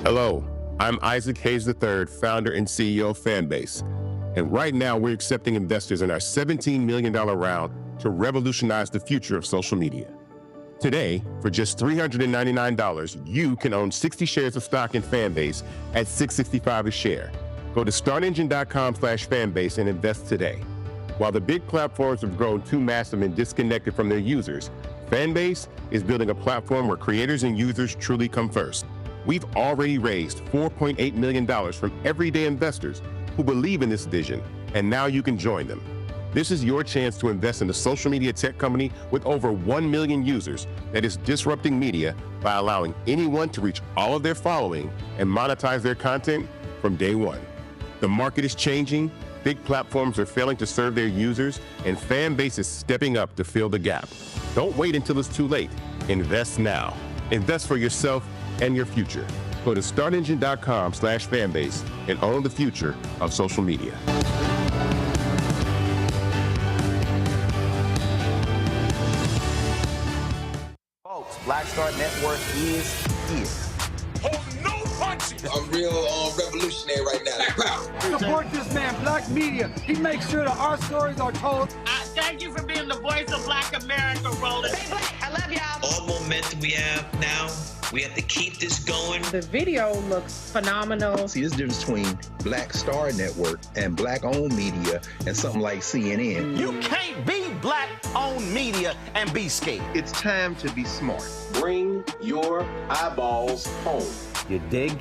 Hello, I'm Isaac Hayes III, founder and CEO of Fanbase. And right now we're accepting investors in our $17 million round to revolutionize the future of social media. Today, for just $399, you can own 60 shares of stock in Fanbase at $665 a share. Go to startengine.com/fanbase and invest today. While the big platforms have grown too massive and disconnected from their users, Fanbase is building a platform where creators and users truly come first. We've already raised $4.8 million from everyday investors who believe in this vision, and now you can join them. This is your chance to invest in a social media tech company with over 1 million users that is disrupting media by allowing anyone to reach all of their following and monetize their content from day one. The market is changing, big platforms are failing to serve their users, and Fanbase is stepping up to fill the gap. Don't wait until it's too late. Invest now. Invest for yourself and your future. Go to startengine.com/fanbase and own the future of social media. Folks, Black Star Network is here. Oh, no punches! I'm real revolutionary right now. Support this man, Black Media. He makes sure that our stories are told. Thank you for being the voice of Black America, Roland. Stay black. I love y'all. All momentum we have now, we have to keep this going. The video looks phenomenal. See, there's a difference between Black Star Network and Black-owned media and something like CNN. You can't be Black-owned media and be scared. It's time to be smart. Bring your eyeballs home. You dig?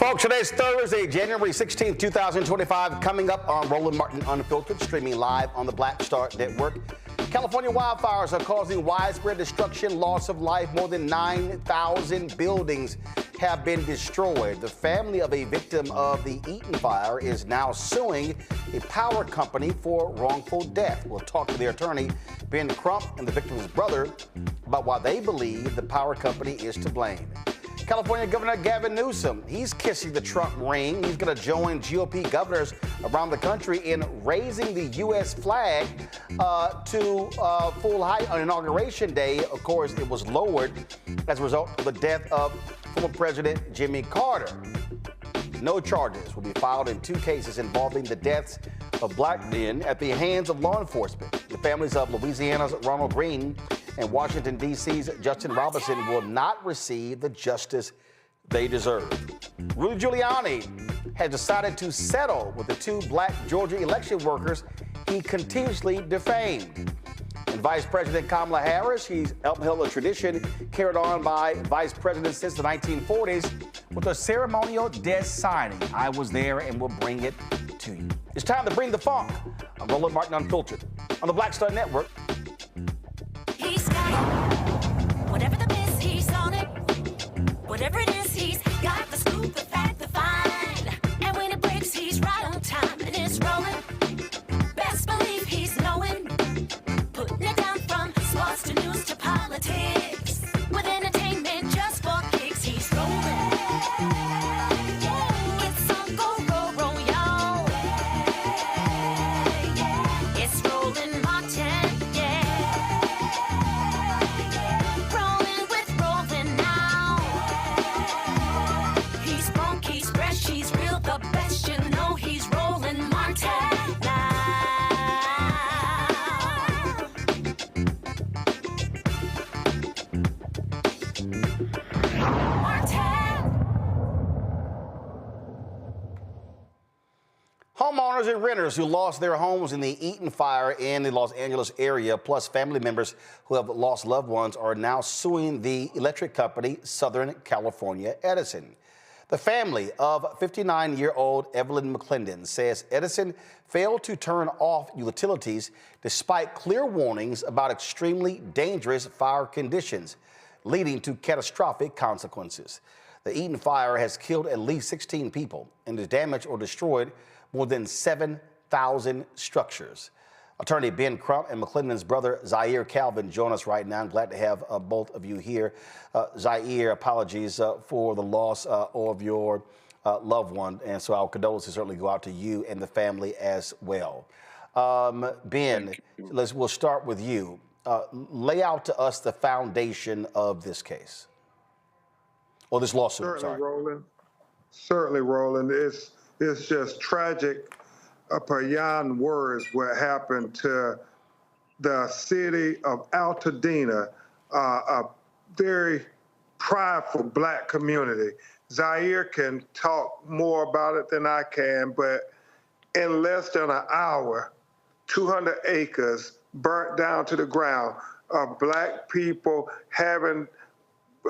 Folks, today's Thursday, January 16th, 2025, coming up on Roland Martin Unfiltered, streaming live on the Black Star Network. California wildfires are causing widespread destruction, loss of life. More than 9,000 buildings have been destroyed. The family of a victim of the Eaton fire is now suing a power company for wrongful death. We'll talk to their attorney, Ben Crump, and the victim's brother about why they believe the power company is to blame. California Governor Gavin Newsom, he's kissing the Trump ring. He's going to join GOP governors around the country in raising the U.S. flag to full height on Inauguration Day. Of course, it was lowered as a result of the death of former President Jimmy Carter. No charges will be filed in 2 cases involving the deaths of black men at the hands of law enforcement. The families of Louisiana's Ronald Greene and Washington, D.C.'s Justin Robinson will not receive the justice they deserve. Rudy Giuliani has decided to settle with the 2 black Georgia election workers he continuously defamed. And Vice President Kamala Harris, she's upheld a tradition carried on by vice presidents since the 1940s with a ceremonial desk signing. I was there and will bring it to you. It's time to bring the funk. I'm Roland Martin Unfiltered on the Black Star Network. He's got it. Whatever the biz, he's on it. Whatever it is, he's got the scoop, the fact, the find. And when it breaks, he's right on time and it's rolling. Best believe he's knowing. Putting it down from sports to news to politics. With entertainment just for kicks, he's rolling. It's on go, roll, y'all. It's Roland Martin, rolling with Roland now. He's funk, he's fresh, he's real, the best, you know he's Roland Martin now. Homeowners and renters who lost their homes in the Eaton fire in the Los Angeles area, plus family members who have lost loved ones, are now suing the electric company Southern California Edison. The family of 59-year-old Evelyn McClendon says Edison failed to turn off utilities despite clear warnings about extremely dangerous fire conditions, leading to catastrophic consequences. The Eaton fire has killed at least 16 people and has damaged or destroyed more than 7,000 structures. Attorney Ben Crump and McClendon's brother Zaire Calvin join us right now. I'm glad to have both of you here. Zaire, apologies for the loss of your loved one, and so our condolences certainly go out to you and the family as well. Ben, we'll start with you. Lay out to us the foundation of this case, or this lawsuit. Certainly, Roland. It's just tragic beyond words what happened to the city of Altadena, a very prideful black community. Zaire can talk more about it than I can, but in less than an hour, 200 acres burnt down to the ground of black people having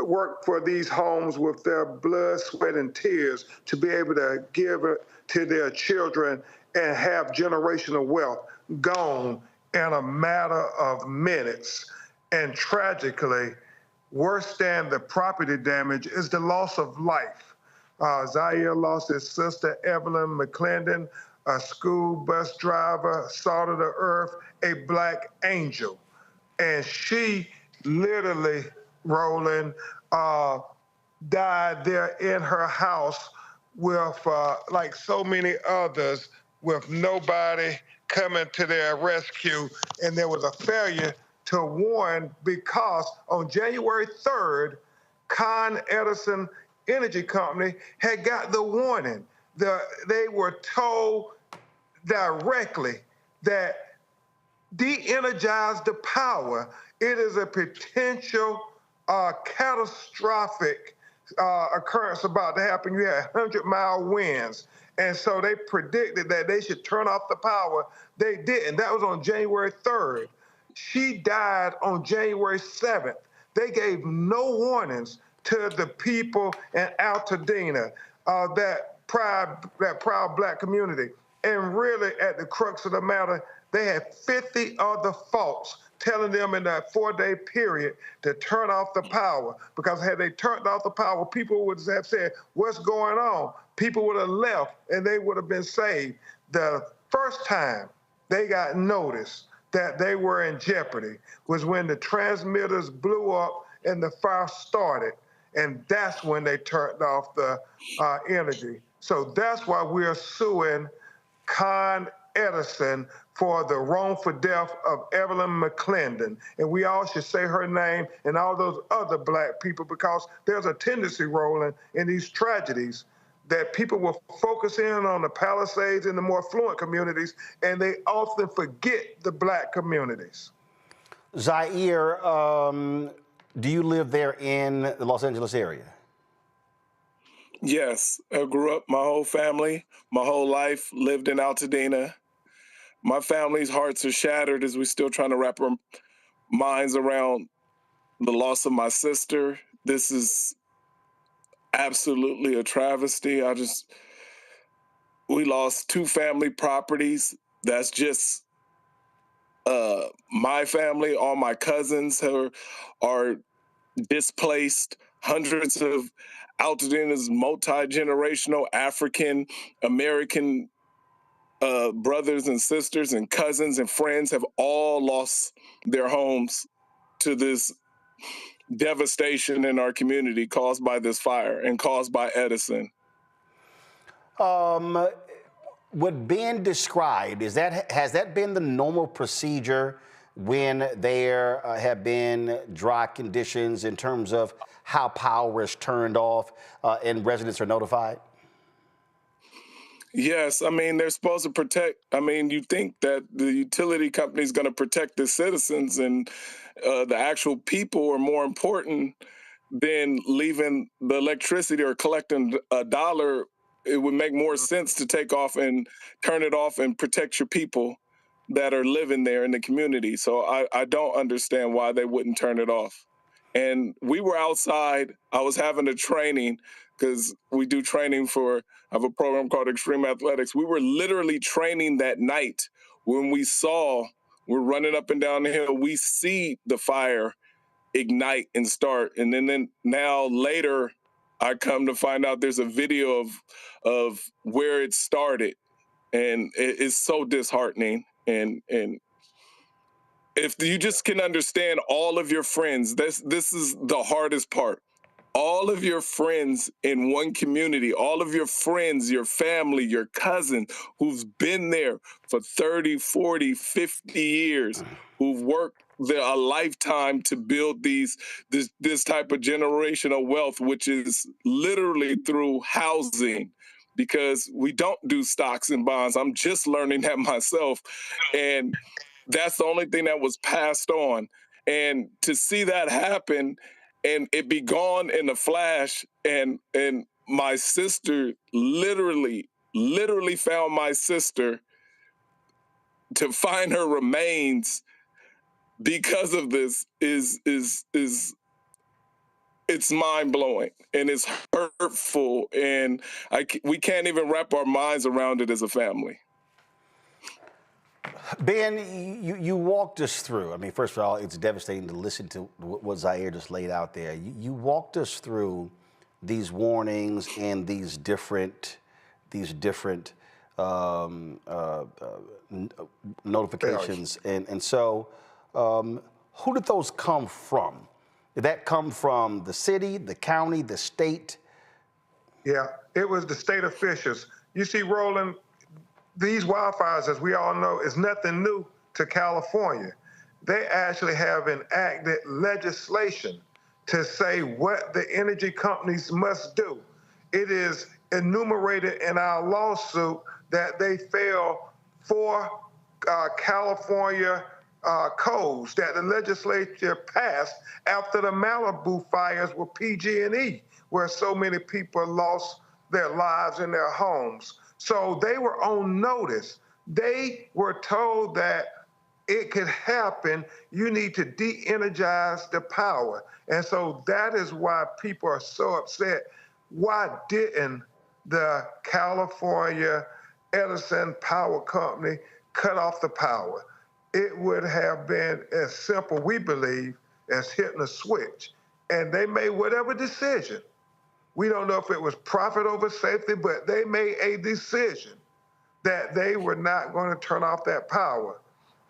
worked for these homes with their blood, sweat, and tears to be able to give it to their children and have generational wealth gone in a matter of minutes. And tragically, worse than the property damage is the loss of life. Zaire lost his sister, Evelyn McClendon, a school bus driver, salt of the earth, a black angel. And she literally, Roland, died there in her house with, like so many others, with nobody coming to their rescue. And there was a failure to warn because on January 3rd, Con Edison Energy Company had got the warning. They were told directly that de-energize the power. It is a potential catastrophic occurrence about to happen. You had 100-mile winds. And so they predicted that they should turn off the power. They didn't. That was on January 3rd. She died on January 7th. They gave no warnings to the people in Altadena. that proud black community. And really, at the crux of the matter, they had 50 other faults telling them in that 4-day period to turn off the power. Because had they turned off the power, people would have said, what's going on? People would have left and they would have been saved. The first time they got notice that they were in jeopardy was when the transmitters blew up and the fire started. And that's when they turned off the energy. So that's why we're suing Con Edison for the wrongful death of Evelyn McClendon. And we all should say her name and all those other black people, because there's a tendency, Roland, in these tragedies that people will focus in on the Palisades and the more affluent communities, and they often forget the black communities. Zaire, do you live there in the Los Angeles area? Yes, I grew up, my whole family, my whole life lived in Altadena. My family's hearts are shattered as we're still trying to wrap our minds around the loss of my sister. This is absolutely a travesty. We lost 2 family properties. That's just my family. All my cousins are displaced. Hundreds of Altadena's multi-generational African American brothers and sisters and cousins and friends have all lost their homes to this devastation in our community caused by this fire and caused by Edison. What Ben described, has that been the normal procedure when there have been dry conditions in terms of how power is turned off and residents are notified? Yes, I mean, they're supposed to protect. I mean, you think that the utility company is going to protect the citizens and the actual people are more important than leaving the electricity or collecting $1. It would make more sense to take off and turn it off and protect your people that are living there in the community. So I don't understand why they wouldn't turn it off. And we were outside. I was having a training because we do training I have a program called Extreme Athletics. We were literally training that night when we're running up and down the hill. We see the fire ignite and start. And then now later, I come to find out there's a video of where it started. And it's so disheartening. And if you just can understand all of your friends, this is the hardest part. All of your friends in one community, all of your friends, your family, your cousin who's been there for 30, 40, 50 years, who've worked a lifetime to build this type of generational wealth, which is literally through housing, because we don't do stocks and bonds. I'm just learning that myself. And that's the only thing that was passed on. And to see that happen and it be gone in a flash, and my sister literally found my sister, to find her remains because of this is it's mind-blowing and it's hurtful, and we can't even wrap our minds around it as a family. Ben, you walked us through. I mean, first of all, it's devastating to listen to what Zaire just laid out there. You walked us through these warnings and these different notifications, and so who did those come from? Did that come from the city, the county, the state? Yeah, it was the state officials. You see, Roland, these wildfires, as we all know, is nothing new to California. They actually have enacted legislation to say what the energy companies must do. It is enumerated in our lawsuit that they fell for California codes that the legislature passed after the Malibu fires with PG&E, where so many people lost their lives and their homes. So they were on notice. They were told that it could happen. You need to de-energize the power. And so that is why people are so upset. Why didn't the California Edison Power Company cut off the power, it would have been as simple, we believe, as hitting a switch. And they made whatever decision. We don't know if it was profit over safety, but they made a decision that they were not going to turn off that power.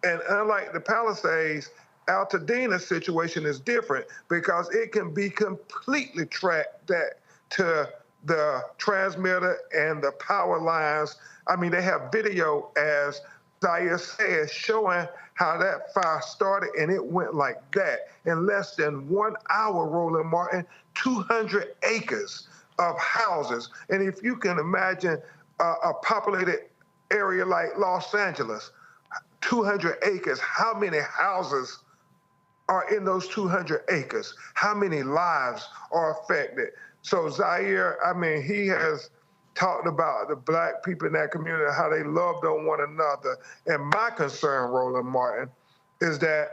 And unlike the Palisades, Altadena's situation is different because it can be completely tracked back to the transmitter and the power lines. I mean, they have video, as Zaire says, showing how that fire started, and it went like that. In less than 1 hour, Roland Martin, 200 acres of houses. And if you can imagine a populated area like Los Angeles, 200 acres, how many houses are in those 200 acres? How many lives are affected? So Zaire, I mean, he has talked about the black people in that community, how they loved on one another. And my concern, Roland Martin, is that,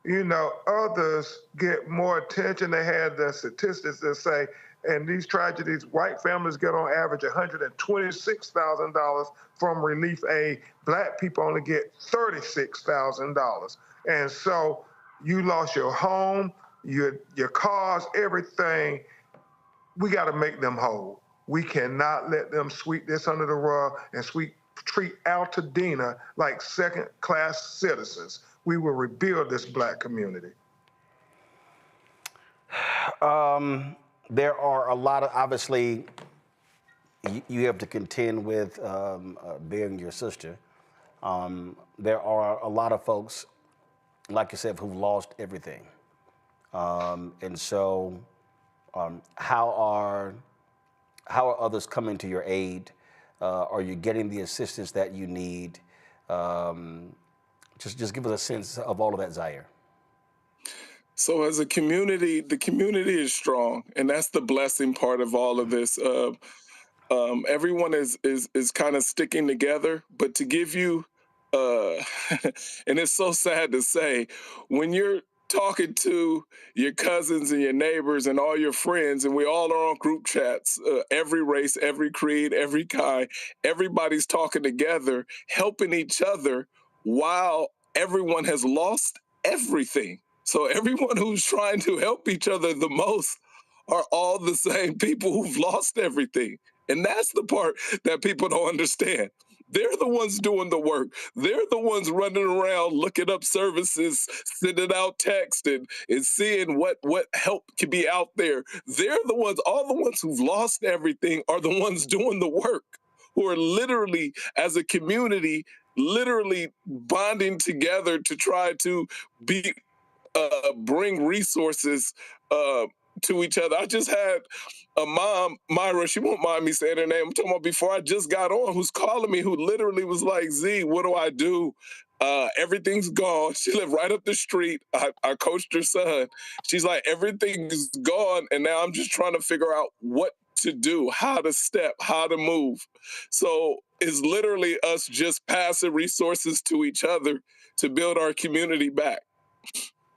you know, others get more attention. They had the statistics that say, in these tragedies, white families get on average $126,000 from relief aid. Black people only get $36,000. And so you lost your home, your cars, everything. We got to make them whole. We cannot let them sweep this under the rug and treat Altadena like second-class citizens. We will rebuild this black community. There are a lot of, obviously, you have to contend with being your sister. There are a lot of folks, like yourself, who've lost everything. And so how are others coming to your aid? Are you getting the assistance that you need? Just give us a sense of all of that, Zaire. So as a community, the community is strong, and that's the blessing part of all of this. Everyone is kind of sticking together, but to give you, and it's so sad to say, when you're talking to your cousins and your neighbors and all your friends, and we all are on group chats, every race, every creed, every kind, everybody's talking together, helping each other while everyone has lost everything. So everyone who's trying to help each other the most are all the same people who've lost everything. And that's the part that people don't understand. They're the ones doing the work. They're the ones running around looking up services, sending out text and seeing what help can be out there. They're the ones, all the ones who've lost everything are the ones doing the work, who are literally, as a community, literally bonding together to try to bring resources to each other. I just had a mom, Myra, she won't mind me saying her name, I'm talking about before I just got on, who's calling me, who literally was like, Z, what do I do? Everything's gone. She lived right up the street. I coached her son. She's like, everything is gone, and now I'm just trying to figure out what to do, how to step, how to move. So it's literally us just passing resources to each other to build our community back.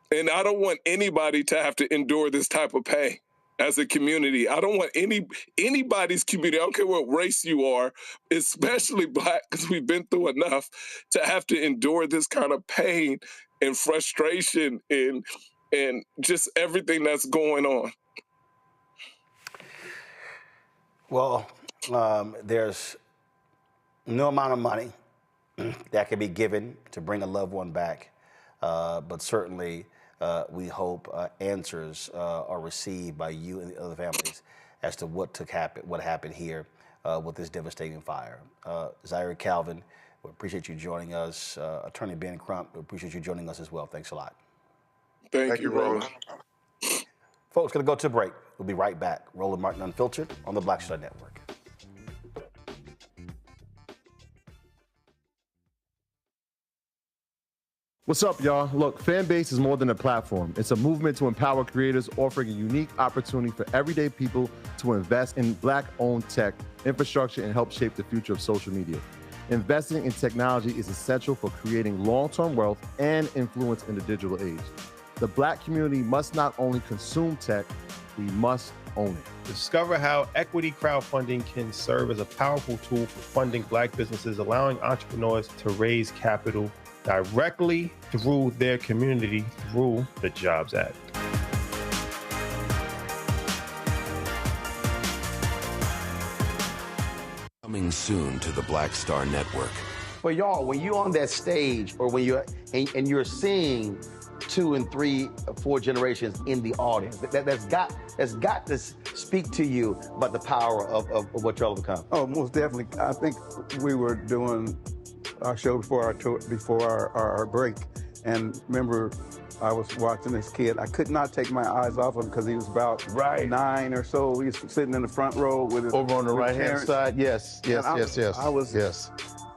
And I don't want anybody to have to endure this type of pain as a community. I don't want anybody's community, I don't care what race you are, especially Black, because we've been through enough, to have to endure this kind of pain and frustration and just everything that's going on. Well, there's no amount of money that can be given to bring a loved one back, but certainly we hope answers are received by you and the other families as to what happened here with this devastating fire. Zaire Calvin, we appreciate you joining us. Attorney Ben Crump, we appreciate you joining us as well. Thanks a lot. Thank you, Roland. Folks, going to go to a break. We'll be right back. Roland Martin Unfiltered on the Black Star Network. What's up, y'all? Look, Fanbase is more than a platform. It's a movement to empower creators, offering a unique opportunity for everyday people to invest in Black-owned tech, infrastructure, and help shape the future of social media. Investing in technology is essential for creating long-term wealth and influence in the digital age. The Black community must not only consume tech, we must own it. Discover how equity crowdfunding can serve as a powerful tool for funding Black businesses, allowing entrepreneurs to raise capital directly through their community through the Jobs Act. Coming soon to the Black Star Network. But y'all, when you're on that stage, or when you're and you're seeing 2 and 3, 4 generations in the audience, that's got to speak to you about the power of what y'all have become. Oh, most definitely. I think we were doing our show before our break, and remember, I was watching this kid. I could not take my eyes off him because he was about 9 or so. He was sitting in the front row with his over on the right-hand parents. side. Yes.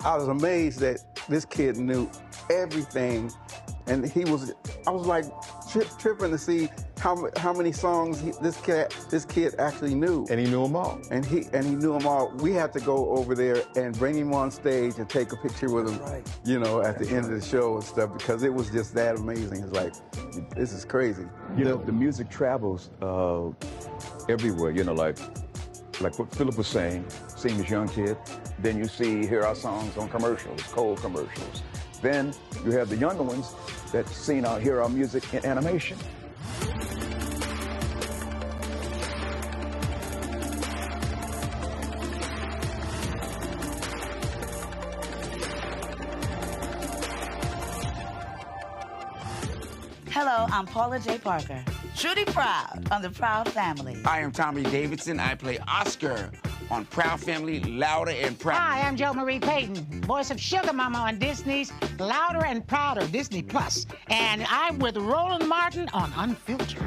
I was amazed that this kid knew everything, and I was like tripping to see how many songs this kid actually knew. And he knew them all. And he knew them all. We had to go over there and bring him on stage and take a picture with him, at the end of the show and stuff, because it was just that amazing. It's like, this is crazy. The music travels everywhere, like what Philip was saying, seeing this young kid, then you hear our songs on commercials, cold commercials. Then you have the younger ones that hear our music in animation. Hello, I'm Paula J. Parker. Truly proud on the Proud Family. I am Tommy Davidson. I play Oscar on Proud Family, Louder and Proud. Hi, I'm Jo Marie Payton, voice of Sugar Mama on Disney's Louder and Prouder, Disney Plus. And I'm with Roland Martin on Unfiltered.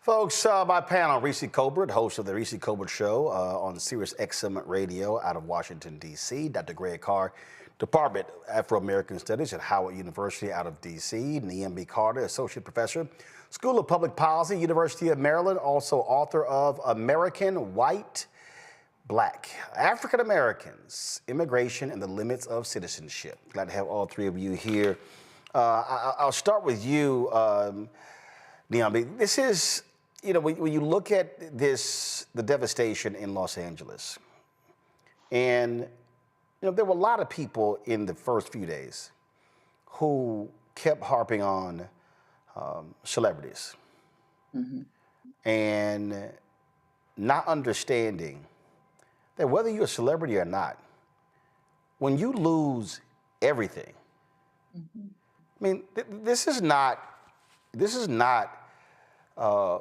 Folks, my panel, Reese Colbert, host of the Reese Colbert Show on Sirius XM Radio out of Washington, D.C. Dr. Greg Carr, Department of Afro-American Studies at Howard University out of D.C. Neam B. Carter, Associate Professor, School of Public Policy, University of Maryland, also author of American, White, Black, African Americans, Immigration and the Limits of Citizenship. Glad to have all three of you here. I'll start with you, Neam. This is... when you look at the devastation in Los Angeles, and, there were a lot of people in the first few days who kept harping on celebrities and not understanding that whether you're a celebrity or not, when you lose everything, this is not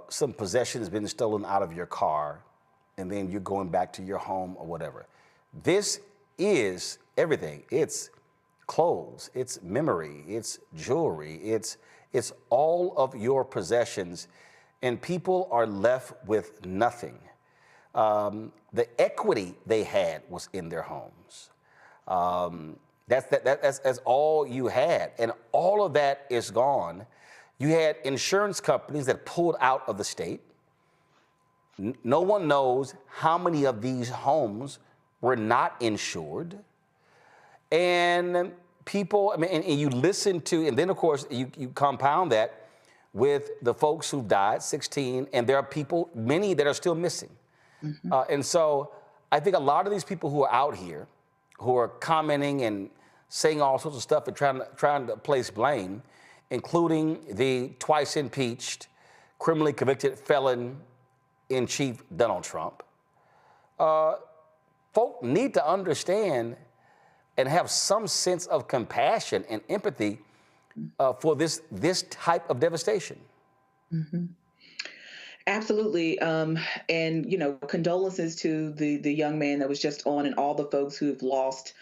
some possession has been stolen out of your car and then you're going back to your home or whatever. This is everything. It's clothes, it's memory, it's jewelry, it's all of your possessions, and people are left with nothing. The equity they had was in their homes. That's all you had, and all of that is gone. You had insurance companies that pulled out of the state. No one knows how many of these homes were not insured. And people, and you listen to, and then of course you compound that with the folks who died, 16, and there are people, many that are still missing. And so I think a lot of these people who are out here, who are commenting and saying all sorts of stuff and trying to place blame, including the twice impeached, criminally convicted felon-in-chief Donald Trump, folk need to understand and have some sense of compassion and empathy for this type of devastation. Absolutely. And, condolences to the young man that was just on and all the folks who have lost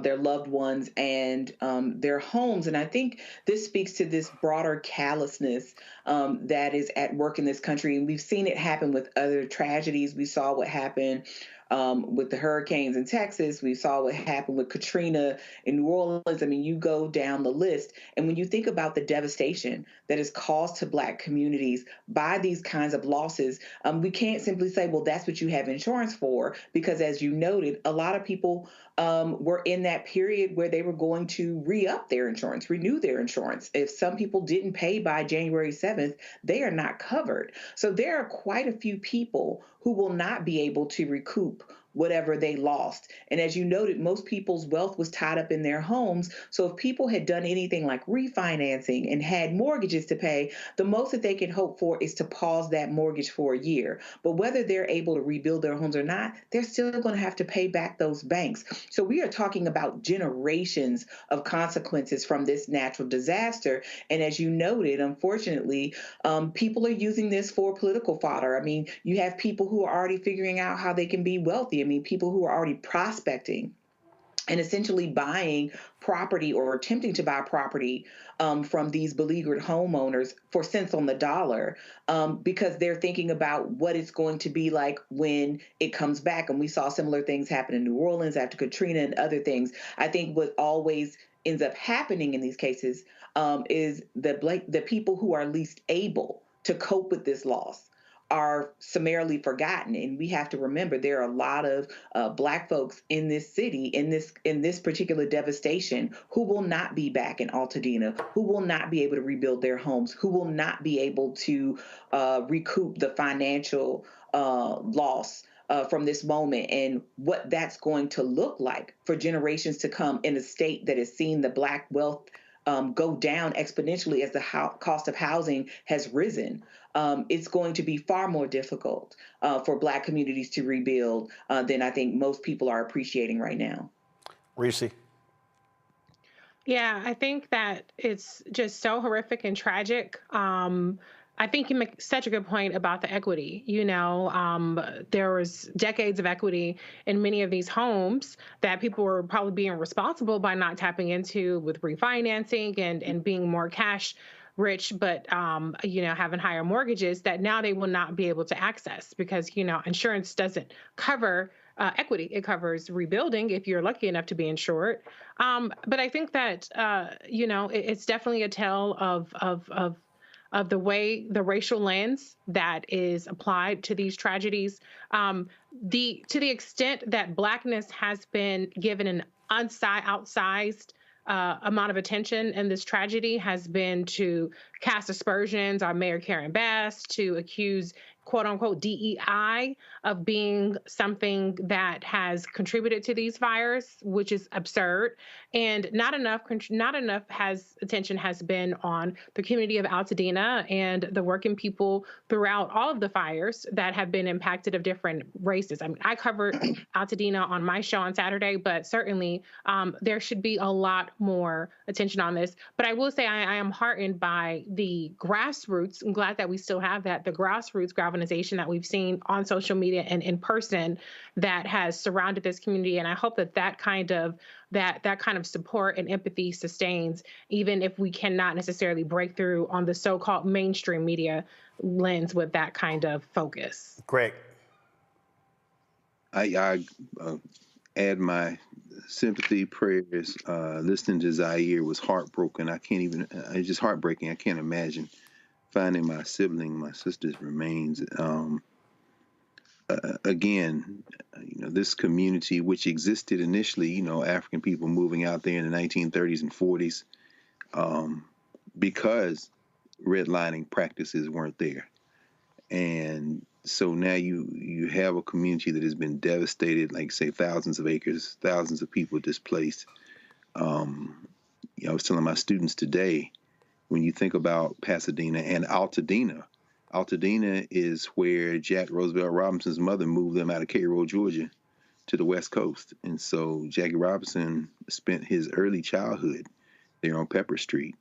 their loved ones and their homes. And I think this speaks to this broader callousness that is at work in this country. And we've seen it happen with other tragedies. We saw what happened with the hurricanes in Texas. We saw what happened with Katrina in New Orleans. I mean, you go down the list. And when you think about the devastation that is caused to Black communities by these kinds of losses, we can't simply say, well, that's what you have insurance for, because as you noted, a lot of people were in that period where they were going to re-up their insurance, renew their insurance. If some people didn't pay by January 7th, they are not covered. So there are quite a few people who will not be able to recoup whatever they lost. And as you noted, most people's wealth was tied up in their homes. So if people had done anything like refinancing and had mortgages to pay, the most that they can hope for is to pause that mortgage for a year. But whether they're able to rebuild their homes or not, they're still going to have to pay back those banks. So we are talking about generations of consequences from this natural disaster. And as you noted, unfortunately, people are using this for political fodder. I mean, you have people who are already figuring out how they can be wealthy. I mean, people who are already prospecting and essentially buying property or attempting to buy property from these beleaguered homeowners for cents on the dollar because they're thinking about what it's going to be like when it comes back. And we saw similar things happen in New Orleans after Katrina and other things. I think what always ends up happening in these cases is the people who are least able to cope with this loss are summarily forgotten. And we have to remember there are a lot of Black folks in this city, in this particular devastation, who will not be back in Altadena, who will not be able to rebuild their homes, who will not be able to recoup the financial loss from this moment, and what that's going to look like for generations to come in a state that has seen the Black wealth go down exponentially as the cost of housing has risen. It's going to be far more difficult for Black communities to rebuild than I think most people are appreciating right now. Reese. Yeah, I think that it's just so horrific and tragic. I think you make such a good point about the equity. You know, there was decades of equity in many of these homes that people were probably being responsible by not tapping into with refinancing and being more cash rich, but, you know, having higher mortgages that now they will not be able to access because, you know, insurance doesn't cover equity. It covers rebuilding if you're lucky enough to be insured. But I think that, you know, it's definitely a tale of the way the racial lens that is applied to these tragedies. To the extent that Blackness has been given an outsized amount of attention in this tragedy has been to cast aspersions on Mayor Karen Bass, to accuse quote unquote DEI of being something that has contributed to these fires, which is absurd. And not enough attention has been on the community of Altadena and the working people throughout all of the fires that have been impacted of different races. I mean, I covered Altadena on my show on Saturday, but certainly there should be a lot more attention on this. But I will say I am heartened by the grassroots. I'm glad that we still have that, the grassroots galvanization that we've seen on social media and in person that has surrounded this community. And I hope that that kind of support and empathy sustains, even if we cannot necessarily break through on the so-called mainstream media lens with that kind of focus. Greg. I add my sympathy, prayers. Listening to Zaire was heartbroken. It's just heartbreaking. I can't imagine finding my sibling, my sister's remains. Again, you know, this community, which existed initially, you know, African people moving out there in the 1930s and 40s, because redlining practices weren't there. And so now you have a community that has been devastated, like say thousands of acres, thousands of people displaced. You know, I was telling my students today, when you think about Pasadena and Altadena is where Jack Roosevelt Robinson's mother moved them out of Cairo, Georgia, to the West Coast. And so Jackie Robinson spent his early childhood there on Pepper Street,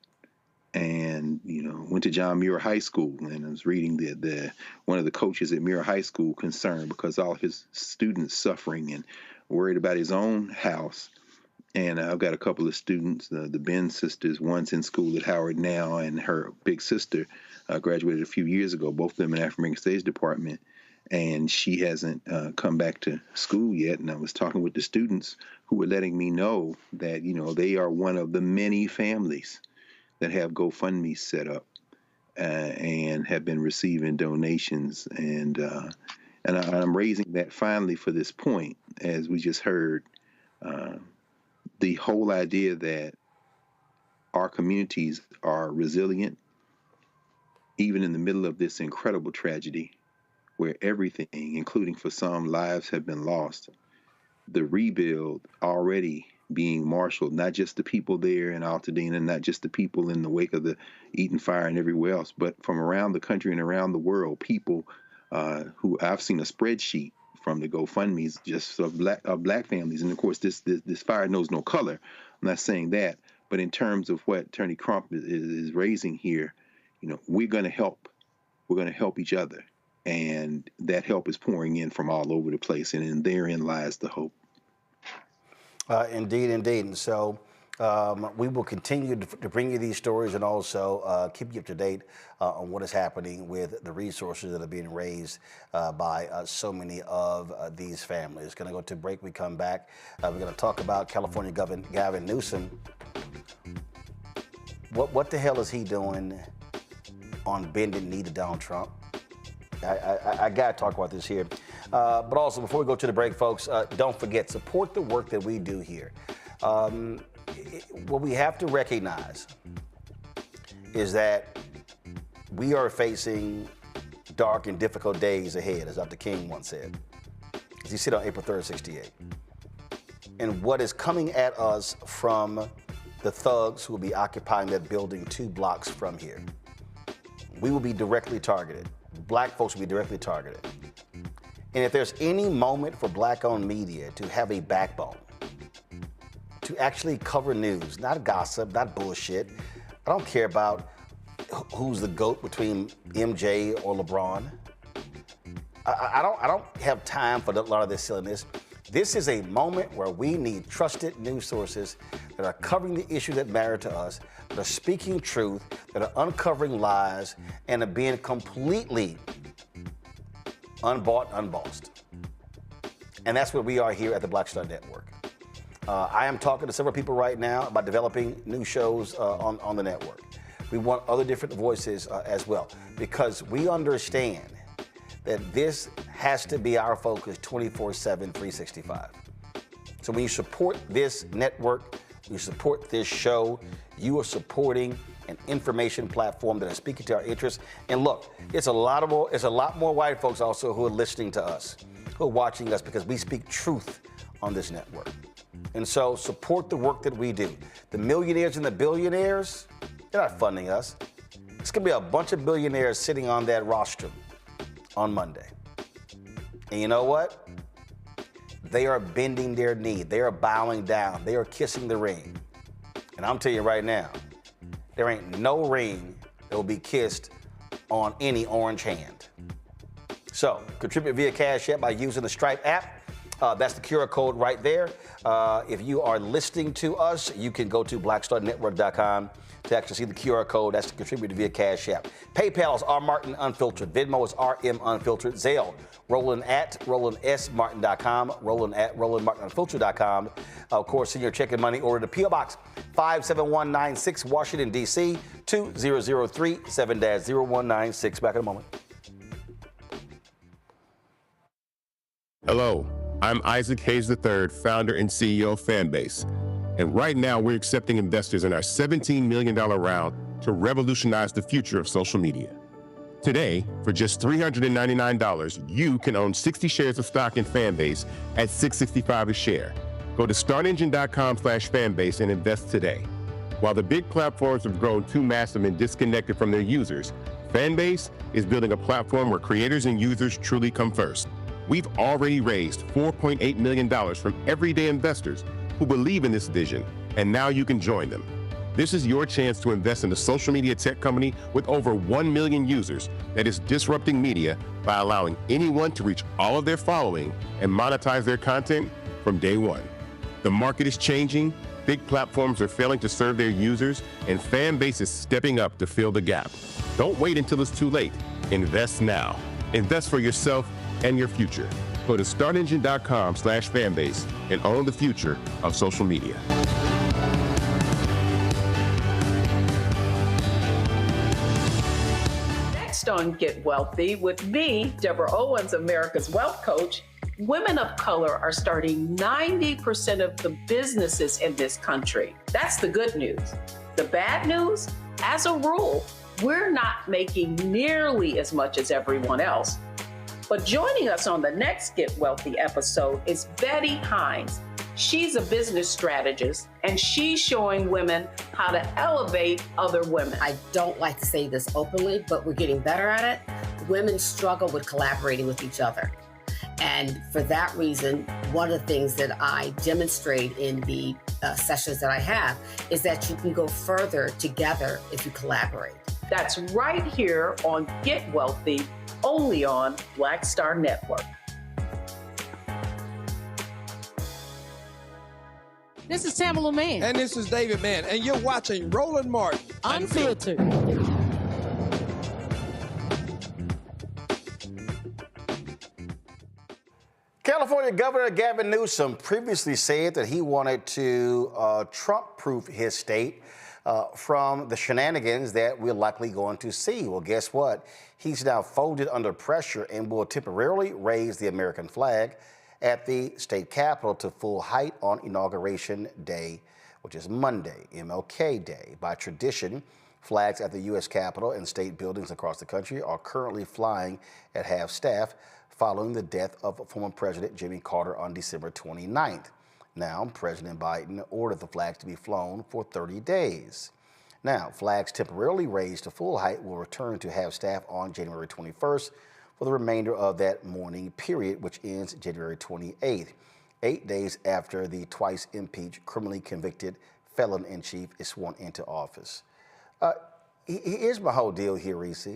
and you know, went to John Muir High School. And I was reading that one of the coaches at Muir High School concerned because all his students suffering and worried about his own house. And I've got a couple of students, the Ben sisters, one's in school at Howard now, and her big sister graduated a few years ago, both of them in African American Studies department. and she hasn't come back to school yet. And I was talking with the students who were letting me know that, you know, they are one of the many families that have GoFundMe set up and have been receiving donations. And I'm raising that finally for this point, as we just heard, the whole idea that our communities are resilient, even in the middle of this incredible tragedy, where everything, including for some, lives have been lost. The rebuild already being marshaled, not just the people there in Altadena, not just the people in the wake of the Eaton fire and everywhere else, but from around the country and around the world, people who I've seen a spreadsheet from the GoFundMes just of black families. And of course, this fire knows no color. I'm not saying that, but in terms of what Attorney Crump is raising here, you know, we're going to help. We're going to help each other. And that help is pouring in from all over the place, and therein lies the hope. Indeed, indeed. And so we will continue to bring you these stories and also keep you up to date on what is happening with the resources that are being raised by so many of these families. Going to go to break. We come back. We're going to talk about California Governor Gavin Newsom. What the hell is he doing on bending knee to Donald Trump? I got to talk about this here. But also, before we go to the break, folks, don't forget, support the work that we do here. What we have to recognize is that we are facing dark and difficult days ahead, as Dr. King once said, as he said on April 3rd, 68. And what is coming at us from the thugs who will be occupying that building 2 blocks from here, we will be directly targeted. Black folks will be directly targeted. And if there's any moment for black-owned media to have a backbone, to actually cover news, not gossip, not bullshit. I don't care about who's the GOAT between MJ or LeBron. I don't have time for a lot of this silliness. This is a moment where we need trusted news sources that are covering the issues that matter to us, that are speaking truth, that are uncovering lies, and are being completely unbought, unbossed. And that's what we are here at the Black Star Network. I am talking to several people right now about developing new shows on the network. We want other different voices as well, because we understand that this has to be our focus 24/7, 365. So when you support this network, when you support this show, you are supporting an information platform that is speaking to our interests. And look, it's a lot more white folks also who are listening to us, who are watching us, because we speak truth on this network. And so support the work that we do. The millionaires and the billionaires, they're not funding us. It's going to be a bunch of billionaires sitting on that rostrum on Monday. And you know what? They are bending their knee. They are bowing down. They are kissing the ring. And I'm telling you right now, there ain't no ring that will be kissed on any orange hand. So contribute via Cash App by using the Stripe app. That's the QR code right there. If you are listening to us, you can go to blackstarnetwork.com to actually see the QR code. That's to contribute via Cash App. PayPal is R Martin Unfiltered. Venmo is RM Unfiltered. Zelle, Roland at RolandSMartin.com. Roland at RolandMartinUnfiltered.com. Of course, send your check and money order to P.O. Box 57196, Washington, D.C. 2003 7-0196. Back in a moment. Hello, I'm Isaac Hayes III, founder and CEO of Fanbase. And right now, we're accepting investors in our $17 million round to revolutionize the future of social media. Today, for just $399, you can own 60 shares of stock in Fanbase at $665 a share. Go to startengine.com/fanbase and invest today. While the big platforms have grown too massive and disconnected from their users, Fanbase is building a platform where creators and users truly come first. We've already raised $4.8 million from everyday investors who believe in this vision, and now you can join them. This is your chance to invest in a social media tech company with over 1 million users that is disrupting media by allowing anyone to reach all of their following and monetize their content from day one. The market is changing, big platforms are failing to serve their users, and Fanbase is stepping up to fill the gap. Don't wait until it's too late. Invest now. Invest for yourself and your future. Go to startengine.com/fanbase and own the future of social media. Next on Get Wealthy with me, Deborah Owens, America's Wealth Coach, women of color are starting 90% of the businesses in this country. That's the good news. The bad news, as a rule, we're not making nearly as much as everyone else. But joining us on the next Get Wealthy episode is Betty Hines. She's a business strategist, and she's showing women how to elevate other women. I don't like to say this openly, but we're getting better at it. Women struggle with collaborating with each other. And for that reason, one of the things that I demonstrate in the sessions that I have is that you can go further together if you collaborate. That's right here on Get Wealthy, only on Black Star Network. This is Tamala Mann. And this is David Mann. And you're watching Roland Martin Unfiltered. California Governor Gavin Newsom previously said that he wanted to Trump-proof his state from the shenanigans that we're likely going to see. Well, guess what? He's now folded under pressure and will temporarily raise the American flag at the state capitol to full height on Inauguration Day, which is Monday, MLK Day. By tradition, flags at the U.S. Capitol and state buildings across the country are currently flying at half staff following the death of former President Jimmy Carter on December 29th. Now, President Biden ordered the flags to be flown for 30 days. Now, flags temporarily raised to full height will return to half staff on January 21st for the remainder of that mourning period, which ends January 28th, 8 days after the twice impeached, criminally convicted felon-in-chief is sworn into office. Here's my whole deal here, Reese.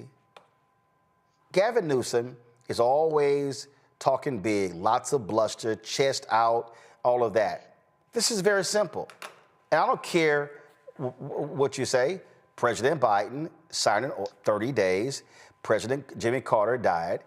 Gavin Newsom is always talking big, lots of bluster, chest out, all of that. This is very simple. And I don't care what you say. President Biden signed in 30 days. President Jimmy Carter died.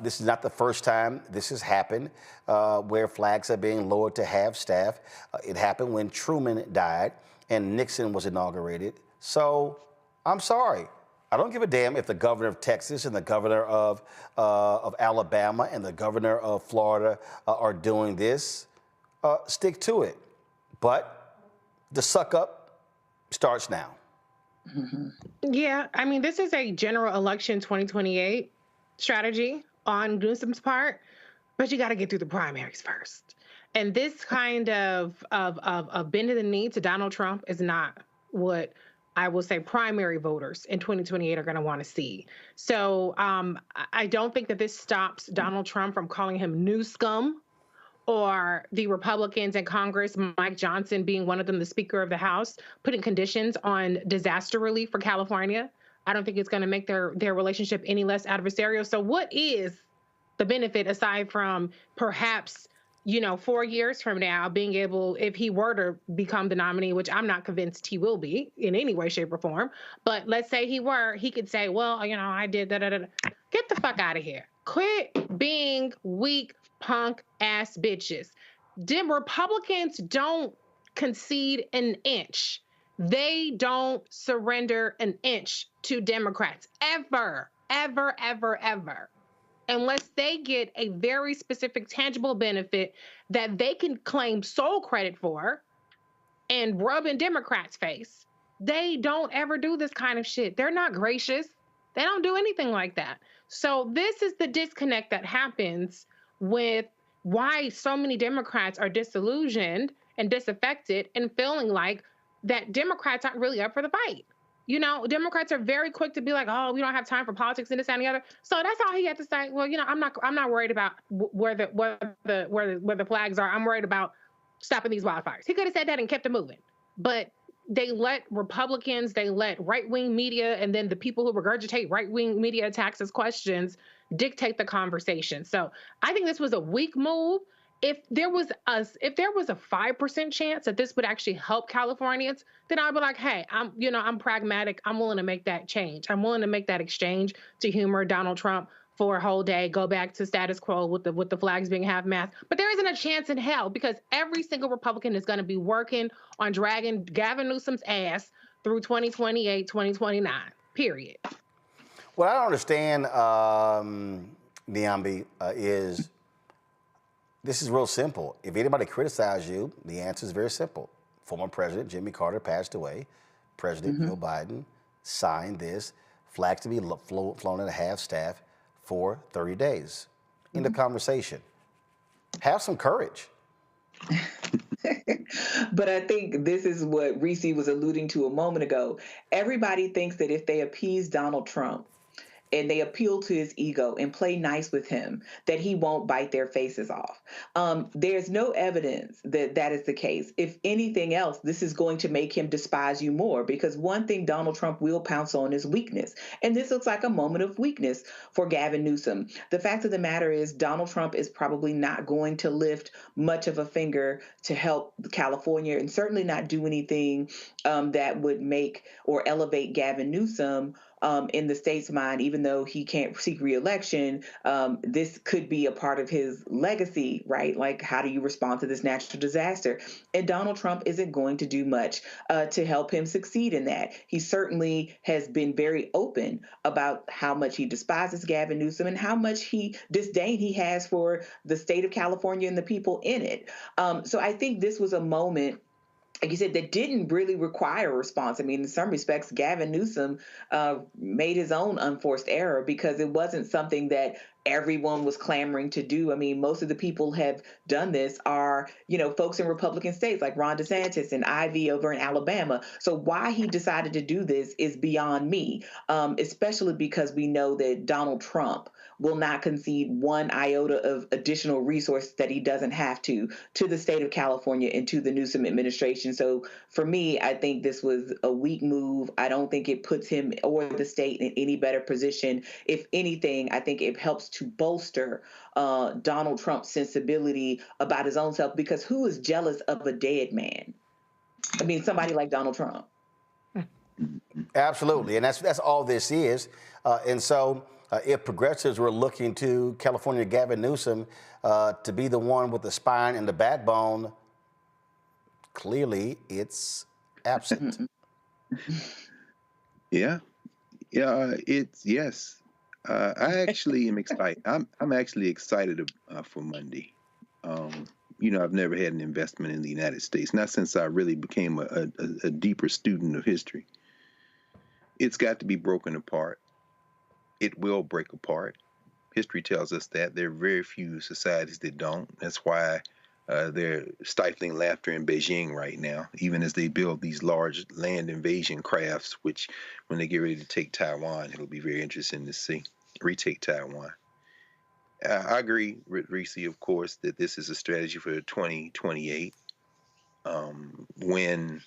This is not the first time this has happened where flags are being lowered to half staff. It happened when Truman died and Nixon was inaugurated. So I'm sorry. I don't give a damn if the governor of Texas and the governor of Alabama and the governor of Florida are doing this. Stick to it. But the suck up starts now. Mm-hmm. Yeah, I mean, this is a general election 2028 strategy on Newsom's part, but you got to get through the primaries first. And this kind of bending the knee to Donald Trump is not what I will say primary voters in 2028 are going to want to see. So I don't think that this stops Donald Trump from calling him new scum, or the Republicans in Congress, Mike Johnson being one of them, the Speaker of the House, putting conditions on disaster relief for California. I don't think it's going to make their relationship any less adversarial. So what is the benefit aside from perhaps, 4 years from now being able, if he were to become the nominee, which I'm not convinced he will be in any way, shape, or form, but let's say he could say, well, I did da-da-da-da. Get the fuck out of here. Quit being weak, punk ass bitches. Republicans don't concede an inch. They don't surrender an inch to Democrats ever, ever, ever, ever, unless they get a very specific, tangible benefit that they can claim sole credit for and rub in Democrats' face. They don't ever do this kind of shit. They're not gracious. They don't do anything like that. So this is the disconnect that happens with why so many Democrats are disillusioned and disaffected and feeling like that Democrats aren't really up for the fight. Democrats are very quick to be like, oh, we don't have time for politics and this and the other. So that's all he had to say. Well, I'm not worried about where the flags are. I'm worried about stopping these wildfires. He could have said that and kept it moving. But they let Republicans, they let right-wing media, and then the people who regurgitate right-wing media attacks as questions dictate the conversation. So I think this was a weak move. If there was a 5% chance that this would actually help Californians, then I'd be like, hey, I'm pragmatic. I'm willing to make that change. I'm willing to make that exchange to humor Donald Trump for a whole day, go back to status quo with the flags being half-mast. But there isn't a chance in hell because every single Republican is going to be working on dragging Gavin Newsom's ass through 2028, 2029, period. What I don't understand, Niambi, is this is real simple. If anybody criticizes you, the answer is very simple. Former President Jimmy Carter passed away. President Joe Biden signed this. Flags to be flown at a half-staff for 30 days. End of conversation. Have some courage. But I think this is what Reese was alluding to a moment ago. Everybody thinks that if they appease Donald Trump and they appeal to his ego and play nice with him, that he won't bite their faces off. There's no evidence that that is the case. If anything else, this is going to make him despise you more, because one thing Donald Trump will pounce on is weakness. And this looks like a moment of weakness for Gavin Newsom. The fact of the matter is Donald Trump is probably not going to lift much of a finger to help California, and certainly not do anything that would make or elevate Gavin Newsom in the state's mind. Even though he can't seek re-election, this could be a part of his legacy, right? Like, how do you respond to this natural disaster? And Donald Trump isn't going to do much to help him succeed in that. He certainly has been very open about how much he despises Gavin Newsom and how much disdain he has for the state of California and the people in it. So I think this was a moment, like you said, that didn't really require a response. I mean, in some respects, Gavin Newsom made his own unforced error, because it wasn't something that everyone was clamoring to do. I mean, most of the people have done this are, folks in Republican states like Ron DeSantis and Ivey over in Alabama. So why he decided to do this is beyond me, especially because we know that Donald Trump will not concede one iota of additional resources that he doesn't have to the state of California and to the Newsom administration. So for me, I think this was a weak move. I don't think it puts him or the state in any better position. If anything, I think it helps to bolster Donald Trump's sensibility about his own self, because who is jealous of a dead man? I mean, somebody like Donald Trump. Absolutely, and that's all this is. And so if progressives were looking to California Gavin Newsom to be the one with the spine and the backbone, clearly it's absent. Yes. I actually am excited. I'm actually excited for Monday. I've never had an investment in the United States, not since I really became a deeper student of history. It's got to be broken apart. It will break apart. History tells us that. There are very few societies that don't. That's why they're stifling laughter in Beijing right now, even as they build these large land invasion crafts, which when they get ready to take Taiwan, it'll be very interesting to see. Retake Taiwan. I agree with Reese, of course, that this is a strategy for 2028. When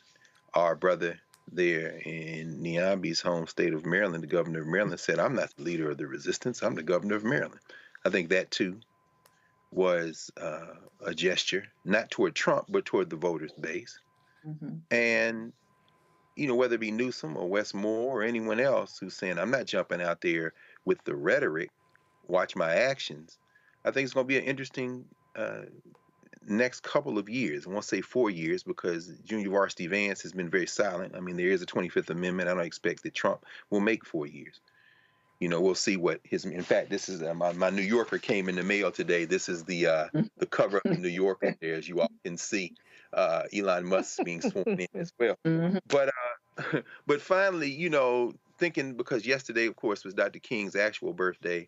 our brother there in Niambi's home state of Maryland, the governor of Maryland, said, "I'm not the leader of the resistance, I'm the governor of Maryland." I think that too was a gesture, not toward Trump, but toward the voters base. And, whether it be Newsom or Wes Moore or anyone else who's saying, "I'm not jumping out there with the rhetoric, watch my actions," I think it's going to be an interesting next couple of years. I won't say 4 years, because Junior Varsity Vance has been very silent. I mean, there is a 25th Amendment. I don't expect that Trump will make 4 years. We'll see what in fact, this is my New Yorker came in the mail today. This is the cover of the New Yorker there, as you all can see. Elon Musk being sworn in as well. But finally, thinking, because yesterday, of course, was Dr. King's actual birthday, I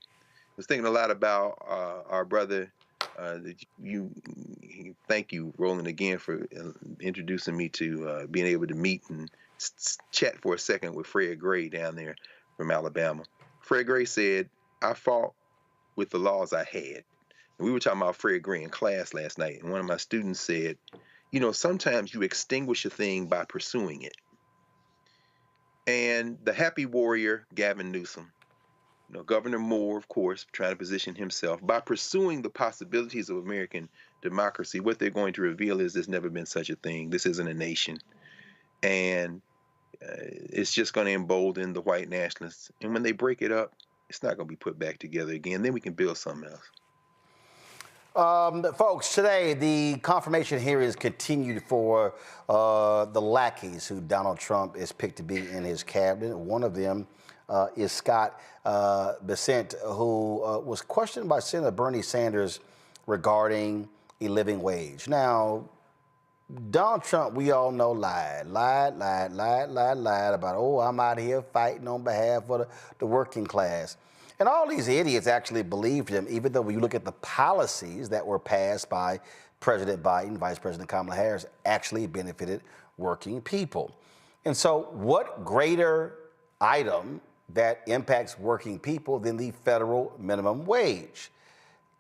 was thinking a lot about our brother. Thank you, Roland, again for introducing me to being able to meet and chat for a second with Fred Gray down there from Alabama. Fred Gray said, "I fought with the laws I had." And we were talking about Fred Gray in class last night, and one of my students said, sometimes you extinguish a thing by pursuing it. And the happy warrior, Gavin Newsom, Governor Moore, of course, trying to position himself by pursuing the possibilities of American democracy. What they're going to reveal is there's never been such a thing. This isn't a nation. And it's just going to embolden the white nationalists. And when they break it up, it's not going to be put back together again. Then we can build something else. Folks, today the confirmation hearings continued for the lackeys who Donald Trump is picked to be in his cabinet. One of them is Scott Bessent, who was questioned by Senator Bernie Sanders regarding a living wage. Now, Donald Trump, we all know, lied about, oh, I'm out here fighting on behalf of the working class. And all these idiots actually believed him, even though when you look at the policies that were passed by President Biden, Vice President Kamala Harris, actually benefited working people. And so what greater item that impacts working people than the federal minimum wage?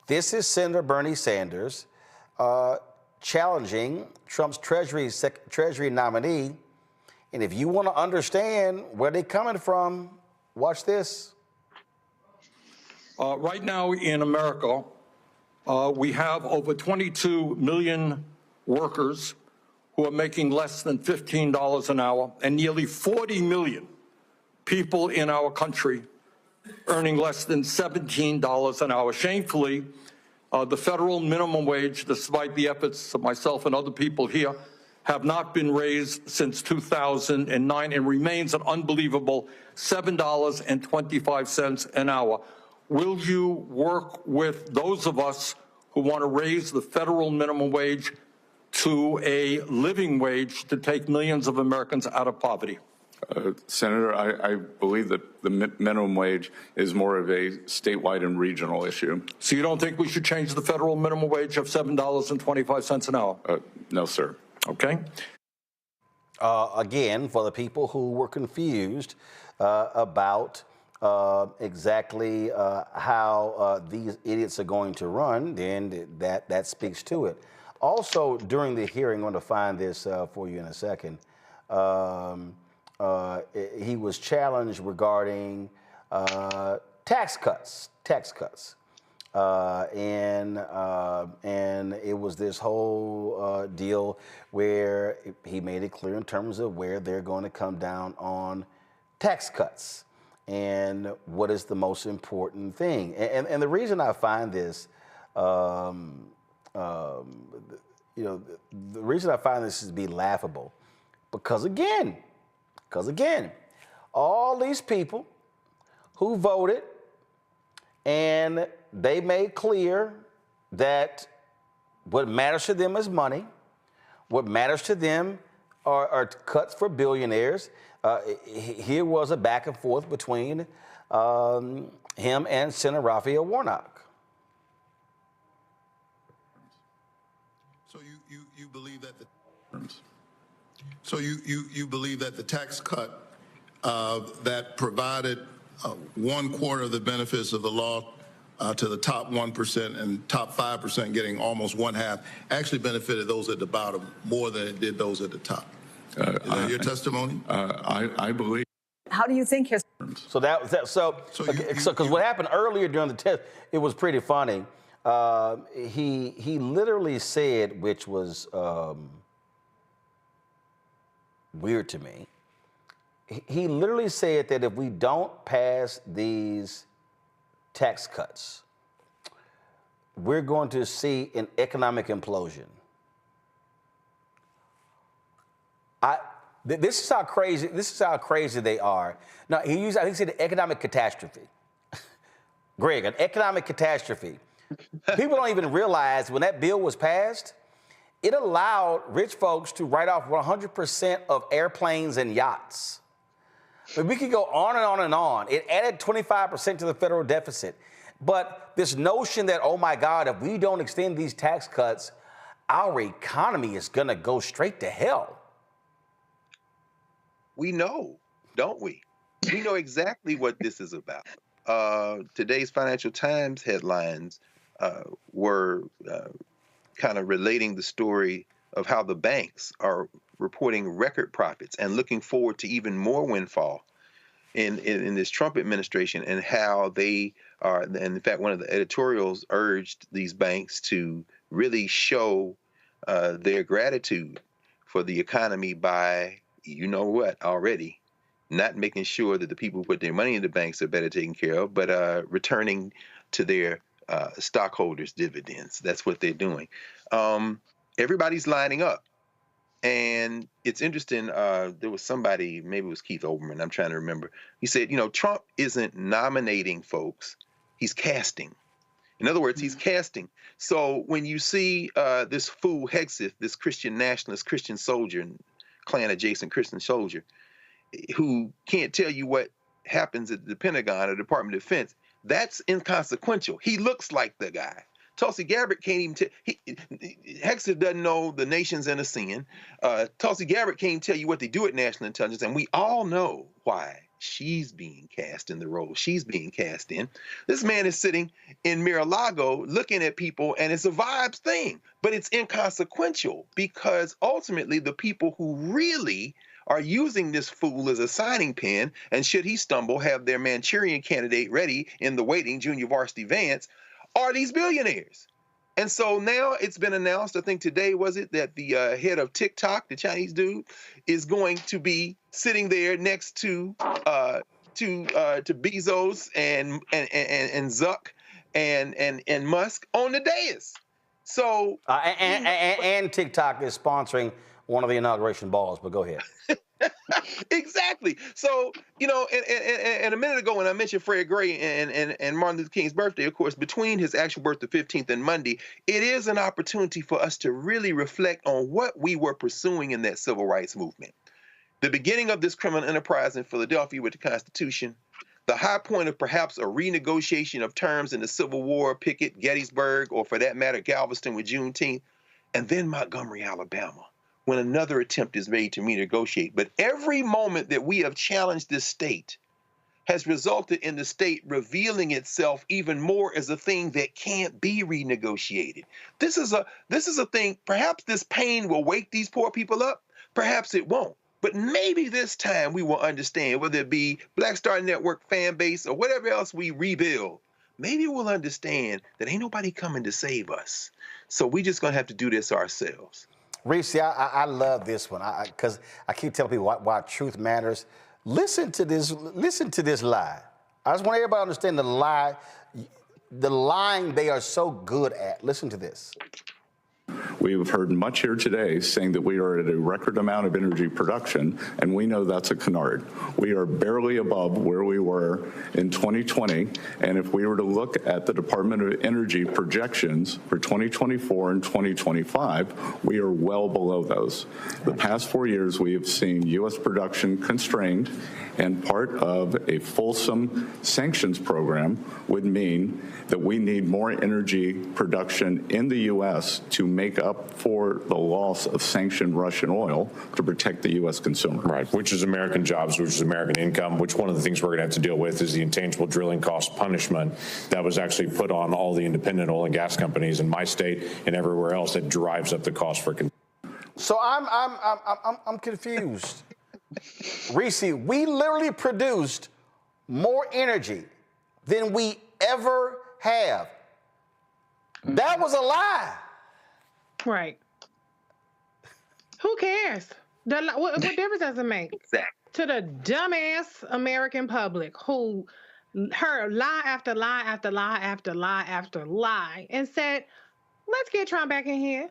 This is Senator Bernie Sanders challenging Trump's Treasury nominee. And if you want to understand where they're coming from, watch this. Right now in America, we have over 22 million workers who are making less than $15 an hour, and nearly 40 million people in our country earning less than $17 an hour. Shamefully, the federal minimum wage, despite the efforts of myself and other people here, have not been raised since 2009 and remains an unbelievable $7.25 an hour. Will you work with those of us who want to raise the federal minimum wage to a living wage to take millions of Americans out of poverty? Senator, I believe that the minimum wage is more of a statewide and regional issue. So you don't think we should change the federal minimum wage of $7.25 an hour? No, sir. Okay. Again, for the people who were confused about exactly how these idiots are going to run, then that speaks to it. Also, during the hearing, I'm going to find this for you in a second. He was challenged regarding tax cuts, and it was this whole deal where he made it clear in terms of where they're going to come down on tax cuts and what is the most important thing. And the reason I find this, the reason I find this is to be laughable, because again, all these people who voted and they made clear that what matters to them is money. What matters to them are cuts for billionaires. Here was a back and forth between him and Senator Raphael Warnock. So you believe that you believe that the tax cut that provided 1/4 of the benefits of the law to the top 1% and top 5% getting almost 1/2 actually benefited those at the bottom more than it did those at the top. Is that your testimony? I believe. How do you think his? So because what happened earlier during the test, it was pretty funny. He literally said, which was weird to me. He literally said that if we don't pass these tax cuts, we're going to see an economic implosion. This is how crazy they are. Now I think he said economic catastrophe. Greg, an economic catastrophe. People don't even realize when that bill was passed, it allowed rich folks to write off 100% of airplanes and yachts. But we could go on and on and on. It added 25% to the federal deficit. But this notion that, oh my God, if we don't extend these tax cuts, our economy is going to go straight to hell. We know, don't we? We know exactly what this is about. Today's Financial Times headlines were kind of relating the story of how the banks are reporting record profits and looking forward to even more windfall in this Trump administration, and how they are, and in fact, one of the editorials urged these banks to really show their gratitude for the economy by, you know what, already, not making sure that the people who put their money in the banks are better taken care of, but returning to their stockholders dividends. That's what they're doing. Everybody's lining up. And it's interesting, there was somebody, maybe it was Keith Olbermann, I'm trying to remember. He said, Trump isn't nominating folks, he's casting. In other words, he's casting. So when you see this fool Hegseth, this Christian nationalist, Christian soldier, Klan adjacent Christian soldier, who can't tell you what happens at the Pentagon or Department of Defense, that's inconsequential. He looks like the guy. Tulsi Gabbard can't even tell. Hegseth doesn't know the nations in a sin. Tulsi Gabbard can't tell you what they do at National Intelligence, and we all know why she's being cast in the role she's being cast in. This man is sitting in Mar-a-Lago looking at people, and it's a vibes thing, but it's inconsequential because ultimately the people who really are using this fool as a signing pin, and should he stumble, have their Manchurian candidate ready in the waiting, Junior Varsity Vance, are these billionaires. And so now it's been announced, I think today was it, that the head of TikTok, the Chinese dude, is going to be sitting there next to Bezos and Zuck and Musk on the dais. So and TikTok is sponsoring one of the inauguration balls, but go ahead. Exactly. So, and a minute ago when I mentioned Fred Gray and Martin Luther King's birthday, of course, between his actual birth, the 15th, and Monday, it is an opportunity for us to really reflect on what we were pursuing in that civil rights movement. The beginning of this criminal enterprise in Philadelphia with the Constitution, the high point of perhaps a renegotiation of terms in the Civil War, Pickett, Gettysburg, or for that matter, Galveston with Juneteenth, and then Montgomery, Alabama, when another attempt is made to renegotiate. But every moment that we have challenged this state has resulted in the state revealing itself even more as a thing that can't be renegotiated. This is a thing, perhaps this pain will wake these poor people up, perhaps it won't. But maybe this time we will understand, whether it be Black Star Network, Fanbase, or whatever else we rebuild, maybe we'll understand that ain't nobody coming to save us. So we just gonna have to do this ourselves. Reese, I love this one because I keep telling people why truth matters. Listen to this lie. I just want everybody to understand the line they are so good at. Listen to this. We've heard much here today saying that we are at a record amount of energy production, and we know that's a canard. We are barely above where we were in 2020, and if we were to look at the Department of Energy projections for 2024 and 2025, we are well below those. The past 4 years, we have seen U.S. production constrained, and part of a fulsome sanctions program would mean that we need more energy production in the U.S. to make up for the loss of sanctioned Russian oil to protect the U.S. consumer. Right, which is American jobs, which is American income, which one of the things we're going to have to deal with is the intangible drilling cost punishment that was actually put on all the independent oil and gas companies in my state and everywhere else that drives up the cost for consumers. So I'm confused. Reese, we literally produced more energy than we ever have. That was a lie. Right. Who cares? What difference does it make? Exactly. To the dumbass American public who heard lie after lie after lie after lie after lie and said, let's get Trump back in here.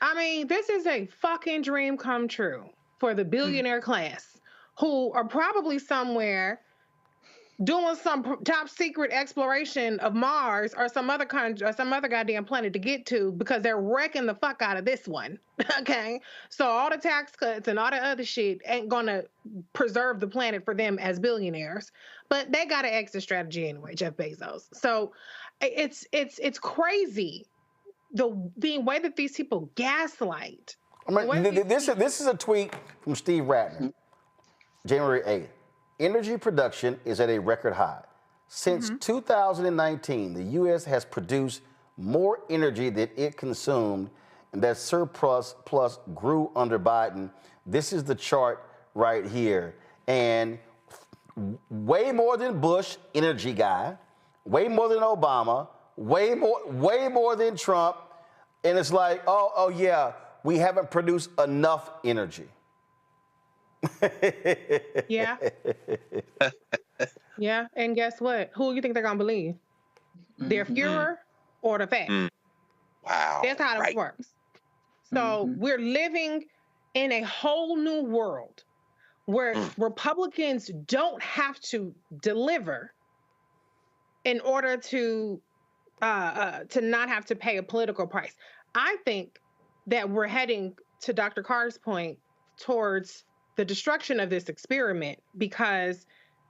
I mean, this is a fucking dream come true for the billionaire class who are probably somewhere doing some top secret exploration of Mars or some other country or some other goddamn planet to get to because they're wrecking the fuck out of this one. Okay? So all the tax cuts and all the other shit ain't gonna preserve the planet for them as billionaires. But they got an exit strategy anyway, Jeff Bezos. So it's crazy the way that these people gaslight. I mean, this is a tweet from Steve Ratner, January 8th. Energy production is at a record high. Since 2019, the U.S. has produced more energy than it consumed, and that surplus plus grew under Biden. This is the chart right here. And way more than Bush, energy guy, way more than Obama, way more than Trump. And it's like, oh yeah, we haven't produced enough energy. Yeah. Yeah. And guess what? Who do you think they're going to believe? Their Führer or the fact? Wow. That's how this works. So we're living in a whole new world where Republicans don't have to deliver in order to not have to pay a political price. I think that we're heading, to Dr. Carr's point, towards the destruction of this experiment, because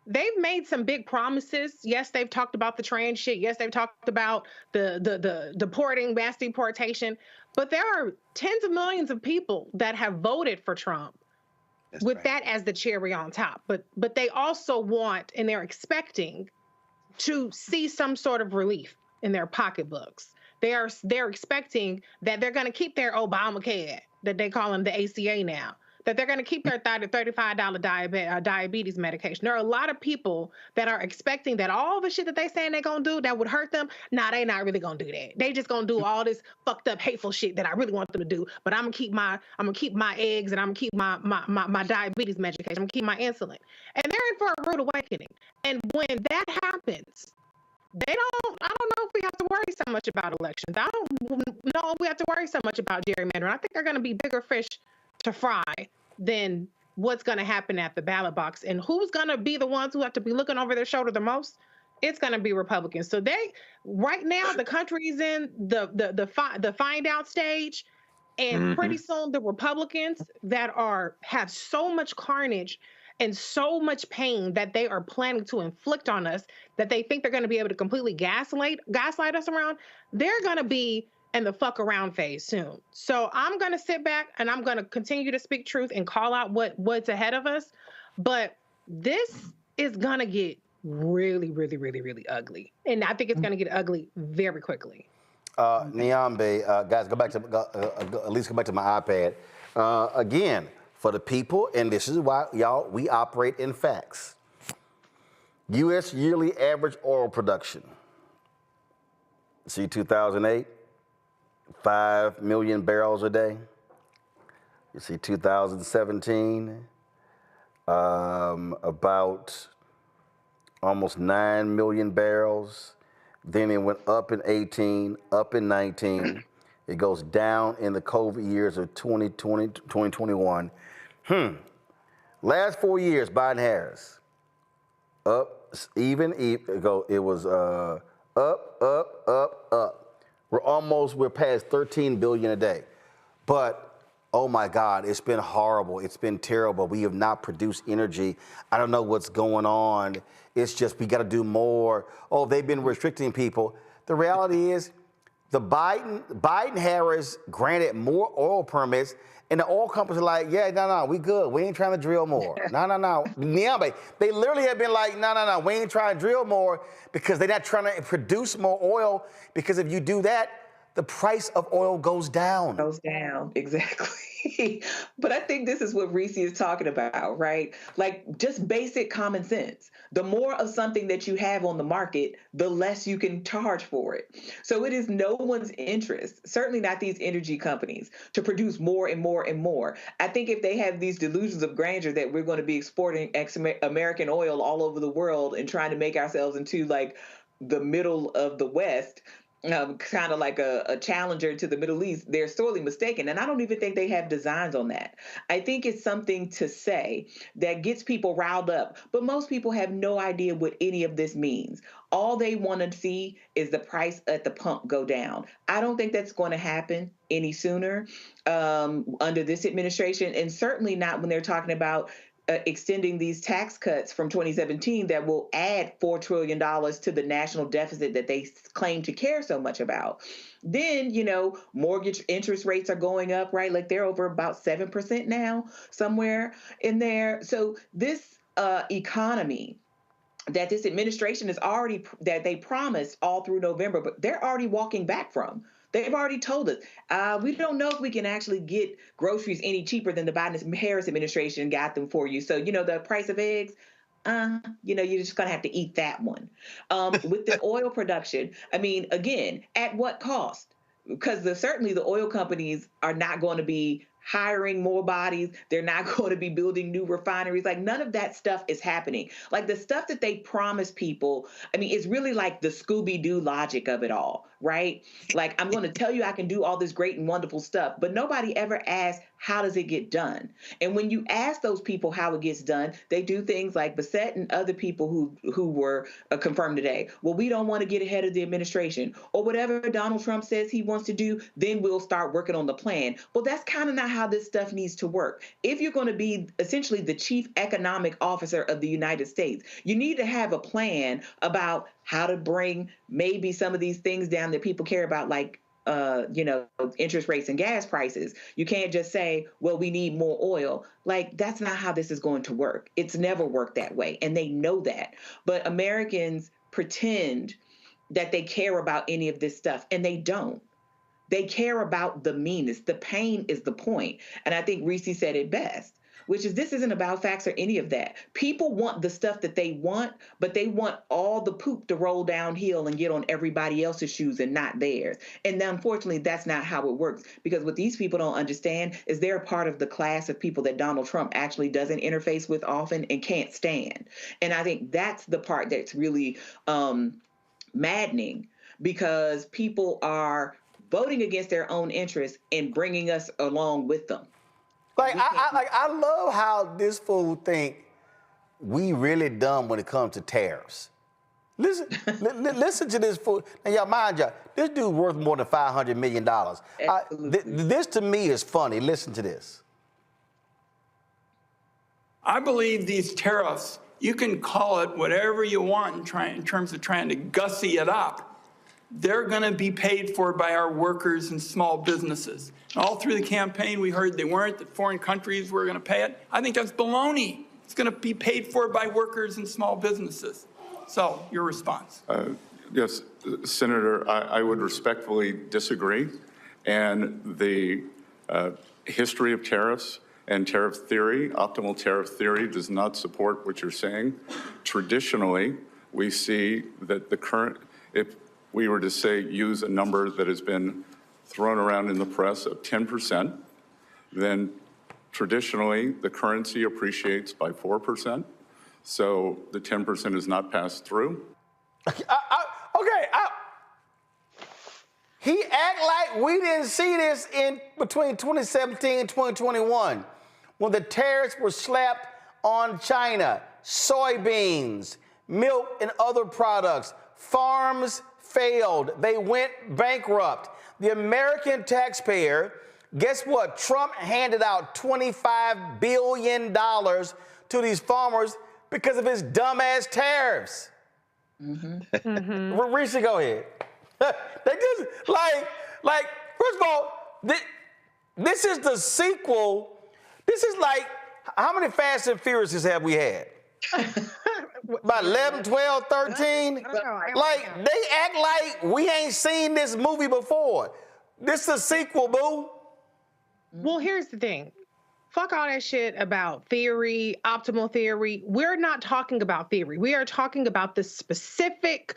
they've made some big promises. Yes, they've talked about the trans shit. Yes, they've talked about the deporting, mass deportation. But there are tens of millions of people that have voted for Trump with that as the cherry on top. But they also want, and they're expecting, to see some sort of relief in their pocketbooks. They're expecting that they're going to keep their Obamacare, that they call them the ACA now, that they're going to keep their $35 diabetes medication. There are a lot of people that are expecting that all the shit that they saying they're going to do that would hurt them, they not really going to do that. They just going to do all this fucked up, hateful shit that I really want them to do. But I'm going to keep my eggs, and I'm going to keep my diabetes medication. I'm going to keep my insulin. And they're in for a rude awakening. And when that happens, I don't know if we have to worry so much about elections. I don't know if we have to worry so much about gerrymandering. I think they're going to be bigger fish to fry than what's going to happen at the ballot box. And who's going to be the ones who have to be looking over their shoulder the most? It's going to be Republicans. So right now, the country's in the find out stage. And pretty soon the Republicans that have so much carnage and so much pain that they are planning to inflict on us, that they think they're going to be able to completely gaslight us around, they're going to be in the fuck around phase soon. So I'm going to sit back and I'm going to continue to speak truth and call out what's ahead of us. But this is going to get really, really, really, really ugly. And I think it's going to get ugly very quickly. Nyambe, guys, at least go back to my iPad. Again, for the people, and this is why, y'all, we operate in facts. U.S. yearly average oil production. See 2008, 5 million barrels a day. You see 2017, about almost 9 million barrels. Then it went up in 18, up in 19. It goes down in the COVID years of 2020, 2021. Last 4 years, Biden-Harris, up, it was up. We're past 13 billion a day. But, oh my God, it's been horrible. It's been terrible. We have not produced energy. I don't know what's going on. It's just, we got to do more. Oh, they've been restricting people. The reality is, the Biden-Harris granted more oil permits, and the oil companies are like, yeah, no, we good. We ain't trying to drill more. No. Yeah, they literally have been like, no, we ain't trying to drill more, because they're not trying to produce more oil, because if you do that, the price of oil goes down. Goes down, exactly. But I think this is what Reese is talking about, right? Like, just basic common sense. The more of something that you have on the market, the less you can charge for it. So it is no one's interest, certainly not these energy companies, to produce more and more and more. I think if they have these delusions of grandeur that we're going to be exporting American oil all over the world and trying to make ourselves into like the middle of the West, kind of like a challenger to the Middle East, they're sorely mistaken. And I don't even think they have designs on that. I think it's something to say that gets people riled up, but most people have no idea what any of this means. All they want to see is the price at the pump go down. I don't think that's going to happen any sooner under this administration, and certainly not when they're talking about extending these tax cuts from 2017 that will add $4 trillion to the national deficit that they claim to care so much about. Then, mortgage interest rates are going up, right? Like they're over about 7% now, somewhere in there. So this economy that this administration is already, that they promised all through November, but they're already walking back from. They've already told us, we don't know if we can actually get groceries any cheaper than the Biden-Harris administration got them for you. So, the price of eggs, you're just going to have to eat that one. With the oil production, I mean, again, at what cost? Because certainly the oil companies are not going to be hiring more bodies. They're not going to be building new refineries. Like, none of that stuff is happening. Like, the stuff that they promise people, I mean, it's really like the Scooby-Doo logic of it all, right? Like, I'm going to tell you I can do all this great and wonderful stuff, but nobody ever asks, how does it get done? And when you ask those people how it gets done, they do things like Bassett and other people who were confirmed today. Well, we don't want to get ahead of the administration, or whatever Donald Trump says he wants to do, then we'll start working on the plan. Well, that's kind of not how this stuff needs to work. If you're going to be essentially the chief economic officer of the United States, you need to have a plan about how to bring maybe some of these things down that people care about, like interest rates and gas prices. You can't just say, well, we need more oil. Like, that's not how this is going to work. It's never worked that way, and they know that. But Americans pretend that they care about any of this stuff, and they don't. They care about the meanness. The pain is the point. And I think Reese said it best, which is, this isn't about facts or any of that. People want the stuff that they want, but they want all the poop to roll downhill and get on everybody else's shoes and not theirs. And unfortunately, that's not how it works, because what these people don't understand is they're part of the class of people that Donald Trump actually doesn't interface with often and can't stand. And I think that's the part that's really maddening, because people are voting against their own interests and bringing us along with them. Like, I love how this fool think we really dumb when it comes to tariffs. Listen, listen to this fool. And y'all, mind y'all, this dude worth more than $500 million. This to me is funny. Listen to this. I believe these tariffs, you can call it whatever you want in terms of trying to gussy it up. They're going to be paid for by our workers and small businesses. All through the campaign, we heard they weren't, that foreign countries were going to pay it. I think that's baloney. It's going to be paid for by workers and small businesses. So, your response. Yes, Senator, I would respectfully disagree. And the history of tariffs and tariff theory, optimal tariff theory, does not support what you're saying. Traditionally, we see that the current, if we were to say use a number that has been thrown around in the press of 10%, then traditionally the currency appreciates by 4%. So the 10% is not passed through. He act like we didn't see this in between 2017 and 2021, when the tariffs were slapped on China, soybeans, milk, and other products. Farms failed. They went bankrupt. The American taxpayer, guess what? Trump handed out $25 billion to these farmers because of his dumbass tariffs. Reese, go ahead. They just, like, first of all, this is the sequel. This is like, how many Fast and Furious have we had? About 11, 12, 13? Like, they act like we ain't seen this movie before. This is a sequel, boo. Well, here's the thing. Fuck all that shit about theory, optimal theory. We're not talking about theory. We are talking about the specific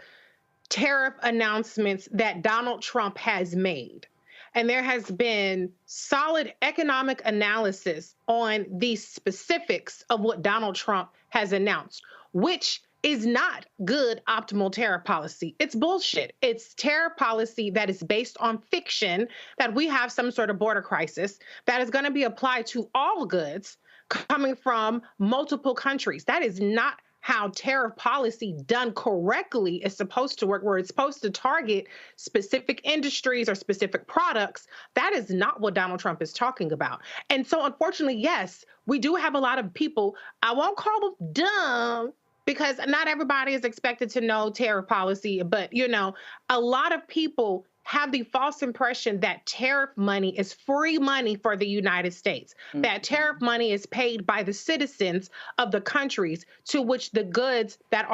tariff announcements that Donald Trump has made. And there has been solid economic analysis on the specifics of what Donald Trump has announced, which is not good optimal tariff policy. It's bullshit. It's tariff policy that is based on fiction, that we have some sort of border crisis that is going to be applied to all goods coming from multiple countries. That is not how tariff policy done correctly is supposed to work, where it's supposed to target specific industries or specific products. That is not what Donald Trump is talking about. And so, unfortunately, yes, we do have a lot of people, I won't call them dumb, because not everybody is expected to know tariff policy, but, you know, a lot of people have the false impression that tariff money is free money for the United States, that tariff money is paid by the citizens of the countries to which the goods that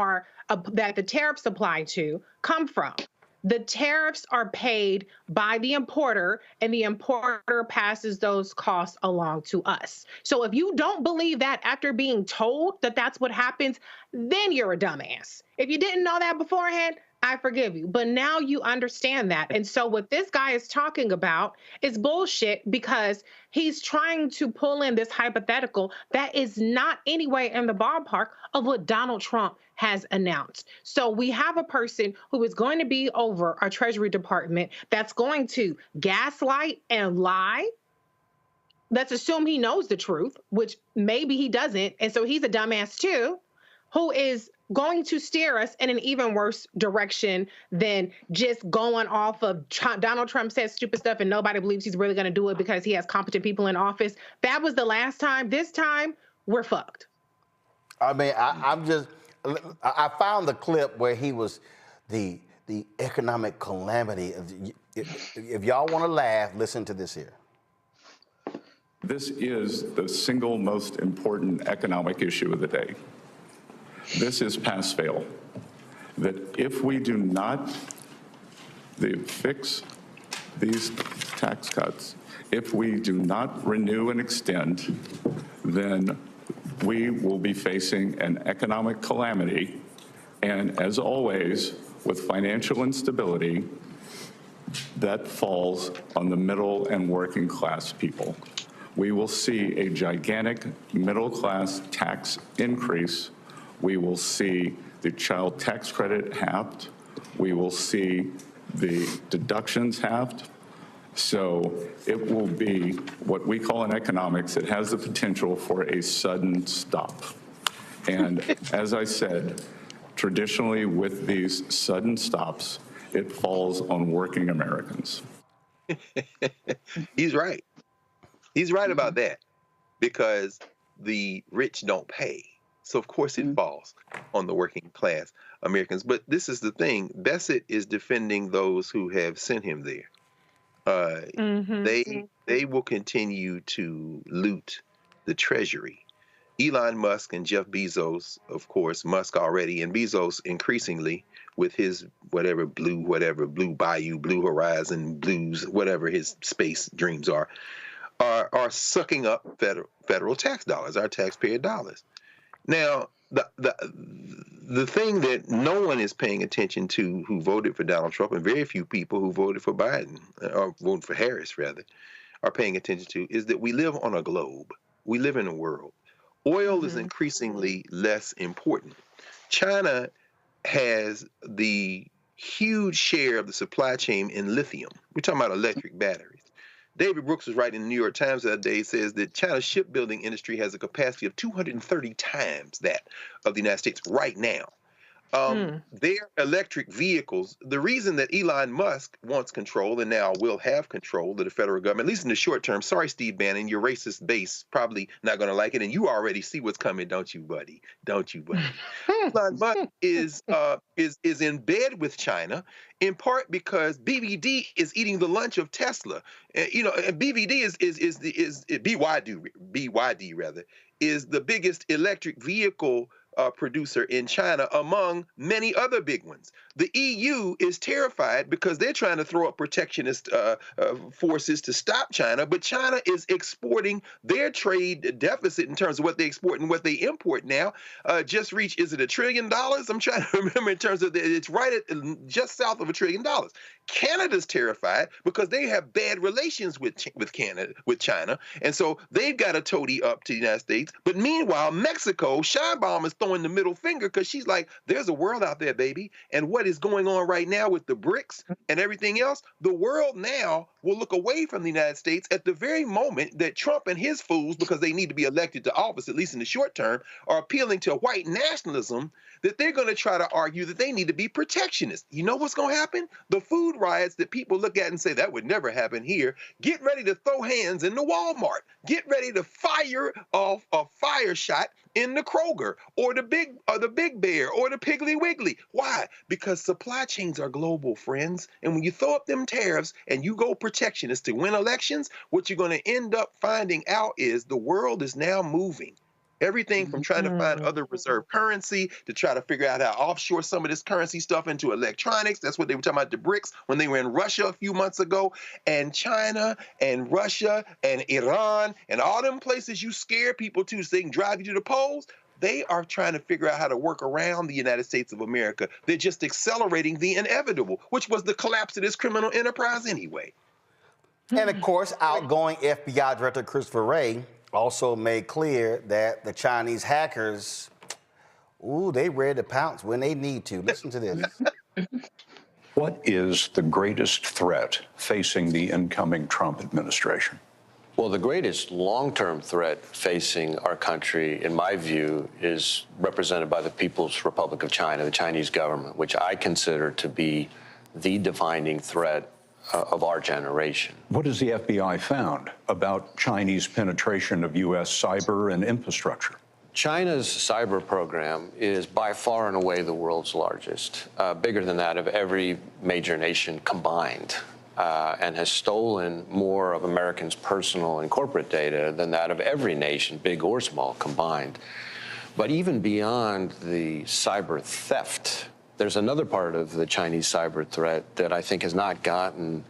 the tariffs apply to come from. The tariffs are paid by the importer, and the importer passes those costs along to us. So if you don't believe that after being told that that's what happens, then you're a dumbass. If you didn't know that beforehand, I forgive you. But now you understand that. And so what this guy is talking about is bullshit because he's trying to pull in this hypothetical that is not anyway in the ballpark of what Donald Trump has announced. So we have a person who is going to be over our Treasury Department that's going to gaslight and lie. Let's assume he knows the truth, which maybe he doesn't. And so he's a dumbass too, who is going to steer us in an even worse direction than just going off of Donald Trump says stupid stuff and nobody believes he's really going to do it because he has competent people in office. That was the last time. This time, we're fucked. I mean, I found the clip where he was the economic calamity. If y'all want to laugh, listen to this here. This is the single most important economic issue of the day. This is pass-fail, that if we do not fix these tax cuts, if we do not renew and extend, then we will be facing an economic calamity. And as always, with financial instability, that falls on the middle and working class people. We will see a gigantic middle class tax increase. We will see the child tax credit halved. We will see the deductions halved. So it will be what we call in economics, it has the potential for a sudden stop. And as I said, traditionally with these sudden stops, it falls on working Americans. He's right. He's right about that because the rich don't pay. So, of course, it falls on the working class Americans. But this is the thing. Bessett is defending those who have sent him there. They will continue to loot the Treasury. Elon Musk and Jeff Bezos, of course, Musk already, and Bezos increasingly with his whatever Blue Bayou, Blue Horizon, Blues, whatever his space dreams are sucking up federal tax dollars, our taxpayer dollars. Now, the thing that no one is paying attention to who voted for Donald Trump, and very few people who voted for Biden, or voted for Harris rather, are paying attention to, is that we live on a globe. We live in a world. Oil is increasingly less important. China has the huge share of the supply chain in lithium. We're talking about electric batteries. David Brooks was writing in the New York Times the other day, says that China's shipbuilding industry has a capacity of 230 times that of the United States right now. Their electric vehicles, the reason that Elon Musk wants control and now will have control of the federal government, at least in the short term, sorry, Steve Bannon, your racist base probably not going to like it, and you already see what's coming, don't you, buddy? Don't you, buddy? Elon Musk is in bed with China, in part because BVD is eating the lunch of Tesla. And BVD is BYD rather, is the biggest electric vehicle producer in China among many other big ones. The EU is terrified because they're trying to throw up protectionist forces to stop China, but China is exporting their trade deficit in terms of what they export and what they import now. Just reached, is it $1 trillion? I'm trying to remember in terms of, it's right at just south of $1 trillion. Canada's terrified because they have bad relations with China, and so they've got a toady up to the United States. But meanwhile, Mexico, Sheinbaum is throwing the middle finger because she's like, there's a world out there, baby. And what is going on right now with the BRICS and everything else, the world now will look away from the United States at the very moment that Trump and his fools, because they need to be elected to office, at least in the short term, are appealing to white nationalism, that they're going to try to argue that they need to be protectionist. You know what's going to happen? The food riots that people look at and say, that would never happen here. Get ready to throw hands in the Walmart. Get ready to fire off a fire shot in the Kroger or the Big Bear or the Piggly Wiggly. Why? Because supply chains are global, friends. And when you throw up them tariffs and you go protectionist to win elections, what you're going to end up finding out is the world is now moving. Everything from trying to find other reserve currency to try to figure out how to offshore some of this currency stuff into electronics. That's what they were talking about, the BRICS, when they were in Russia a few months ago. And China and Russia and Iran and all them places you scare people to so they can drive you to the polls. They are trying to figure out how to work around the United States of America. They're just accelerating the inevitable, which was the collapse of this criminal enterprise anyway. And of course, outgoing FBI Director Christopher Wray also made clear that the Chinese hackers, they ready to pounce when they need to. Listen to this. What is the greatest threat facing the incoming Trump administration? Well, the greatest long-term threat facing our country, in my view, is represented by the People's Republic of China, the Chinese government, which I consider to be the defining threat of our generation. What has the FBI found about Chinese penetration of U.S. cyber and infrastructure? China's cyber program is by far and away the world's largest, bigger than that of every major nation combined, and has stolen more of Americans' personal and corporate data than that of every nation, big or small, combined. But even beyond the cyber theft, there's another part of the Chinese cyber threat that I think has not gotten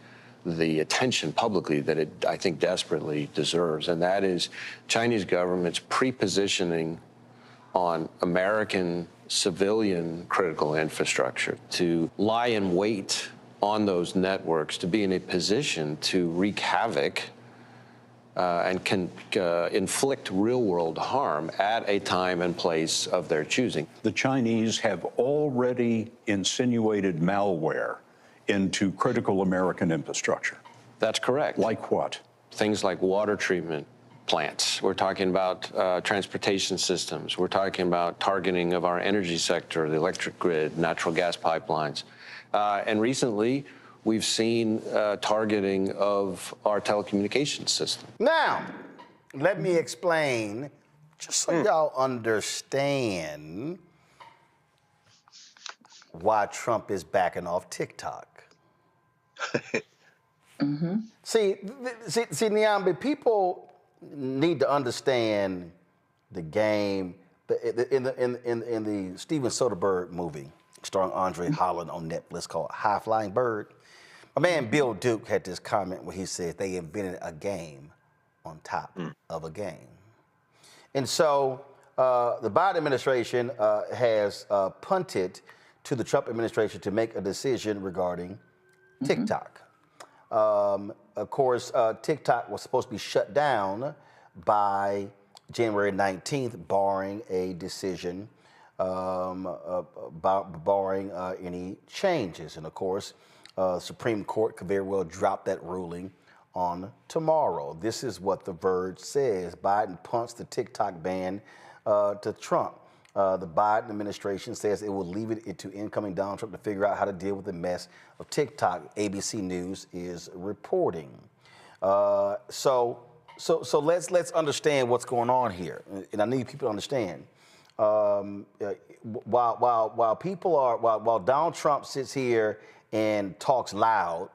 the attention publicly that it, I think, desperately deserves, and that is Chinese government's pre-positioning on American civilian critical infrastructure to lie in wait on those networks, to be in a position to wreak havoc and can inflict real-world harm at a time and place of their choosing. The Chinese have already insinuated malware into critical American infrastructure. That's correct. Like what? Things like water treatment plants. We're talking about transportation systems. We're talking about targeting of our energy sector, the electric grid, natural gas pipelines. And recently, we've seen targeting of our telecommunications system. Now, let me explain, just so y'all understand why Trump is backing off TikTok. See, Niambi, people need to understand the game. In the Steven Soderbergh movie, starring Andre Holland on Netflix called High Flying Bird, my man Bill Duke had this comment where he said they invented a game on top of a game. And so the Biden administration has punted to the Trump administration to make a decision regarding TikTok. Of course, TikTok was supposed to be shut down by January 19th, barring a decision, barring any changes. And of course, Supreme Court could very well drop that ruling on tomorrow. This is what The Verge says. Biden punts the TikTok ban to Trump. The Biden administration says it will leave it to incoming Donald Trump to figure out how to deal with the mess of TikTok. ABC News is reporting. So let's understand what's going on here, and I need people to understand. While Donald Trump sits here and talks loud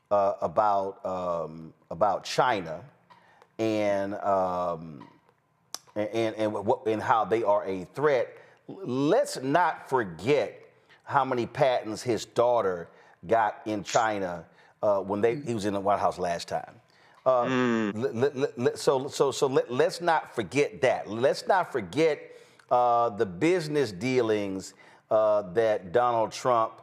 about China and how they are a threat, let's not forget how many patents his daughter got in China when he was in the White House last time. So let's not forget that. Let's not forget the business dealings that Donald Trump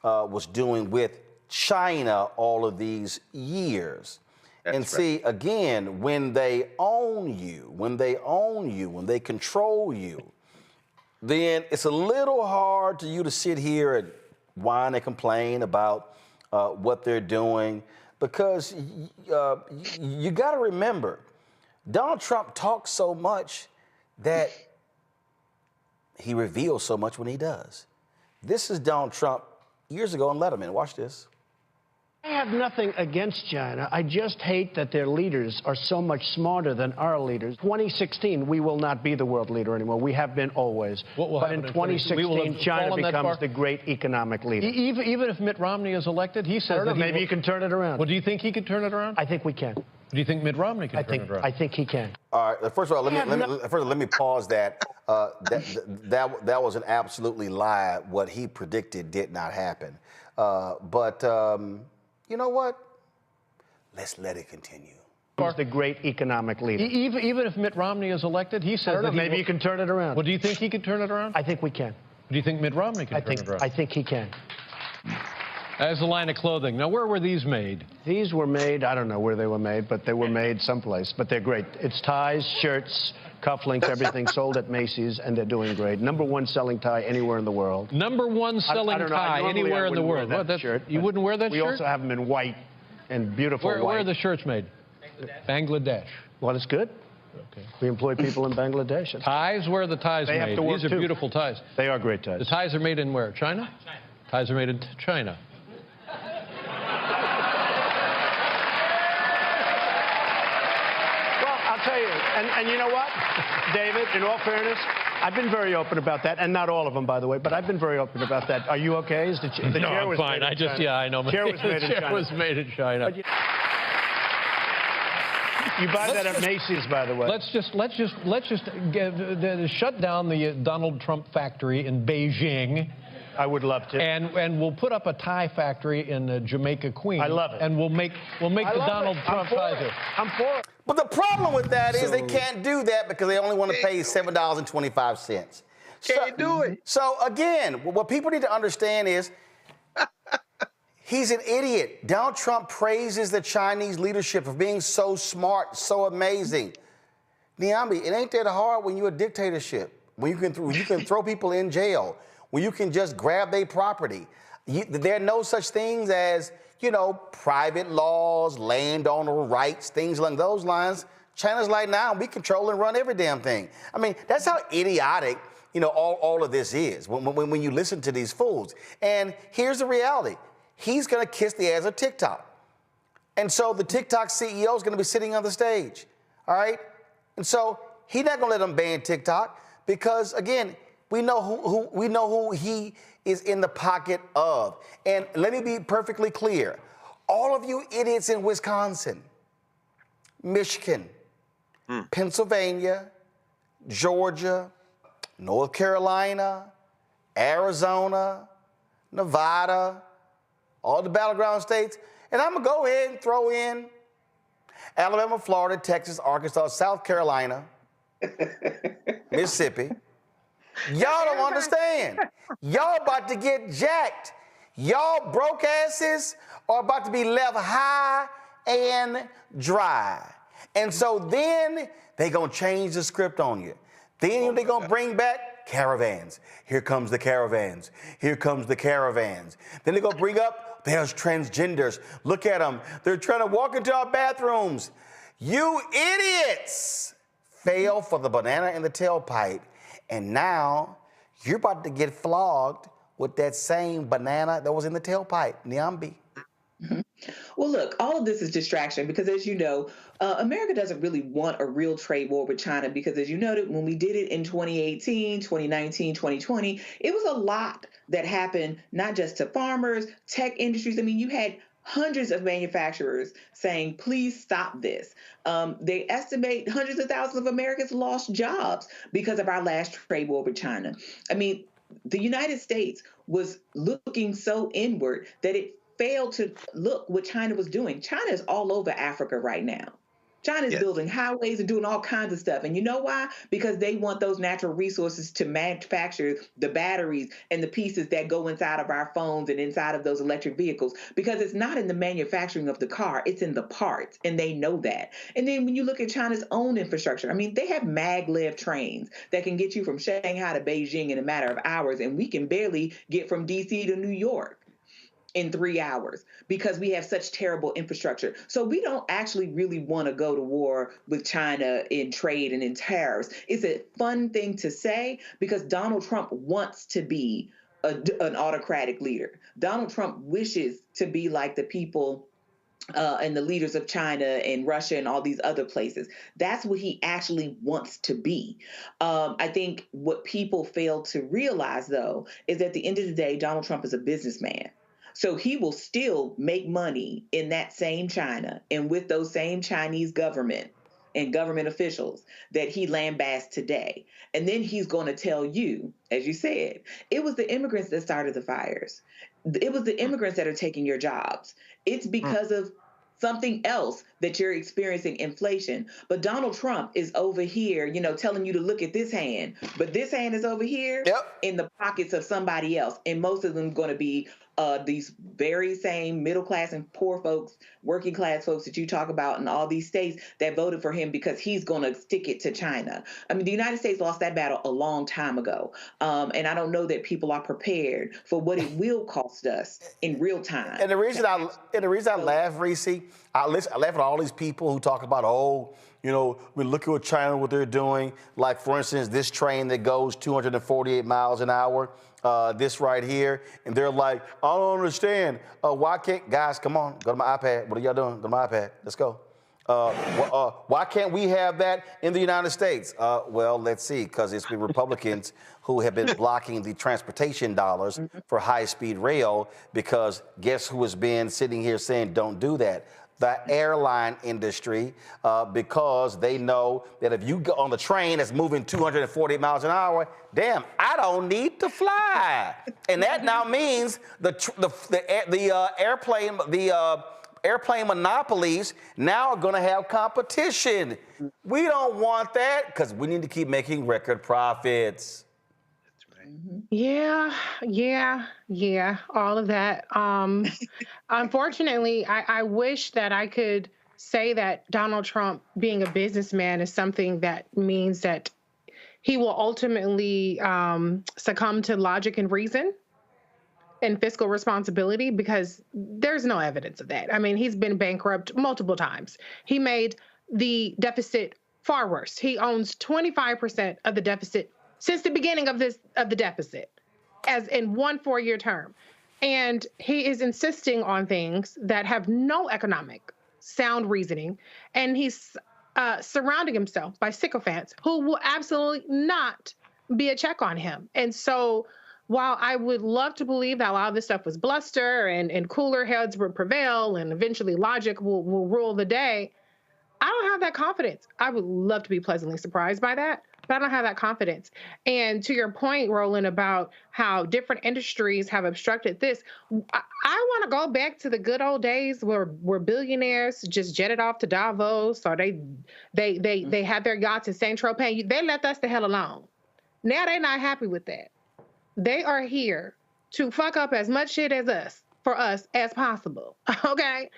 was doing with China all of these years. That's and see, right. Again, when they own you, when they control you, then it's a little hard to you to sit here and whine and complain about what they're doing, because you got to remember, Donald Trump talks so much that he reveals so much when he does. This is Donald Trump years ago on Letterman. Watch this. I have nothing against China. I just hate that their leaders are so much smarter than our leaders. 2016, we will not be the world leader anymore. We have been always. But in 2016, China becomes the great economic leader. Even if Mitt Romney is elected, he says that maybe he can turn it around. Well, do you think he could turn it around? I think we can. Do you think Mitt Romney can turn it around? I think he can. All right. First of all, let me pause that. That was an absolutely lie. What he predicted did not happen. But you know what? Let's let it continue. He's the great economic leader. Even if Mitt Romney is elected, he says that maybe you can turn it around. Well, do you think he could turn it around? I think we can. Do you think Mitt Romney can turn it around? I think he can. As a line of clothing. Now, where were these made? These were made, I don't know where they were made, but they were made someplace. But they're great. It's ties, shirts, cufflinks, everything sold at Macy's, and they're doing great. #1 selling tie anywhere in the world. #1 selling tie anywhere in the world. You wouldn't wear that shirt? We also have them in white and beautiful white. Where are the shirts made? Bangladesh. Well, it's good. Okay. We employ people in Bangladesh. Ties? Where are the ties made? Have to work These are beautiful ties. They are great ties. The ties are made in where? China? Ties are made in China. I'll tell you, and you know what, David, in all fairness, I've been very open about that, and not all of them, by the way, but I've been very open about that. Are you okay? Is the No, chair I'm was fine. made in China. Yeah, I know. The chair was made in China. was made in China. You buy that at Macy's, by the way. Let's just shut down the Donald Trump factory in Beijing. I would love to. And we'll put up a tie factory in Jamaica, Queens. I love it. And we'll make the Donald Trump tie. I'm for it. But the problem with that is they can't do that because they only want to pay $7.25. Can't do it. So again, what people need to understand is he's an idiot. Donald Trump praises the Chinese leadership for being so smart, so amazing. Niambi, it ain't that hard when you're a dictatorship, when you can throw people in jail, when you can just grab their property. There are no such things as, private laws, landowner rights, things along those lines. China's like, now we control and run every damn thing. I mean, that's how idiotic, all of this is when you listen to these fools. And here's the reality. He's going to kiss the ass of TikTok. And so the TikTok CEO is going to be sitting on the stage, all right? And so he's not going to let them ban TikTok because, again, we know who he is in the pocket of. And let me be perfectly clear. All of you idiots in Wisconsin, Michigan, Pennsylvania, Georgia, North Carolina, Arizona, Nevada, all the battleground states, and I'm going to go ahead and throw in Alabama, Florida, Texas, Arkansas, South Carolina, Mississippi. Y'all don't understand. Y'all about to get jacked. Y'all broke asses are about to be left high and dry. And so then they going to change the script on you. Then they're going to bring back caravans. Here comes the caravans. Here comes the caravans. Then they're going to bring up, there's transgenders. Look at them. They're trying to walk into our bathrooms. You idiots fell for the banana in the tailpipe. And now you're about to get flogged with that same banana that was in the tailpipe. Niambi. Mm-hmm. Well, look, all of this is distraction because, as you know, America doesn't really want a real trade war with China because, as you noted, when we did it in 2018, 2019, 2020, it was a lot that happened, not just to farmers, tech industries. I mean, you had hundreds of manufacturers saying, please stop this. They estimate hundreds of thousands of Americans lost jobs because of our last trade war with China. I mean, the United States was looking so inward that it failed to look what China was doing. China is all over Africa right now. China is building highways and doing all kinds of stuff. And you know why? Because they want those natural resources to manufacture the batteries and the pieces that go inside of our phones and inside of those electric vehicles. Because it's not in the manufacturing of the car, it's in the parts. And they know that. And then when you look at China's own infrastructure, I mean, they have maglev trains that can get you from Shanghai to Beijing in a matter of hours. And we can barely get from DC to New York in 3 hours because we have such terrible infrastructure. So we don't actually really want to go to war with China in trade and in tariffs. It's a fun thing to say because Donald Trump wants to be an autocratic leader. Donald Trump wishes to be like the people and the leaders of China and Russia and all these other places. That's what he actually wants to be. I think what people fail to realize, though, is at the end of the day, Donald Trump is a businessman. So he will still make money in that same China and with those same Chinese government and government officials that he lambasts today. And then he's going to tell you, as you said, it was the immigrants that started the fires. It was the immigrants that are taking your jobs. It's because of something else that you're experiencing inflation. But Donald Trump is over here, telling you to look at this hand, but this hand is over here in the pockets of somebody else. And most of them going to be these very same middle class and poor folks, working class folks that you talk about in all these states that voted for him because he's going to stick it to China. I mean, the United States lost that battle a long time ago. And I don't know that people are prepared for what it will cost us in real time. And the reason I laugh, Reese, I laugh at all these people who talk about, we look at what China, what they're doing. Like, for instance, this train that goes 248 miles an hour, this right here. And they're like, I don't understand. Why can't, guys, come on, go to my iPad. What are y'all doing? Go to my iPad. Let's go. Why can't we have that in the United States? Well, let's see, because it's the Republicans who have been blocking the transportation dollars for high-speed rail, because guess who has been sitting here saying don't do that? The airline industry, because they know that if you go on the train that's moving 240 miles an hour, damn, I don't need to fly. And that now means airplane monopolies now are going to have competition. We don't want that because we need to keep making record profits. Yeah, all of that. Unfortunately, I wish that I could say that Donald Trump being a businessman is something that means that he will ultimately succumb to logic and reason and fiscal responsibility, because there's no evidence of that. I mean, he's been bankrupt multiple times. He made the deficit far worse. He owns 25% of the deficit since the beginning of the deficit, as in one 4-year term. And he is insisting on things that have no economic sound reasoning. And he's surrounding himself by sycophants who will absolutely not be a check on him. And so while I would love to believe that a lot of this stuff was bluster and cooler heads will prevail and eventually logic will rule the day, I don't have that confidence. I would love to be pleasantly surprised by that, but I don't have that confidence. And to your point, Roland, about how different industries have obstructed this, I want to go back to the good old days where billionaires just jetted off to Davos, or they had their yachts in Saint-Tropez. They left us the hell alone. Now they're not happy with that. They are here to fuck up as much shit for us as possible, okay?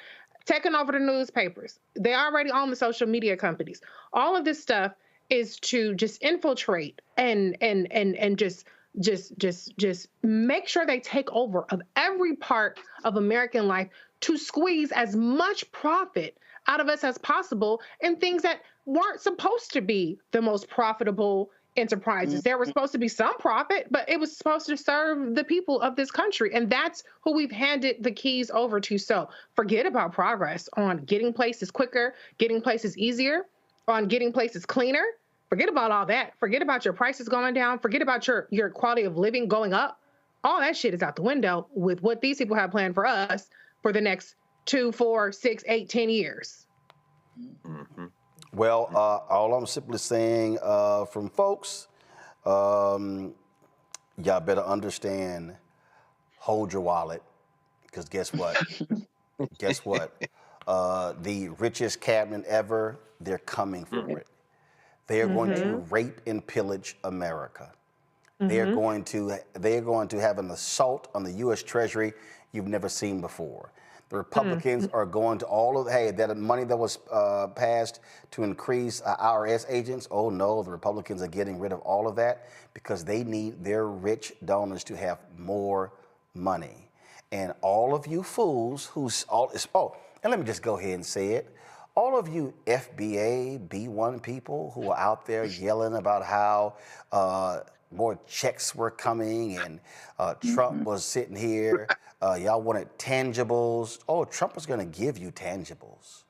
Taking over the newspapers. They already own the social media companies. All of this stuff is to just infiltrate and just make sure they take over of every part of American life to squeeze as much profit out of us as possible in things that weren't supposed to be the most profitable enterprises. There was supposed to be some profit, but it was supposed to serve the people of this country. And that's who we've handed the keys over to. So forget about progress on getting places quicker, getting places easier, on getting places cleaner. Forget about all that. Forget about your prices going down. Forget about your quality of living going up. All that shit is out the window with what these people have planned for us for the next 2, 4, 6, 8, 10 years. Mm-hmm. Well, all I'm simply saying from folks, y'all better understand, hold your wallet, because guess what? Guess what? The richest cabinet ever, they're coming for it. They're going to rape and pillage America. They're going to have an assault on the U.S. Treasury you've never seen before. The Republicans are going to that money that was passed to increase IRS agents. Oh no, the Republicans are getting rid of all of that because they need their rich donors to have more money. And all of you fools and let me just go ahead and say it. All of you FBA, B1 people who are out there yelling about how more checks were coming and Trump was sitting here. Y'all wanted tangibles. Oh, Trump was going to give you tangibles.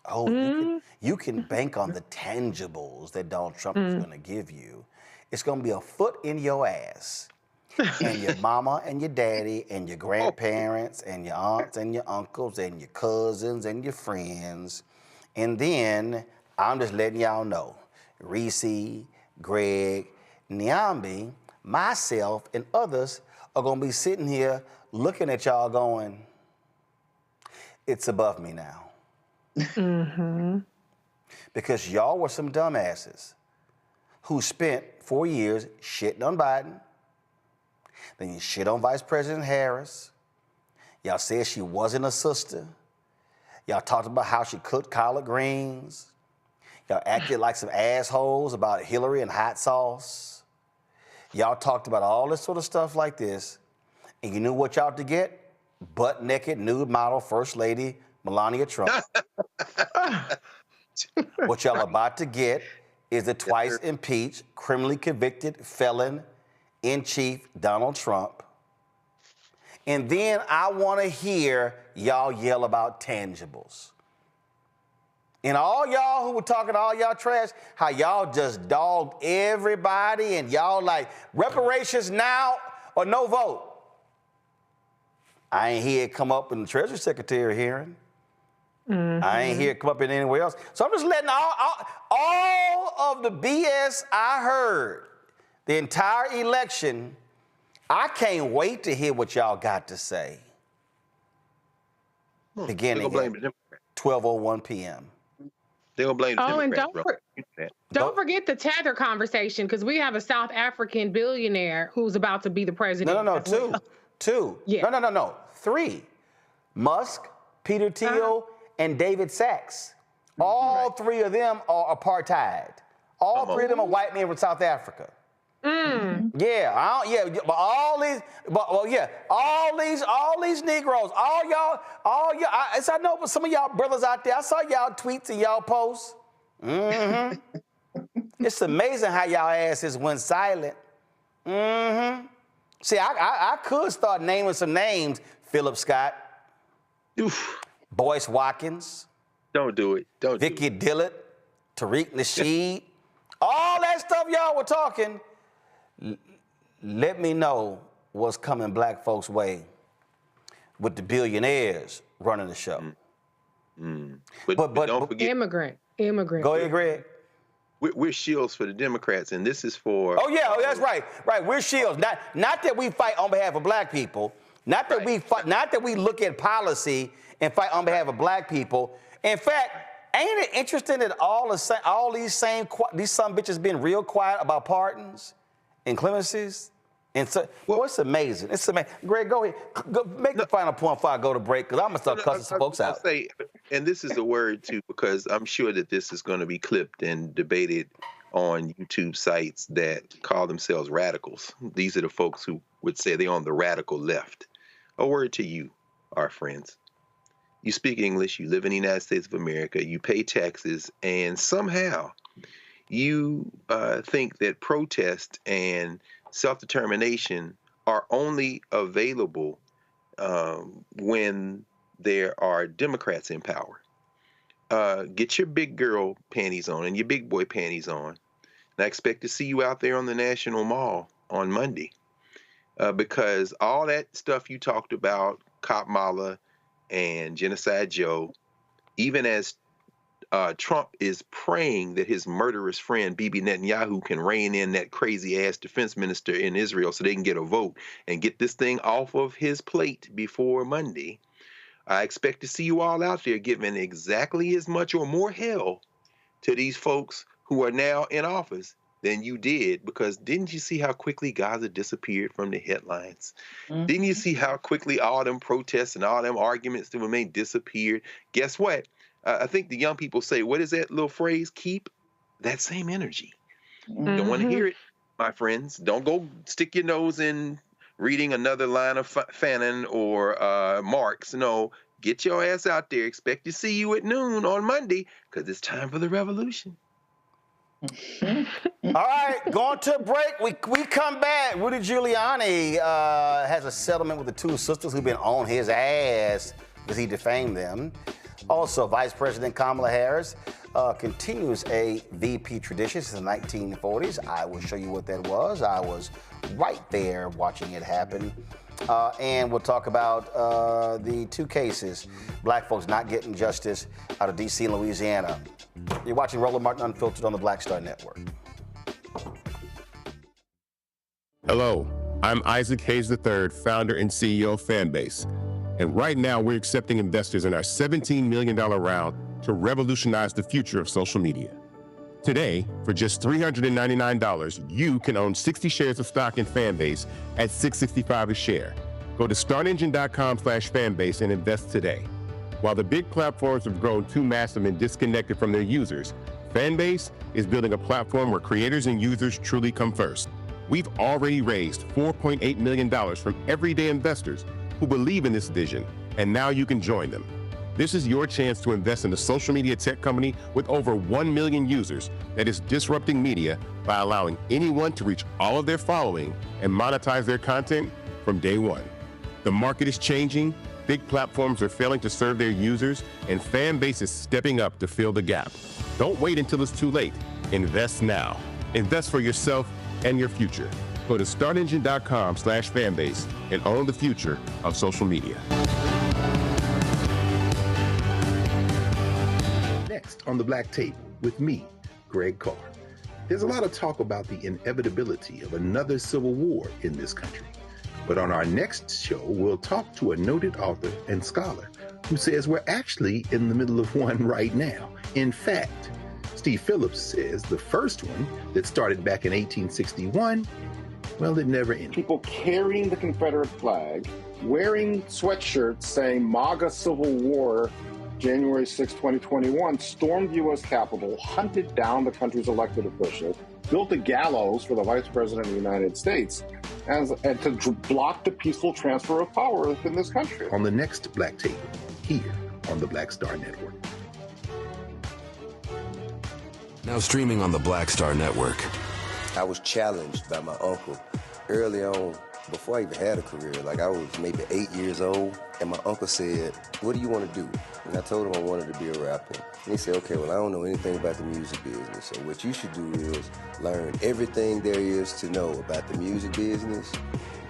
Oh, you can bank on the tangibles that Donald Trump is going to give you. It's going to be a foot in your ass. And your mama and your daddy and your grandparents and your aunts and your uncles and your cousins and your friends. And then I'm just letting y'all know, Reese, Greg, Nyambi, myself, and others are going to be sitting here looking at y'all going, it's above me now. Mm-hmm. Because y'all were some dumbasses who spent 4 years shitting on Biden. Then you shit on Vice President Harris. Y'all said she wasn't a sister. Y'all talked about how she cooked collard greens. Y'all acted like some assholes about Hillary and hot sauce. Y'all talked about all this sort of stuff like this. And you knew what y'all to get? Butt-naked, nude model, First Lady Melania Trump. What y'all about to get is the twice impeached, criminally convicted felon in chief, Donald Trump. And then I want to hear y'all yell about tangibles. And all y'all who were talking all y'all trash, how y'all just dogged everybody and y'all like reparations now or no vote. I ain't hear it come up in the Treasury Secretary hearing. Mm-hmm. I ain't hear it come up in anywhere else. So I'm just letting all of the BS I heard the entire election. I can't wait to hear what y'all got to say. Beginning at 12:01 p.m. They're going to blame the Democrats. And don't forget the tether conversation, because we have a South African billionaire who's about to be the president. Two. Yeah. No. 3. Musk, Peter Thiel, and David Sachs. All 3 of them are apartheid. All 3 of them are white men from South Africa. Mm. Yeah, but all these Negroes, all y'all, I know, but some of y'all brothers out there, I saw y'all tweets and y'all posts. Mm-hmm. It's amazing how y'all asses went silent. Mm-hmm. See, I could start naming some names. Philip Scott. Oof. Boyce Watkins. Don't do it. Vicky Dillard. Tariq Nasheed. All that stuff y'all were talking. Let me know what's coming black folks' way with the billionaires running the show. But don't forget. Immigrant. Go ahead, Greg. We're shields for the Democrats, and this is for... Oh, yeah, that's right. Right, we're shields. Not that we fight on behalf of black people. Not that we fight, not that we look at policy and fight on behalf of black people. In fact, ain't it interesting that all these some bitches been real quiet about pardons and clemencies? And so, it's amazing. It's amazing. Greg, go ahead. Make the final point before I go to break, because I'm going to start cussing some folks out. And this is a word, too, because I'm sure that this is going to be clipped and debated on YouTube sites that call themselves radicals. These are the folks who would say they're on the radical left. A word to you, our friends. You speak English, you live in the United States of America, you pay taxes, and somehow you think that protest and self-determination are only available when there are Democrats in power. Get your big girl panties on and your big boy panties on. And I expect to see you out there on the National Mall on Monday. Because all that stuff you talked about, Cop Mala and Genocide Joe, even as Trump is praying that his murderous friend Bibi Netanyahu can rein in that crazy-ass defense minister in Israel so they can get a vote and get this thing off of his plate before Monday, I expect to see you all out there giving exactly as much or more hell to these folks who are now in office than you did, because didn't you see how quickly Gaza disappeared from the headlines? Mm-hmm. Didn't you see how quickly all them protests and all them arguments that were made disappeared? Guess what? I think the young people say, what is that little phrase? Keep that same energy. Mm-hmm. Don't want to hear it, my friends. Don't go stick your nose in reading another line of Fanon or Marx. No, get your ass out there. Expect to see you at noon on Monday, because it's time for the revolution. All right, going to a break. We come back. Rudy Giuliani has a settlement with the 2 sisters who've been on his ass because he defamed them. Also, Vice President Kamala Harris continues a VP tradition since the 1940s. I will show you what that was. I was right there watching it happen. And we'll talk about the 2 cases, black folks not getting justice out of D.C. and Louisiana. You're watching Roland Martin Unfiltered on the Black Star Network. Hello, I'm Isaac Hayes III, founder and CEO of Fanbase. And right now, we're accepting investors in our $17 million round to revolutionize the future of social media. Today, for just $399, you can own 60 shares of stock in Fanbase at $6.65 a share. Go to startengine.com/fanbase and invest today. While the big platforms have grown too massive and disconnected from their users, Fanbase is building a platform where creators and users truly come first. We've already raised $4.8 million from everyday investors who believe in this vision, and now you can join them. This is your chance to invest in a social media tech company with over 1 million users that is disrupting media by allowing anyone to reach all of their following and monetize their content from day one. The market is changing, big platforms are failing to serve their users, and Fanbase is stepping up to fill the gap. Don't wait until it's too late. Invest now. Invest for yourself and your future. Go to startengine.com/fanbase and own the future of social media. Next on the Black Table with me, Greg Carr. There's a lot of talk about the inevitability of another civil war in this country. But on our next show, we'll talk to a noted author and scholar who says we're actually in the middle of one right now. In fact, Steve Phillips says the first one that started back in 1861, well, it never ended. People carrying the Confederate flag, wearing sweatshirts saying MAGA Civil War, January 6, 2021, stormed the U.S. Capitol, hunted down the country's elected officials, built a gallows for the Vice President of the United States, and to block the peaceful transfer of power within this country. On the next Black Table, here on the Black Star Network. Now streaming on the Black Star Network. I was challenged by my uncle early on, before I even had a career. Like, I was maybe 8 years old, and my uncle said, "What do you want to do?" And I told him I wanted to be a rapper. And he said, "Okay, well, I don't know anything about the music business, so what you should do is learn everything there is to know about the music business,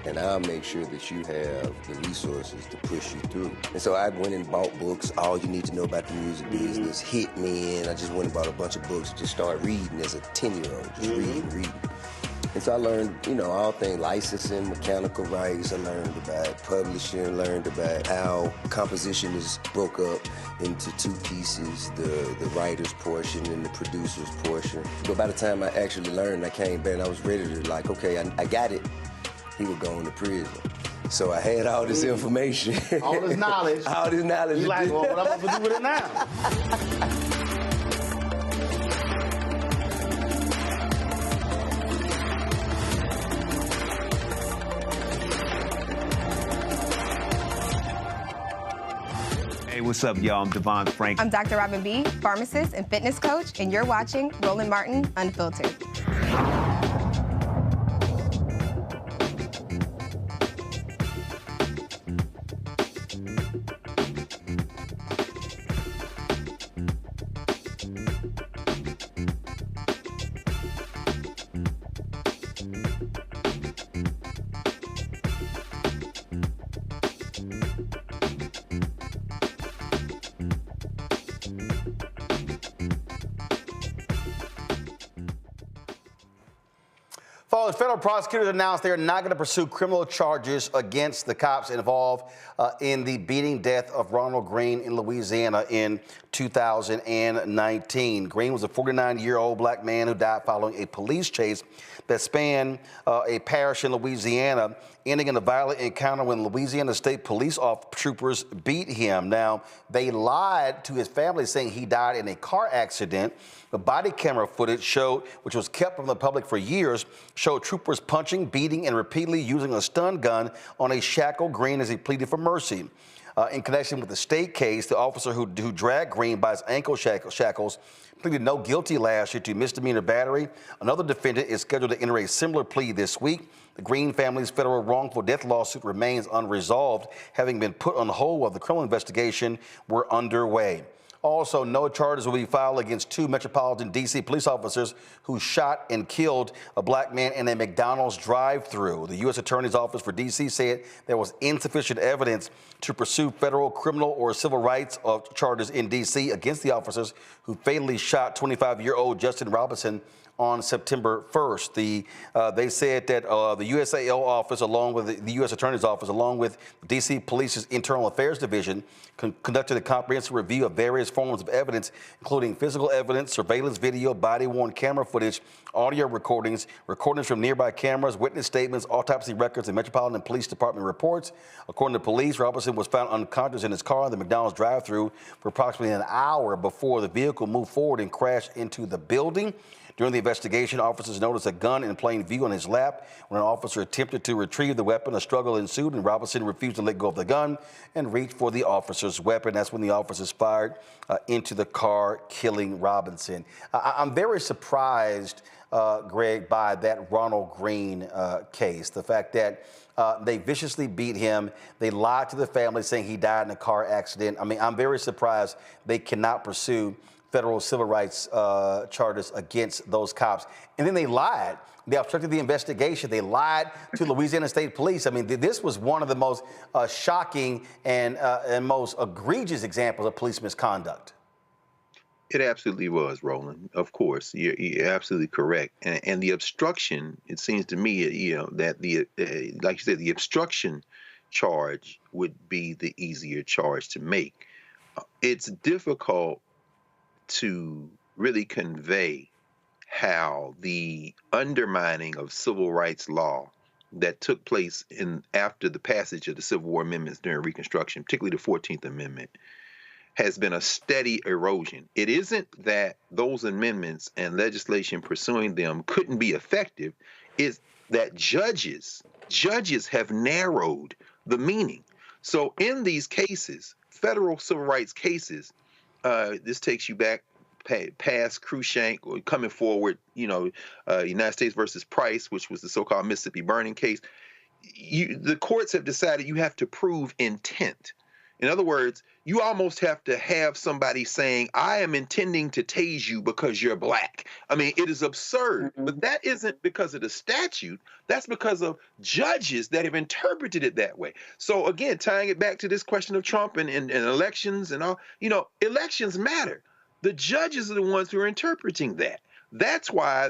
and I'll make sure that you have the resources to push you through." And so I went and bought books, All You Need to Know About the Music Business, hit me in. I just went and bought a bunch of books, just started reading as a 10-year-old, just reading. And so I learned, all things licensing, mechanical rights. I learned about publishing, learned about how composition is broke up into two pieces, the writer's portion and the producer's portion. But by the time I actually learned, I came back and I was ready to okay, I got it. He was going to prison. So I had all this information. All this knowledge. All this knowledge. You like, well, what I'm going to do with it now? Hey, what's up, y'all? I'm Devon Frank. I'm Dr. Robin B., pharmacist and fitness coach, and you're watching Roland Martin Unfiltered. Federal prosecutors announced they are not going to pursue criminal charges against the cops involved in the beating death of Ronald Greene in Louisiana in 2019. Greene was a 49-year-old black man who died following a police chase that spanned a parish in Louisiana, ending in a violent encounter when Louisiana State Police troopers beat him. Now, they lied to his family, saying he died in a car accident. The body camera footage showed, which was kept from the public for years, showed troopers punching, beating, and repeatedly using a stun gun on a shackled Greene as he pleaded for mercy. In connection with the state case, the officer who dragged Greene by his ankle shackles pleaded no guilty last year to misdemeanor battery. Another defendant is scheduled to enter a similar plea this week. The Greene family's federal wrongful death lawsuit remains unresolved, having been put on hold while the criminal investigation were underway. Also, no charges will be filed against two Metropolitan D.C. police officers who shot and killed a black man in a McDonald's drive-thru. The U.S. Attorney's Office for D.C. said there was insufficient evidence to pursue federal criminal or civil rights charges in D.C. against the officers who fatally shot 25-year-old Justin Robinson on September 1st. They said that the USAO office, along with the U.S. Attorney's Office, along with D.C. Police's Internal Affairs Division, conducted a comprehensive review of various forms of evidence, including physical evidence, surveillance video, body-worn camera footage, audio recordings, recordings from nearby cameras, witness statements, autopsy records, and Metropolitan Police Department reports. According to police, Robinson was found unconscious in his car in the McDonald's drive-thru for approximately an hour before the vehicle moved forward and crashed into the building. During the investigation, officers noticed a gun in plain view on his lap. When an officer attempted to retrieve the weapon, a struggle ensued, and Robinson refused to let go of the gun and reached for the officer's weapon. That's when the officers fired into the car, killing Robinson. I'm very surprised, Greg, by that Ronald Greene case. The fact that they viciously beat him. They lied to the family saying he died in a car accident. I mean, I'm very surprised they cannot pursue federal civil rights charges against those cops. And then they lied. They obstructed the investigation. They lied to Louisiana State Police. I mean, this was one of the most shocking and most egregious examples of police misconduct. It absolutely was, Roland. Of course, you're absolutely correct. And the obstruction, it seems to me, that like you said, the obstruction charge would be the easier charge to make. It's difficult to really convey how the undermining of civil rights law that took place after the passage of the Civil War amendments during Reconstruction, particularly the 14th Amendment, has been a steady erosion. It isn't that those amendments and legislation pursuing them couldn't be effective, it's that judges have narrowed the meaning. So in these cases, federal civil rights cases, this takes you back past Cruikshank, or coming forward, United States versus Price, which was the so-called Mississippi burning case. The courts have decided you have to prove intent. In other words, you almost have to have somebody saying, I am intending to tase you because you're black. I mean, it is absurd, but that isn't because of the statute. That's because of judges that have interpreted it that way. So again, tying it back to this question of Trump and elections and all, elections matter. The judges are the ones who are interpreting that. That's why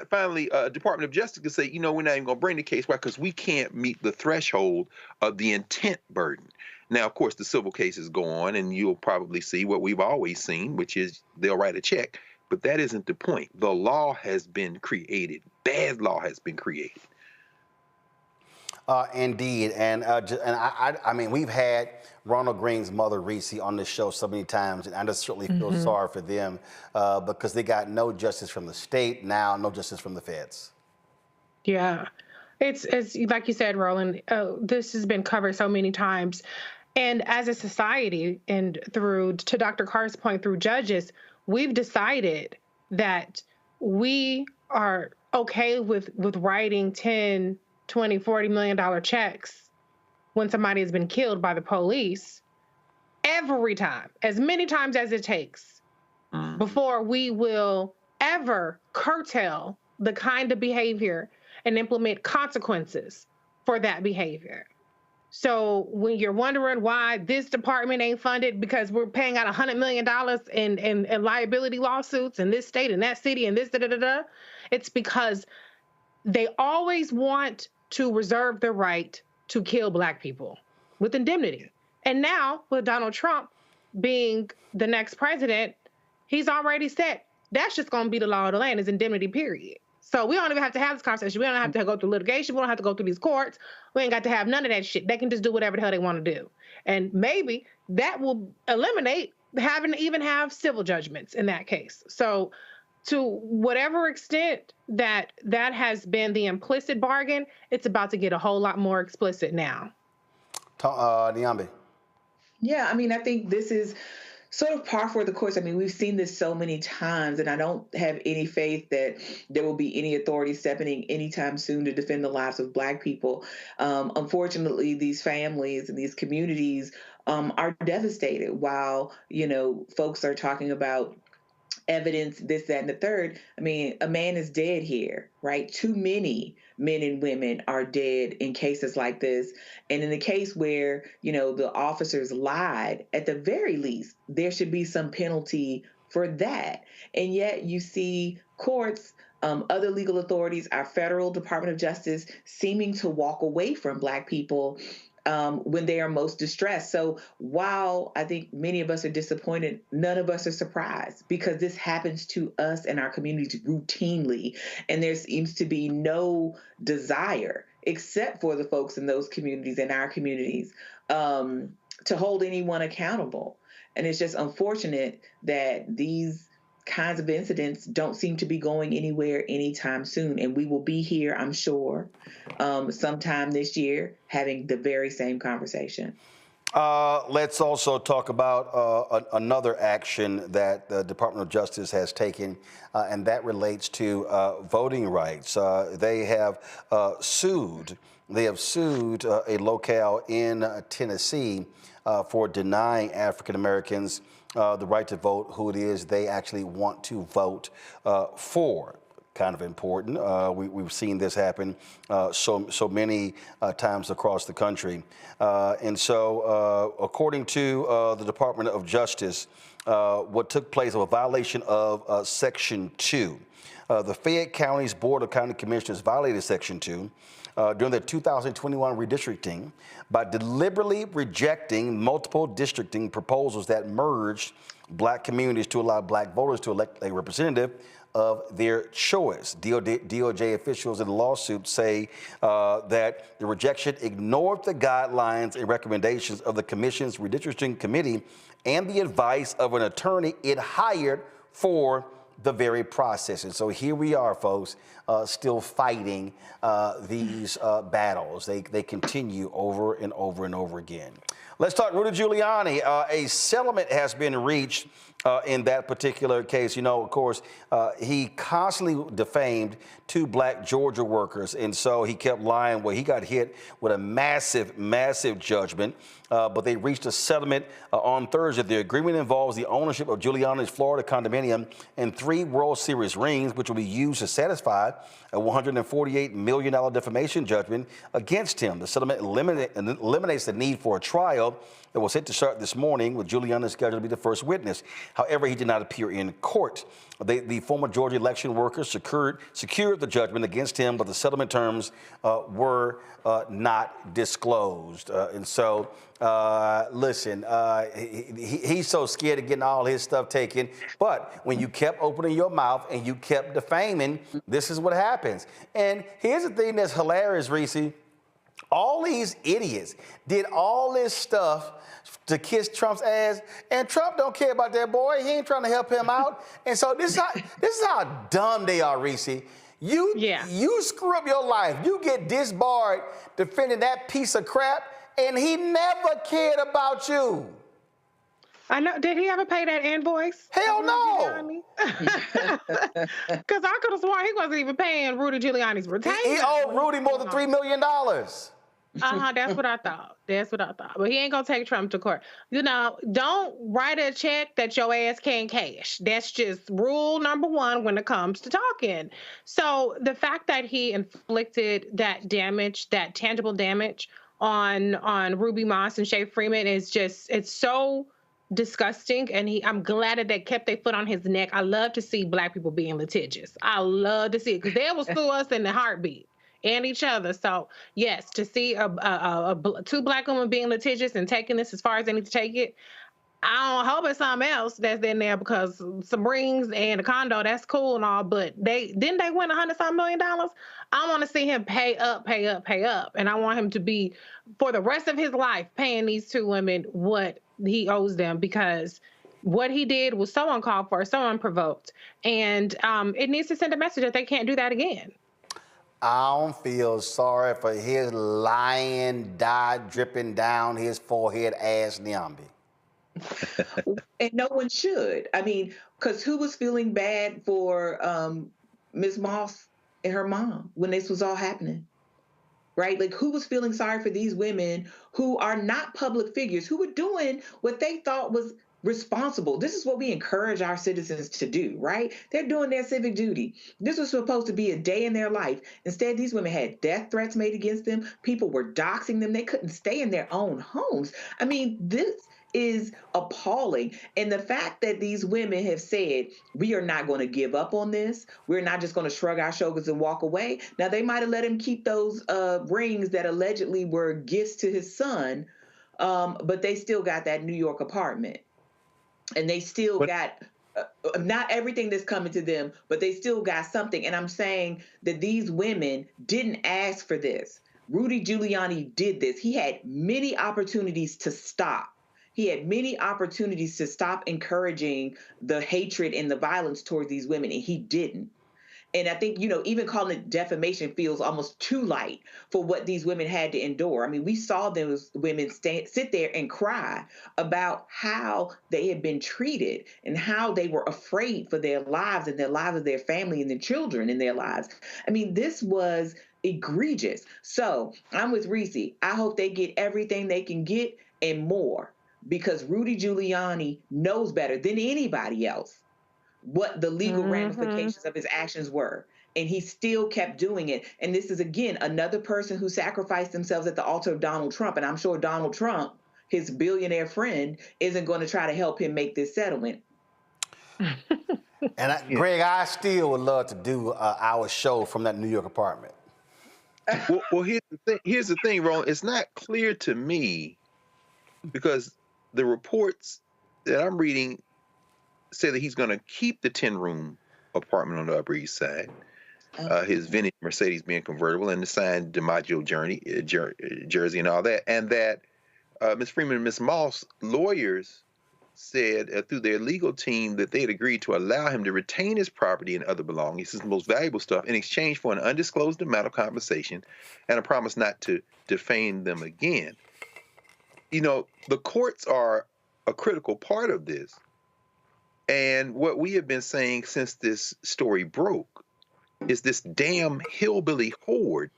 finally Department of Justice can say, we're not even going to bring the case. Why? Because we can't meet the threshold of the intent burden. Now, of course, the civil cases go on, and you'll probably see what we've always seen, which is they'll write a check. But that isn't the point. The law has been created. Bad law has been created. Indeed. And I mean, we've had Ronald Greene's mother, Reese, on this show so many times, and I just certainly feel sorry for them because they got no justice from the state now, no justice from the feds. Yeah. It's like you said, Roland, this has been covered so many times. And as a society, and to Dr. Carr's point, through judges, we've decided that we are okay with writing $10, $20, $40 million checks when somebody has been killed by the police every time, as many times as it takes, before we will ever curtail the kind of behavior and implement consequences for that behavior. So when you're wondering why this department ain't funded because we're paying out $100 million in liability lawsuits in this state and that city and this it's because they always want to reserve the right to kill black people with indemnity. And now with Donald Trump being the next president, he's already said that's just going to be the law of the land, is indemnity, period. So we don't even have to have this conversation. We don't have to go through litigation. We don't have to go through these courts. We ain't got to have none of that shit. They can just do whatever the hell they want to do. And maybe that will eliminate having to even have civil judgments in that case. So to whatever extent that has been the implicit bargain, it's about to get a whole lot more explicit now. Niambi. Yeah, I mean, I think this is sort of par for the course. I mean, we've seen this so many times, and I don't have any faith that there will be any authority stepping in anytime soon to defend the lives of black people. Unfortunately, these families and these communities are devastated while, folks are talking about evidence, this, that, and the third. I mean, a man is dead here, right? Too many men and women are dead in cases like this. And in the case where, the officers lied, at the very least, there should be some penalty for that. And yet you see courts, other legal authorities, our federal Department of Justice seeming to walk away from black people when they are most distressed. So while I think many of us are disappointed, none of us are surprised, because this happens to us and our communities routinely. And there seems to be no desire, except for the folks in those communities and our communities, to hold anyone accountable. And it's just unfortunate that these kinds of incidents don't seem to be going anywhere anytime soon. And we will be here, I'm sure, sometime this year having the very same conversation. Let's also talk about another action that the Department of Justice has taken, and that relates to voting rights. They have sued a locale in Tennessee for denying African Americans the right to vote who it is they actually want to vote for. Kind of important. We've seen this happen so many times across the country. And so according to the Department of Justice, what took place was a violation of Section 2. The Fayette County's Board of County Commissioners violated Section 2 during the 2021 redistricting by deliberately rejecting multiple districting proposals that merged black communities to allow black voters to elect a representative of their choice. DOJ officials in the lawsuit say that the rejection ignored the guidelines and recommendations of the commission's redistricting committee and the advice of an attorney it hired for the very process. And so here we are, folks, still fighting these battles. They continue over and over and over again. Let's talk Rudy Giuliani. A settlement has been reached in that particular case. You know, of course, he constantly defamed 2 black Georgia workers, and so he kept lying. Well, he got hit with a massive judgment, but they reached a settlement on Thursday. The agreement involves the ownership of Giuliani's Florida condominium and 3 World Series rings, which will be used to satisfy a $148 million defamation judgment against him. The settlement eliminates the need for a trial that was set to start this morning, with Giuliani scheduled to be the first witness. However, he did not appear in court. The former Georgia election workers secured the judgment against him, but the settlement terms were not disclosed. And so, listen, he's so scared of getting all his stuff taken. But when you kept opening your mouth and you kept defaming, this is what happens. And here's the thing that's hilarious, Reese. All these idiots did all this stuff to kiss Trump's ass, and Trump don't care about that boy. He ain't trying to help him out. And so this is how dumb they are, Reese. You screw up your life. You get disbarred defending that piece of crap, and he never cared about you. I know. Did he ever pay that invoice? Hell no. Because I could have sworn he wasn't even paying Rudy Giuliani's retainer. He owed Rudy more than $3 million. That's what I thought. But he ain't gonna take Trump to court. You know, don't write a check that your ass can't cash. That's just rule number 1 when it comes to talking. So the fact that he inflicted that damage, that tangible damage on Ruby Moss and Shay Freeman is just, it's so disgusting. And I'm glad that they kept their foot on his neck. I love to see black people being litigious. I love to see it, because they will sue us in the heartbeat and each other. So yes, to see 2 black women being litigious and taking this as far as they need to take it, I don't hope it's something else that's in there, because some rings and a condo, that's cool and all, but they win $100-some million. I want to see him pay up, and I want him to be, for the rest of his life, paying these 2 women what he owes them, because what he did was so uncalled for, so unprovoked, and it needs to send a message that they can't do that again. I don't feel sorry for his lying, dye dripping down his forehead ass Nyambi. And no one should. I mean, because who was feeling bad for Ms. Moss and her mom when this was all happening? Right? Like, who was feeling sorry for these women who are not public figures, who were doing what they thought was responsible? This is what we encourage our citizens to do, right? They're doing their civic duty. This was supposed to be a day in their life. Instead, these women had death threats made against them. People were doxing them. They couldn't stay in their own homes. I mean, this is appalling. And the fact that these women have said, we are not going to give up on this. We're not just going to shrug our shoulders and walk away. Now, they might have let him keep those rings that allegedly were gifts to his son, but they still got that New York apartment. And they still got not everything that's coming to them, but they still got something. And I'm saying that these women didn't ask for this. Rudy Giuliani did this. He had many opportunities to stop. He had many opportunities to stop encouraging the hatred and the violence towards these women, and he didn't. And I think, you know, even calling it defamation feels almost too light for what these women had to endure. I mean, we saw those women sit there and cry about how they had been treated and how they were afraid for their lives and the lives of their family and the children in their lives. I mean, this was egregious. So I'm with Reese. I hope they get everything they can get and more, because Rudy Giuliani knows better than anybody else what the legal ramifications of his actions were. And he still kept doing it. And this is, again, another person who sacrificed themselves at the altar of Donald Trump. And I'm sure Donald Trump, his billionaire friend, isn't going to try to help him make this settlement. And Greg, I still would love to do our show from that New York apartment. Well, here's the thing, Roland. It's not clear to me, because the reports that I'm reading say that he's going to keep the 10-room apartment on the Upper East Side, his vintage Mercedes being convertible, and the signed DiMaggio jersey and all that, and that Ms. Freeman and Ms. Moss lawyers said through their legal team that they had agreed to allow him to retain his property and other belongings, his most valuable stuff, in exchange for an undisclosed amount of compensation and a promise not to defame them again. You know, the courts are a critical part of this. And what we have been saying since this story broke is this damn hillbilly horde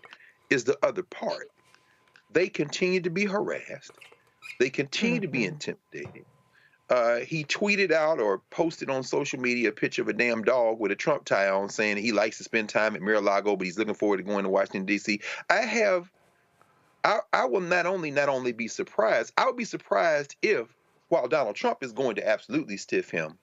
is the other part. They continue to be harassed. They continue to be intimidated. He tweeted out or posted on social media a picture of a damn dog with a Trump tie on, saying he likes to spend time at Mar-a-Lago, but he's looking forward to going to Washington, D.C. I will not only be surprised, I would be surprised if, while Donald Trump is going to absolutely stiff him,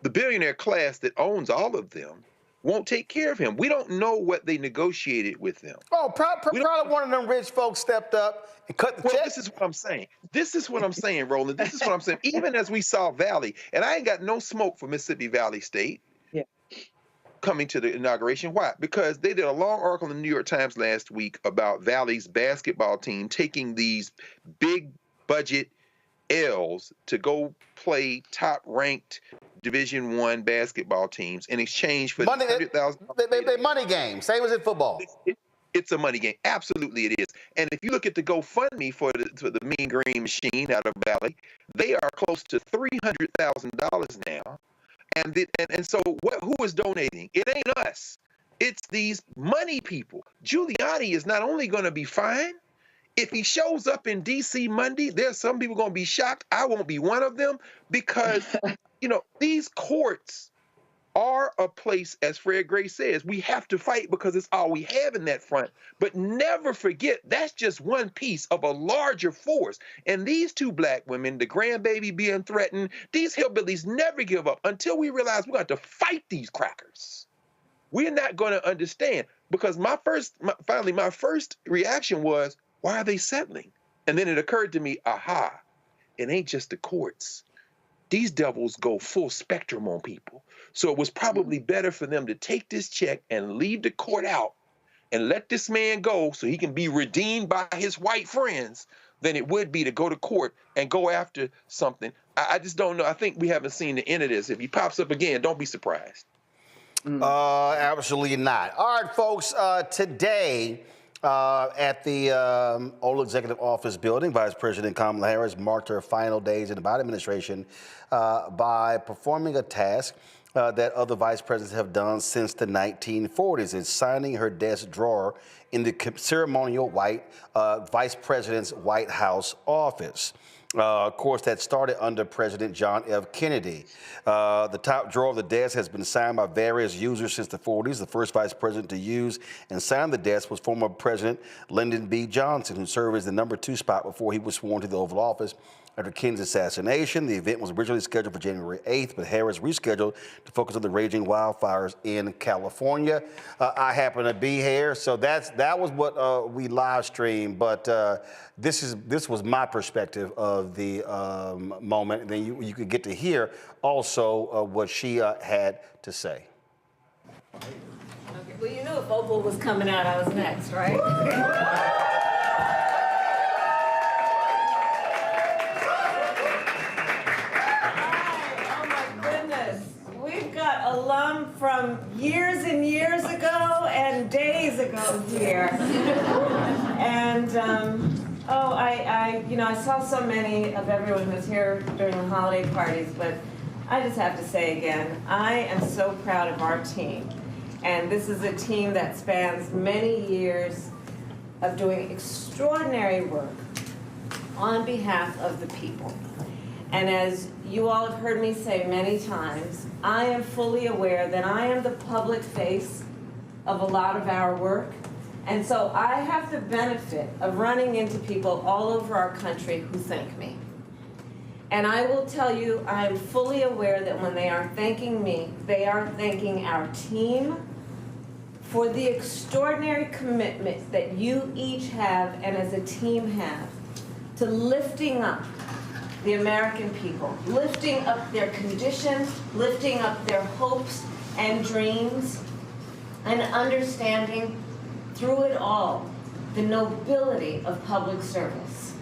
the billionaire class that owns all of them won't take care of him. We don't know what they negotiated with them. Oh, probably one of them rich folks stepped up and cut the check. This is what I'm saying. This is what I'm saying, Roland. This is what I'm saying. Even as we saw Valley, and I ain't got no smoke for Mississippi Valley State coming to the inauguration. Why? Because they did a long article in the New York Times last week about Valley's basketball team taking these big budget L's to go play top-ranked Division I basketball teams in exchange for $100,000. They money game, same as in football. It's a money game. Absolutely it is. And if you look at the GoFundMe for the Mean Green Machine out of Valley, they are close to $300,000 now. And so who is donating? It ain't us. It's these money people. Giuliani is not only going to be fined, if he shows up in D.C. Monday, there's some people going to be shocked. I won't be one of them, because, you know, these courts are a place, as Fred Gray says, we have to fight because it's all we have in that front. But never forget, that's just one piece of a larger force. And these two black women, the grandbaby being threatened, these hillbillies never give up until we realize we're going to have to fight these crackers. We're not going to understand, because my first reaction was, why are they settling? And then it occurred to me, aha, it ain't just the courts. These devils go full spectrum on people. So it was probably better for them to take this check and leave the court out and let this man go so he can be redeemed by his white friends than it would be to go to court and go after something. I just don't know. I think we haven't seen the end of this. If he pops up again, don't be surprised. Absolutely not. All right, folks, today, at the Old Executive Office building, Vice President Kamala Harris marked her final days in the Biden administration by performing a task that other vice presidents have done since the 1940s. It's signing her desk drawer in the ceremonial Vice President's White House office. Of course, that started under President John F. Kennedy. The top drawer of the desk has been signed by various users since the 40s. The first vice president to use and sign the desk was former President Lyndon B. Johnson, who served as the #2 spot before he was sworn to the Oval Office. After Kennedy's assassination, the event was originally scheduled for January 8th, but Harris rescheduled to focus on the raging wildfires in California. I happen to be here, so that was what we live streamed. But this was my perspective of the moment. And then you could get to hear also what she had to say. Okay. Well, you knew if Opal was coming out, I was next, right? Alum from years and years ago and days ago here. And, I saw so many of everyone who was here during the holiday parties, but I just have to say again, I am so proud of our team. And this is a team that spans many years of doing extraordinary work on behalf of the people. And as you all have heard me say many times, I am fully aware that I am the public face of a lot of our work. And so I have the benefit of running into people all over our country who thank me. And I will tell you, I am fully aware that when they are thanking me, they are thanking our team for the extraordinary commitment that you each have and as a team have to lifting up the American people, lifting up their condition, lifting up their hopes and dreams, and understanding through it all the nobility of public service.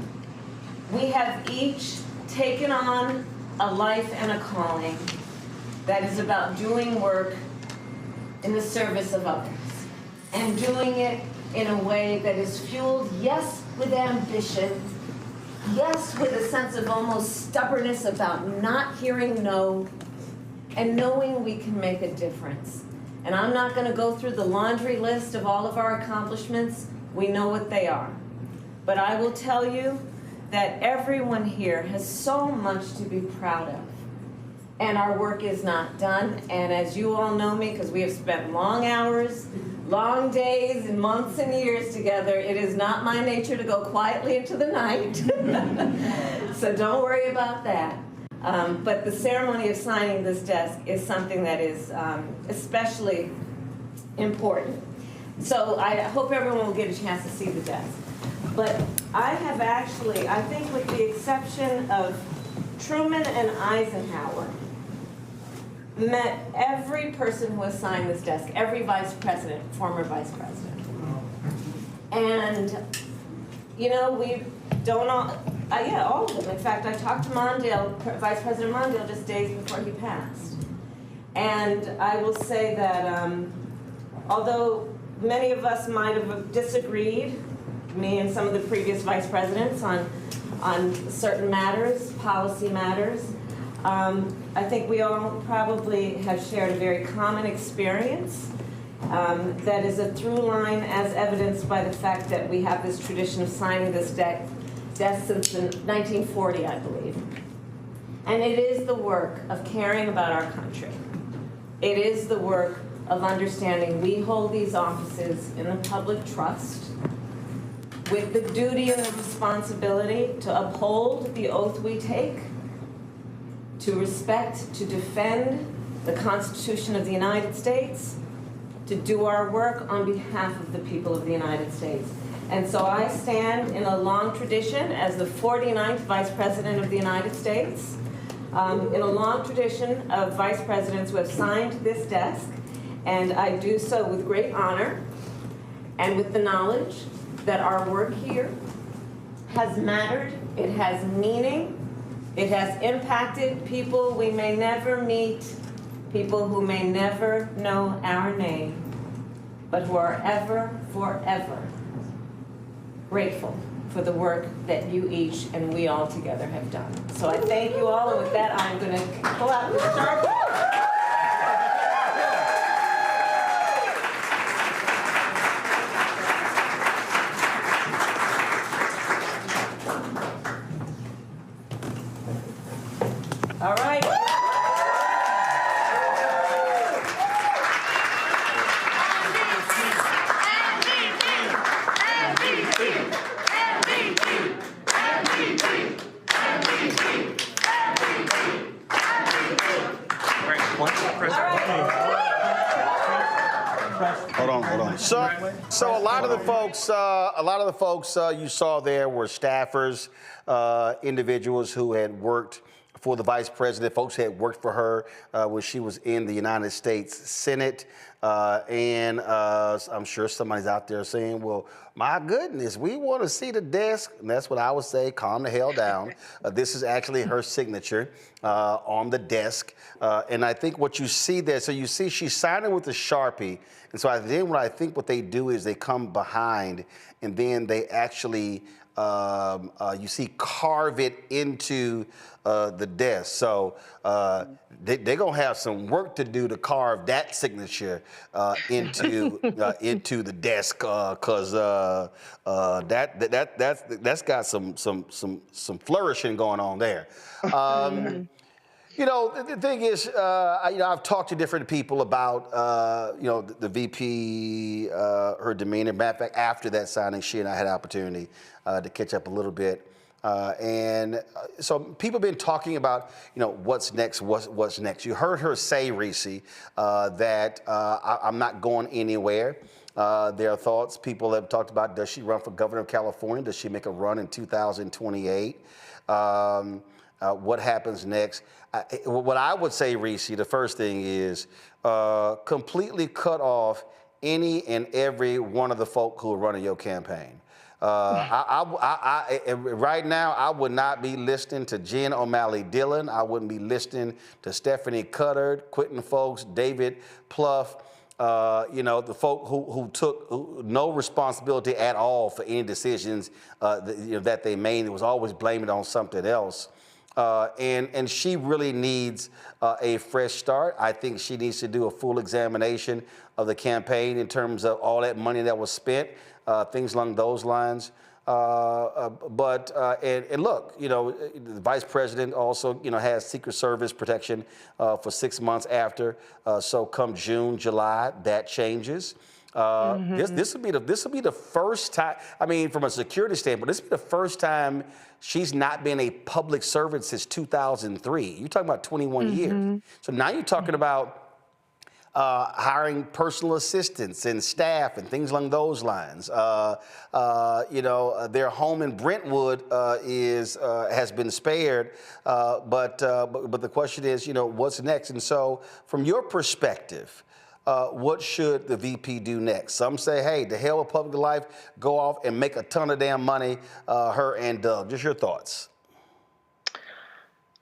We have each taken on a life and a calling that is about doing work in the service of others and doing it in a way that is fueled, yes, with ambition, yes, with a sense of almost stubbornness about not hearing no, and knowing we can make a difference. And I'm not going to go through the laundry list of all of our accomplishments. We know what they are. But I will tell you that everyone here has so much to be proud of. And our work is not done. And as you all know me, because we have spent long hours, long days, and months and years together, it is not my nature to go quietly into the night. So don't worry about that. But the ceremony of signing this desk is something that is especially important. So I hope everyone will get a chance to see the desk. But I have actually, I think with the exception of Truman and Eisenhower, met every person who has signed this desk, every vice president, former vice president. And, you know, we don't all, all of them. In fact, I talked to Mondale, Vice President Mondale, just days before he passed. And I will say that although many of us might have disagreed, me and some of the previous vice presidents, on certain matters, policy matters, I think we all probably have shared a very common experience that is a through line as evidenced by the fact that we have this tradition of signing this desk since 1940, I believe. And it is the work of caring about our country. It is the work of understanding we hold these offices in the public trust with the duty and the responsibility to uphold the oath we take, to respect, to defend the Constitution of the United States, to do our work on behalf of the people of the United States. And so I stand in a long tradition as the 49th Vice President of the United States, in a long tradition of vice presidents who have signed this desk, and I do so with great honor and with the knowledge that our work here has mattered, it has meaning, it has impacted people we may never meet, people who may never know our name, but who are ever, forever grateful for the work that you each and we all together have done. So I thank you all, and with that, I'm going to go out and start. So a lot of the folks, you saw there were staffers, individuals who had worked for the vice president, folks who had worked for her when she was in the United States Senate. And I'm sure somebody's out there saying, well, my goodness, we want to see the desk. And that's what I would say, calm the hell down. This is actually her signature on the desk. And I think what you see there, so you see she's signing with a Sharpie. And so then what they do is they come behind and then they actually, you see, carve it into the desk. So they're going to have some work to do to carve that signature into the desk, because that's got some flourishing going on there. You know, the thing is, I've talked to different people about, the VP, her demeanor. Matter of fact, after that signing, she and I had an opportunity to catch up a little bit. And so people have been talking about, what's next, what's next. You heard her say, Reese, that I'm not going anywhere. There are thoughts. People have talked about, does she run for governor of California? Does she make a run in 2028? What happens next? What I would say, Reese, the first thing is completely cut off any and every one of the folk who are running your campaign. Right now, I would not be listening to Jen O'Malley Dillon. I wouldn't be listening to Stephanie Cutter, Quentin Folks, David Plouffe. The folk who took no responsibility at all for any decisions that they made. It was always blaming it on something else. And she really needs a fresh start. I think she needs to do a full examination of the campaign in terms of all that money that was spent, things along those lines. And look, the vice president also, has Secret Service protection for 6 months after. So come June, July, that changes. This will be the first time. I mean, from a security standpoint, this will be the first time she's not been a public servant since 2003. You're talking about 21 years. So now you're talking about hiring personal assistants and staff and things along those lines. Their home in Brentwood has been spared, but the question is, what's next? And so, from your perspective, what should the VP do next? Some say, hey, the hell with public life, go off and make a ton of damn money, her and Doug. Just your thoughts.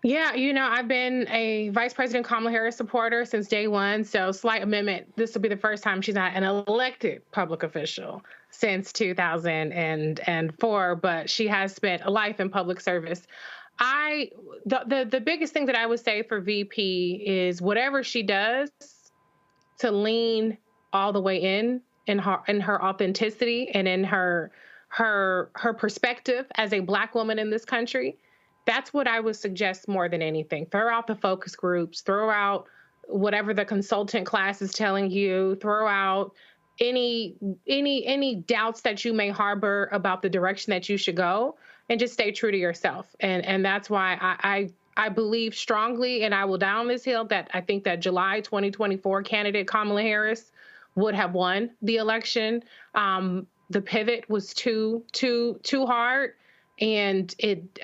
Yeah, I've been a Vice President Kamala Harris supporter since day one. So slight amendment, this will be the first time she's not an elected public official since 2004, but she has spent a life in public service. The biggest thing that I would say for VP is whatever she does, to lean all the way in her authenticity and in her perspective as a Black woman in this country. That's what I would suggest more than anything. Throw out the focus groups, throw out whatever the consultant class is telling you, throw out any doubts that you may harbor about the direction that you should go, and just stay true to yourself. And that's why I believe strongly, and I will die on this hill, that I think that July 2024 candidate Kamala Harris would have won the election. The pivot was too hard, and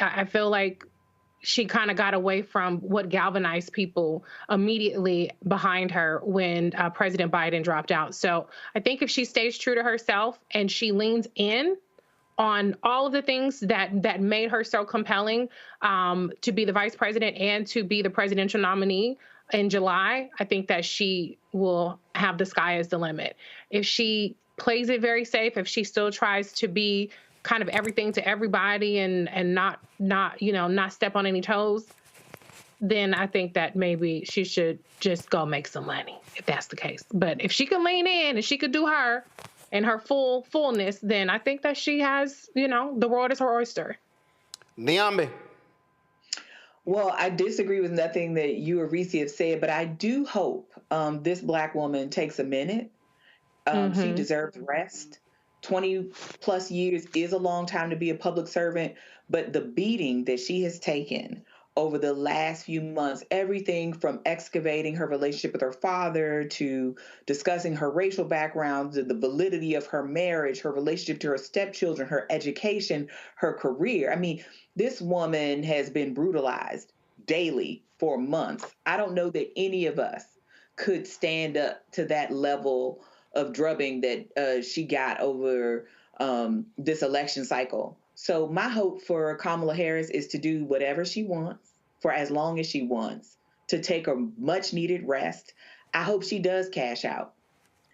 I feel like she kind of got away from what galvanized people immediately behind her when President Biden dropped out. So I think if she stays true to herself and she leans in on all of the things that made her so compelling to be the vice president and to be the presidential nominee in July, I think that she will have the sky as the limit. If she plays it very safe, if she still tries to be kind of everything to everybody and not step on any toes, then I think that maybe she should just go make some money, if that's the case. But if she could lean in and she could do her and her fullness, then I think that she has, the world is her oyster. Niambi. Well, I disagree with nothing that you or Reese have said, but I do hope this Black woman takes a minute. She deserves rest. 20 plus years is a long time to be a public servant, but the beating that she has taken over the last few months, everything from excavating her relationship with her father to discussing her racial background, the validity of her marriage, her relationship to her stepchildren, her education, her career. I mean, this woman has been brutalized daily for months. I don't know that any of us could stand up to that level of drubbing that she got over this election cycle. So my hope for Kamala Harris is to do whatever she wants for as long as she wants, to take a much needed rest. I hope she does cash out.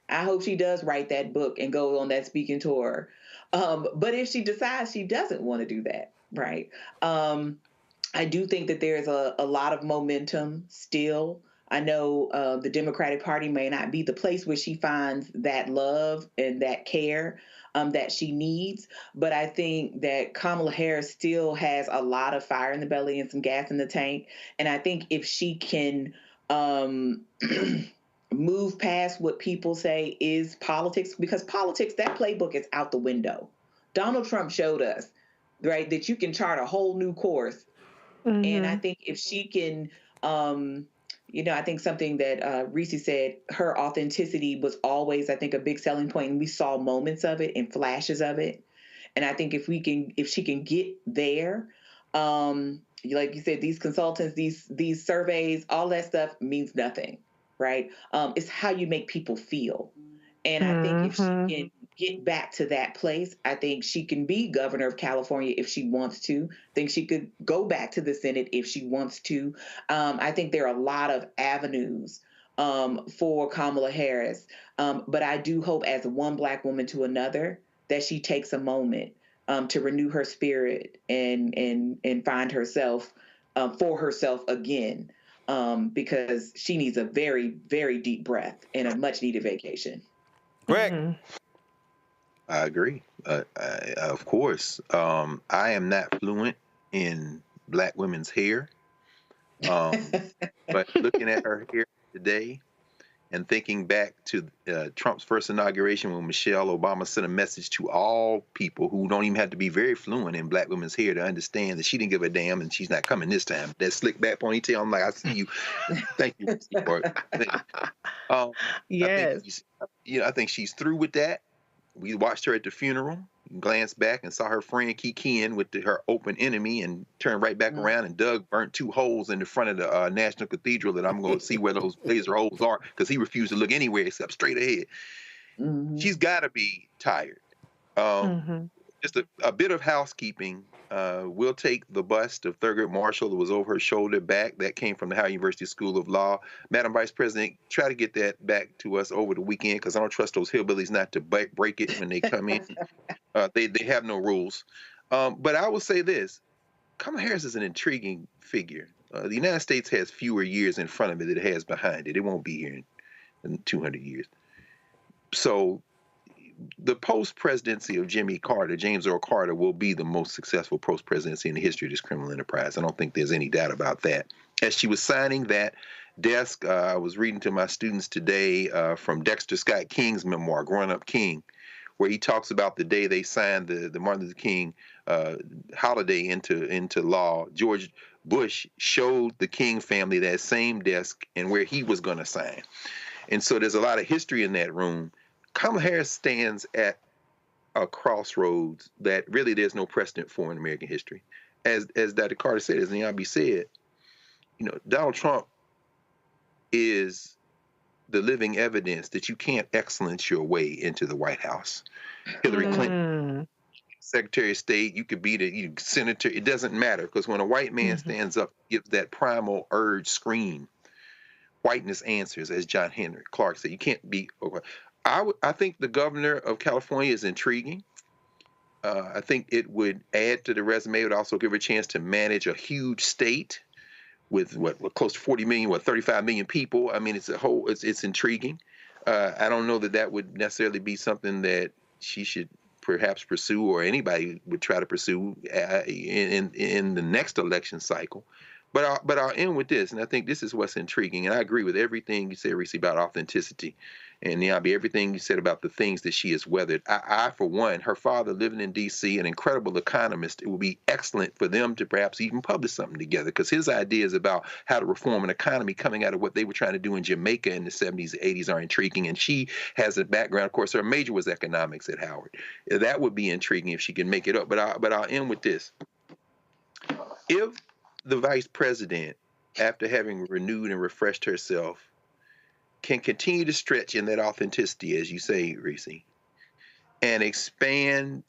I hope she does write that book and go on that speaking tour. But if she decides she doesn't want to do that, right? I do think that there's a lot of momentum still. I know the Democratic Party may not be the place where she finds that love and that care that she needs, but I think that Kamala Harris still has a lot of fire in the belly and some gas in the tank. And I think if she can move past what people say is politics, because politics, that playbook is out the window. Donald Trump showed us, right, that you can chart a whole new course. Mm-hmm. And I think if she can, I think something that Reese said, her authenticity was always, I think, a big selling point, and we saw moments of it and flashes of it. And I think if she can get there, like you said, these consultants, these surveys, all that stuff means nothing, right? It's how you make people feel. And I think if she can get back to that place, I think she can be governor of California if she wants to. I think she could go back to the Senate if she wants to. I think there are a lot of avenues for Kamala Harris. But I do hope, as one Black woman to another, that she takes a moment to renew her spirit and find herself for herself again, because she needs a very, very deep breath and a much needed vacation. Greg. I agree. Of course. I am not fluent in Black women's hair. But looking at her hair today and thinking back to Trump's first inauguration when Michelle Obama sent a message to all people who don't even have to be very fluent in Black women's hair to understand that she didn't give a damn and she's not coming this time. That slick back ponytail, I'm like, I see you. Thank you. Yes. I think she's through with that. We watched her at the funeral, glanced back and saw her friend kikiing with her open enemy and turned right back around, and Doug burnt 2 holes in the front of the National Cathedral that I'm going to see where those laser holes are, because he refused to look anywhere except straight ahead. Mm-hmm. She's got to be tired. Just a bit of housekeeping. We'll take the bust of Thurgood Marshall that was over her shoulder back. That came from the Howard University School of Law. Madam Vice President, try to get that back to us over the weekend, because I don't trust those hillbillies not to break it when they come in. They have no rules. But I will say this. Kamala Harris is an intriguing figure. The United States has fewer years in front of it than it has behind it. It won't be here in 200 years. So the post-presidency of James Earl Carter will be the most successful post-presidency in the history of this criminal enterprise. I don't think there's any doubt about that. As she was signing that desk, I was reading to my students today from Dexter Scott King's memoir, Growing Up King, where he talks about the day they signed the Martin Luther King holiday into law. George Bush showed the King family that same desk and where he was going to sign. And so there's a lot of history in that room. Kamala Harris stands at a crossroads that really there's no precedent for in American history. As Dr. Carter said, as Nyabi said, Donald Trump is the living evidence that you can't excellence your way into the White House. Hillary Clinton, Secretary of State, you could be the senator. It doesn't matter, because when a white man stands up, gives that primal urge scream, whiteness answers, as John Henry Clark said. You can't be over. I think the governor of California is intriguing. I think it would add to the resume. It would also give her a chance to manage a huge state with what close to 40 million, 35 million people. I mean, it's intriguing. I don't know that would necessarily be something that she should perhaps pursue, or anybody would try to pursue in the next election cycle. But I'll end with this, and I think this is what's intriguing. And I agree with everything you said, Reese, about authenticity, and Niambi, everything you said about the things that she has weathered. I, for one, her father living in D.C., an incredible economist, it would be excellent for them to perhaps even publish something together, because his ideas about how to reform an economy coming out of what they were trying to do in Jamaica in the 70s, 80s are intriguing. And she has a background, of course, her major was economics at Howard. That would be intriguing if she can make it up. But I'll end with this. If the vice president, after having renewed and refreshed herself, can continue to stretch in that authenticity, as you say, Reese, and expand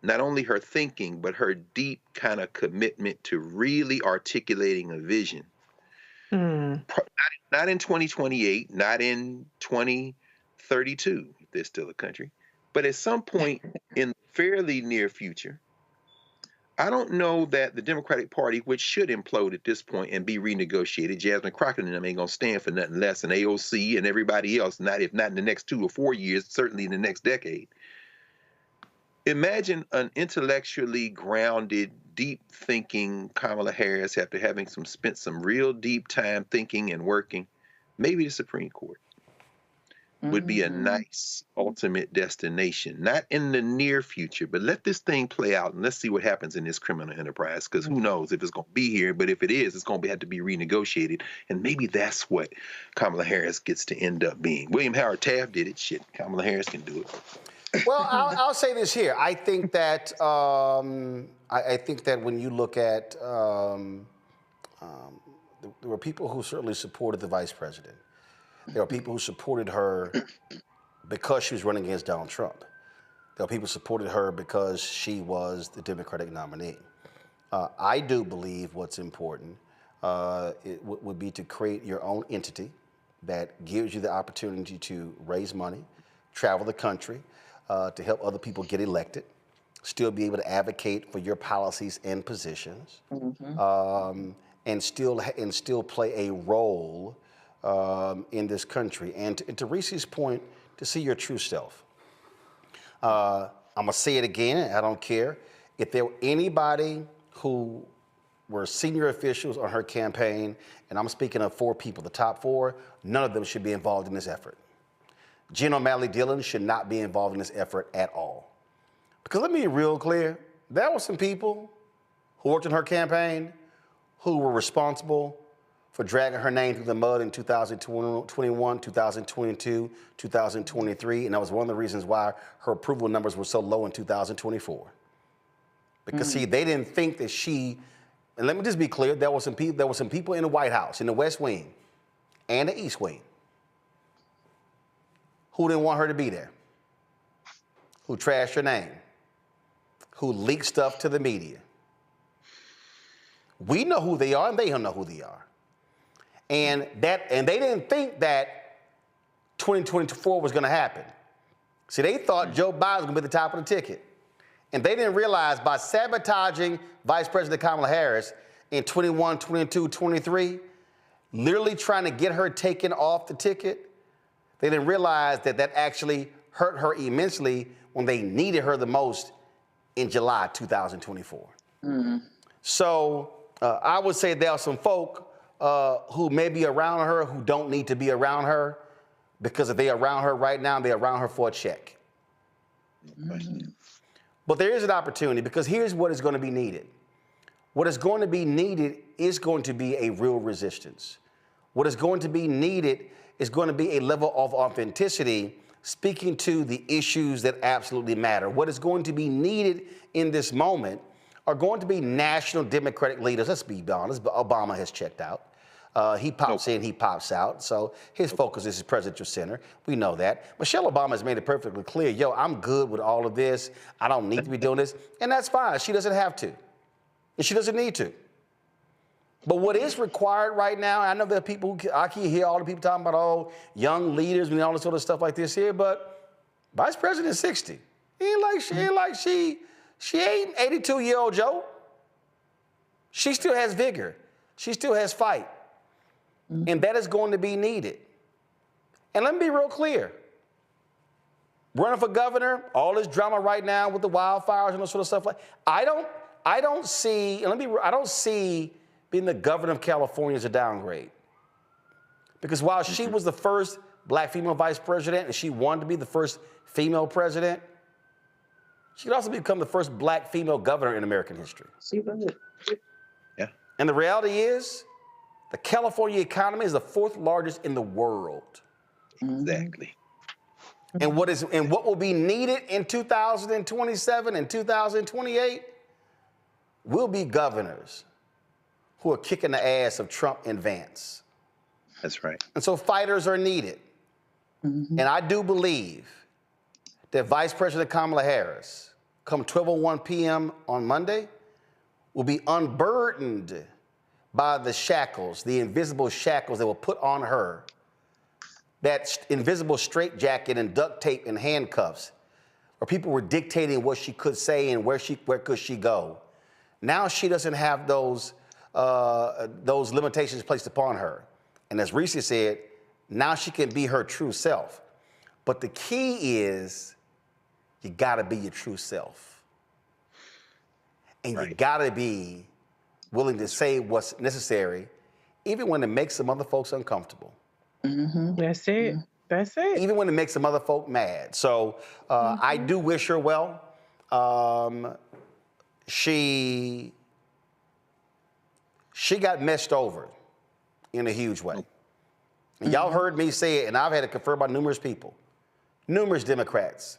not only her thinking, but her deep kind of commitment to really articulating a vision, not in 2028, not in 2032, if there's still a country, but at some point in the fairly near future, I don't know that the Democratic Party, which should implode at this point and be renegotiated, Jasmine Crockett and them ain't going to stand for nothing less than AOC and everybody else, if not in the next 2 or 4 years, certainly in the next decade. Imagine an intellectually grounded, deep-thinking Kamala Harris after having spent some real deep time thinking and working. Maybe the Supreme Court would be a nice ultimate destination, not in the near future, but let this thing play out and let's see what happens in this criminal enterprise, because who knows if it's going to be here, but if it is, it's going to have to be renegotiated, and maybe that's what Kamala Harris gets to end up being. William Howard Taft did it. Shit, Kamala Harris can do it. Well, I'll say this here. I think that I think that when you look at there were people who certainly supported the vice president. There are people who supported her because she was running against Donald Trump. There are people who supported her because she was the Democratic nominee. I do believe what's important would be to create your own entity that gives you the opportunity to raise money, travel the country, to help other people get elected, still be able to advocate for your policies and positions, and still play a role in this country. And to Reese's point, to see your true self. I'm going to say it again, I don't care. If there were anybody who were senior officials on her campaign, and I'm speaking of 4 people, the top 4, none of them should be involved in this effort. Jen O'Malley Dillon should not be involved in this effort at all. Because let me be real clear, there were some people who worked on her campaign who were responsible for dragging her name through the mud in 2021, 2022, 2023, and that was one of the reasons why her approval numbers were so low in 2024. Because see, they didn't think that she, and let me just be clear, there were some people in the White House, in the West Wing and the East Wing, who didn't want her to be there, who trashed her name, who leaked stuff to the media. We know who they are, and they don't know who they are. And they didn't think that 2024 was going to happen. See, they thought Joe Biden was going to be at the top of the ticket. And they didn't realize by sabotaging Vice President Kamala Harris in 21, 22, 23, literally trying to get her taken off the ticket, they didn't realize that actually hurt her immensely when they needed her the most in July 2024. So I would say there are some folk who may be around her who don't need to be around her, because if they're around her right now, they're around her for a check. But there is an opportunity, because here's what is going to be needed. What is going to be needed is going to be a real resistance. What is going to be needed is going to be a level of authenticity speaking to the issues that absolutely matter. What is going to be needed in this moment are going to be national Democratic leaders. Let's be honest, Obama has checked out. He pops in, he pops out. So his focus is his presidential center. We know that. Michelle Obama has made it perfectly clear, yo, I'm good with all of this. I don't need to be doing this. And that's fine. She doesn't have to. And she doesn't need to. But what is required right now, I know there are people I can hear all the people talking about, oh, young leaders and all this sort of stuff like this here, but Vice President is 60. She ain't 82-year-old Joe. She still has vigor. She still has fight. And that is going to be needed. And let me be real clear. Running for governor, all this drama right now with the wildfires and all sort of stuff, I don't see being the governor of California is a downgrade. Because while she was the first black female vice president and she wanted to be the first female president, she could also become the first black female governor in American history. Yeah. And the reality is, the California economy is the 4th largest in the world. Exactly. And what will be needed in 2027 and 2028 will be governors who are kicking the ass of Trump and Vance. That's right. And so fighters are needed. And I do believe that Vice President Kamala Harris, come 12:01 p.m. on Monday, will be unburdened by the shackles, the invisible shackles that were put on her, that invisible straitjacket and duct tape and handcuffs, where people were dictating what she could say and where could she go. Now she doesn't have those limitations placed upon her. And as Reese said, now she can be her true self. But the key is you gotta be your true self. And you gotta be willing to say what's necessary, even when it makes some other folks uncomfortable. That's it. That's it. Even when it makes some other folk mad. So I do wish her well. She got messed over in a huge way. And y'all heard me say it, and I've had it confirmed by numerous people. Numerous Democrats,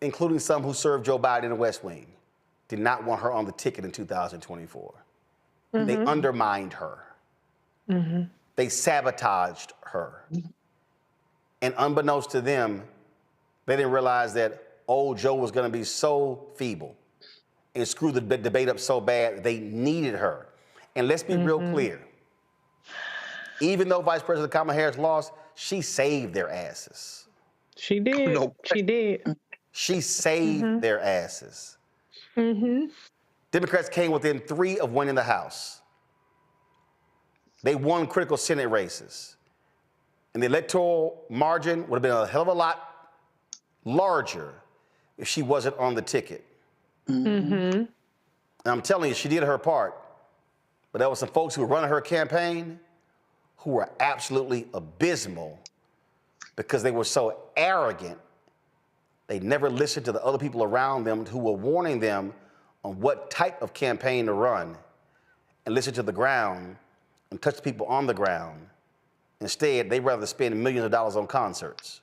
including some who served Joe Biden in the West Wing, did not want her on the ticket in 2024. They undermined her. They sabotaged her. And unbeknownst to them, they didn't realize that old Joe was going to be so feeble and screw the debate up so bad, they needed her. And let's be real clear. Even though Vice President Kamala Harris lost, she saved their asses. She did. She did. She saved their asses. Democrats came within 3 of winning the House. They won critical Senate races. And the electoral margin would have been a hell of a lot larger if she wasn't on the ticket. And I'm telling you, she did her part. But there were some folks who were running her campaign who were absolutely abysmal because they were so arrogant. They never listened to the other people around them who were warning them on what type of campaign to run, and listen to the ground and touch the people on the ground. Instead, they'd rather spend millions of dollars on concerts.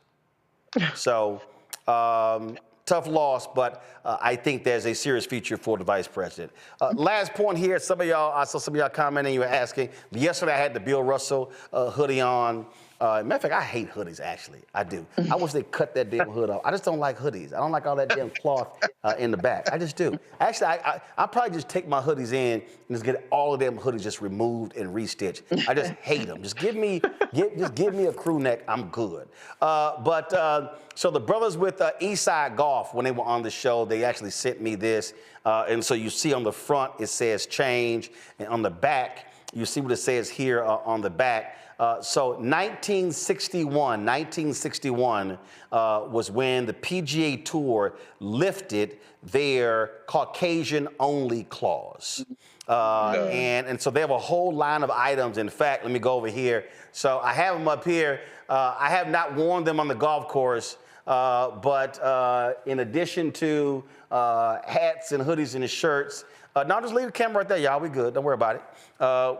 So, tough loss, but I think there's a serious future for the vice president. Last point here, some of y'all, I saw some of y'all commenting, you were asking. Yesterday I had the Bill Russell hoodie on. Matter of fact, I hate hoodies, actually. I do. I wish they cut that damn hood off. I just don't like hoodies. I don't like all that damn cloth in the back. I just do. Actually, I'll probably just take my hoodies in and just get all of them hoodies just removed and restitched. I just hate them. Just give me a crew neck. I'm good. So the brothers with Eastside Golf, when they were on the show, they actually sent me this. And so you see on the front, it says change. And on the back, you see what it says here on the back. So 1961 was when the PGA Tour lifted their Caucasian-only clause. And so they have a whole line of items. In fact, let me go over here. So I have them up here. I have not worn them on the golf course, but in addition to hats and hoodies and shirts, now just leave the camera right there, y'all. We good. Don't worry about it.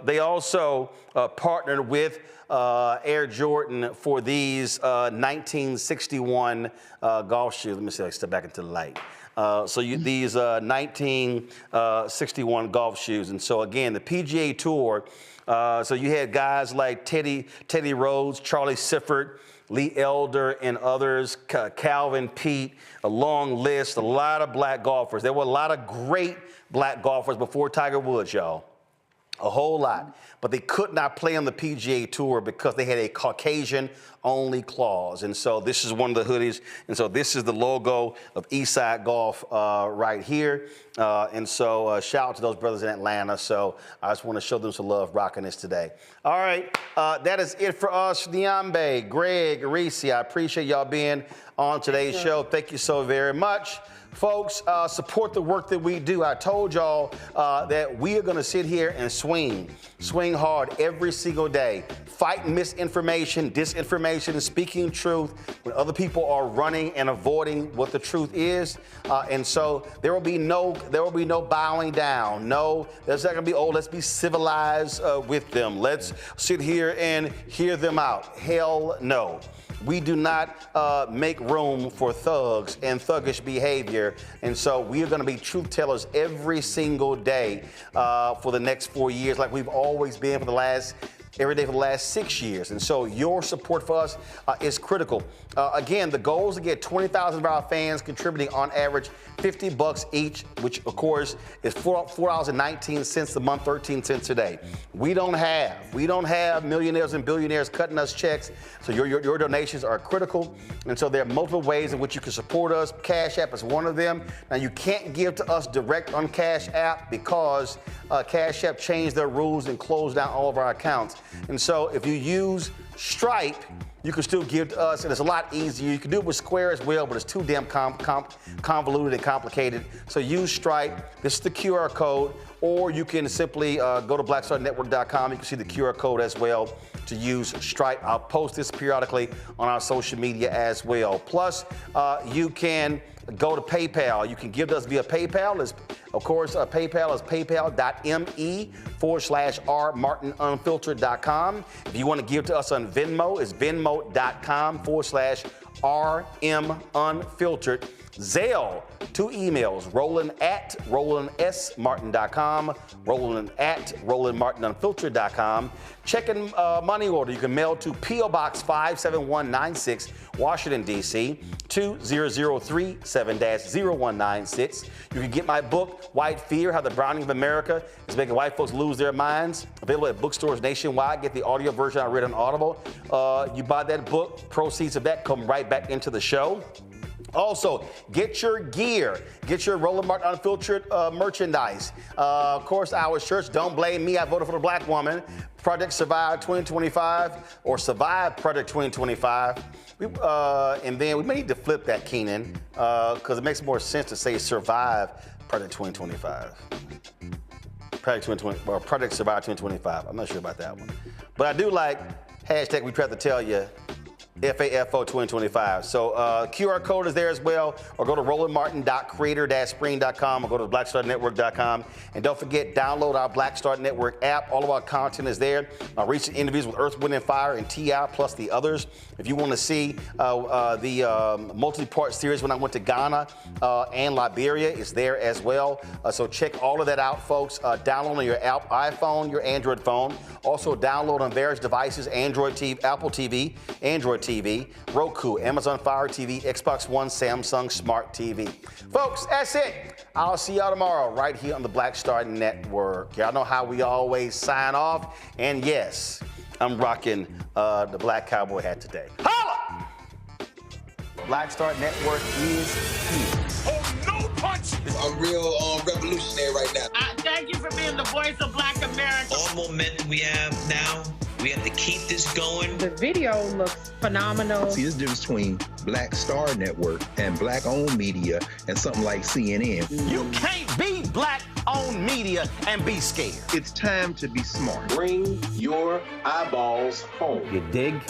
They also partnered with Air Jordan for these 1961 golf shoes. Let me see if I can step back into the light. These 1961 golf shoes. And so again, the PGA Tour, so you had guys like Teddy Rhodes, Charlie Sifford, Lee Elder, and others, Calvin Pete, a long list, a lot of black golfers. There were a lot of great black golfers before Tiger Woods, y'all. A whole lot. But they could not play on the PGA Tour because they had a Caucasian-only clause. And so this is one of the hoodies. And so this is the logo of Eastside Golf right here. And so shout out to those brothers in Atlanta. So I just want to show them some love rocking this today. All right. That is it for us. Niambe, Greg, Reese, I appreciate y'all being on today's show. Thank you so very much. Folks, support the work that we do. I told y'all that we are going to sit here and swing hard every single day, fighting misinformation, disinformation, and speaking truth when other people are running and avoiding what the truth is. And so there will be no bowing down. No, there's not going to be, let's be civilized with them. Let's sit here and hear them out. Hell no. We do not make room for thugs and thuggish behavior. And so we are going to be truth tellers every single day for the next 4 years, like we've always been every day for the last 6 years. And so your support for us is critical. Again, the goal is to get 20,000 of our fans contributing on average $50 each, which of course is $4.19 a month, 13 cents a day. We don't have millionaires and billionaires cutting us checks. So your donations are critical. And so there are multiple ways in which you can support us. Cash App is one of them. Now you can't give to us direct on Cash App because Cash App changed their rules and closed down all of our accounts. And so if you use Stripe, you can still give to us, and it's a lot easier. You can do it with Square as well, but it's too damn convoluted and complicated. So use Stripe. This is the QR code, or you can simply go to blackstarnetwork.com. You can see the QR code as well to use Stripe. I'll post this periodically on our social media as well. Plus, you can go to PayPal. You can give to us via PayPal. Of course, PayPal is paypal.me/rmartinunfiltered.com. If you want to give to us on Venmo, it's venmo.com/rmunfiltered. Zelle, 2 emails, Roland@RolandSMartin.com, Roland@RolandMartinUnfiltered.com. Checking money order, you can mail to P.O. Box 57196, Washington, D.C., 20037-0196. You can get my book, White Fear, How the Browning of America is Making White Folks Lose Their Minds, available at bookstores nationwide. Get the audio version I read on Audible. You buy that book, proceeds of that come right back into the show. Also, get your gear. Get your Roland Martin Unfiltered merchandise. Of course, our shirts, Don't Blame Me, I Voted for the Black Woman, Project Survive 2025, or Survive Project 2025. And then we may need to flip that, Keenan, because it makes more sense to say Survive Project 2025. Project Survive 2025. I'm not sure about that one. But I do like hashtag we try to tell you, FAFO 2025. So QR code is there as well, or go to rolandmartin.creator-spring.com, or go to blackstarnetwork.com. And don't forget, download our Black Star Network app. All of our content is there. Recent interviews with Earth, Wind & Fire and T.I., plus the others. If you want to see the multi-part series when I went to Ghana and Liberia, it's there as well. So check all of that out, folks. Download on your iPhone, your Android phone. Also download on various devices, Android TV, Apple TV, Android TV, Roku, Amazon Fire TV, Xbox One, Samsung Smart TV. Folks, that's it. I'll see y'all tomorrow right here on the Black Star Network. Y'all know how we always sign off. And yes, I'm rocking the black cowboy hat today. Holla! Black Star Network is here. Oh, no punch! I'm real revolutionary right now. Thank you for being the voice of Black America. All momentum we have now, we have to keep this going. The video looks phenomenal. See, there's a difference between Black Star Network and black-owned media and something like CNN. You can't be black-owned media and be scared. It's time to be smart. Bring your eyeballs home. You dig?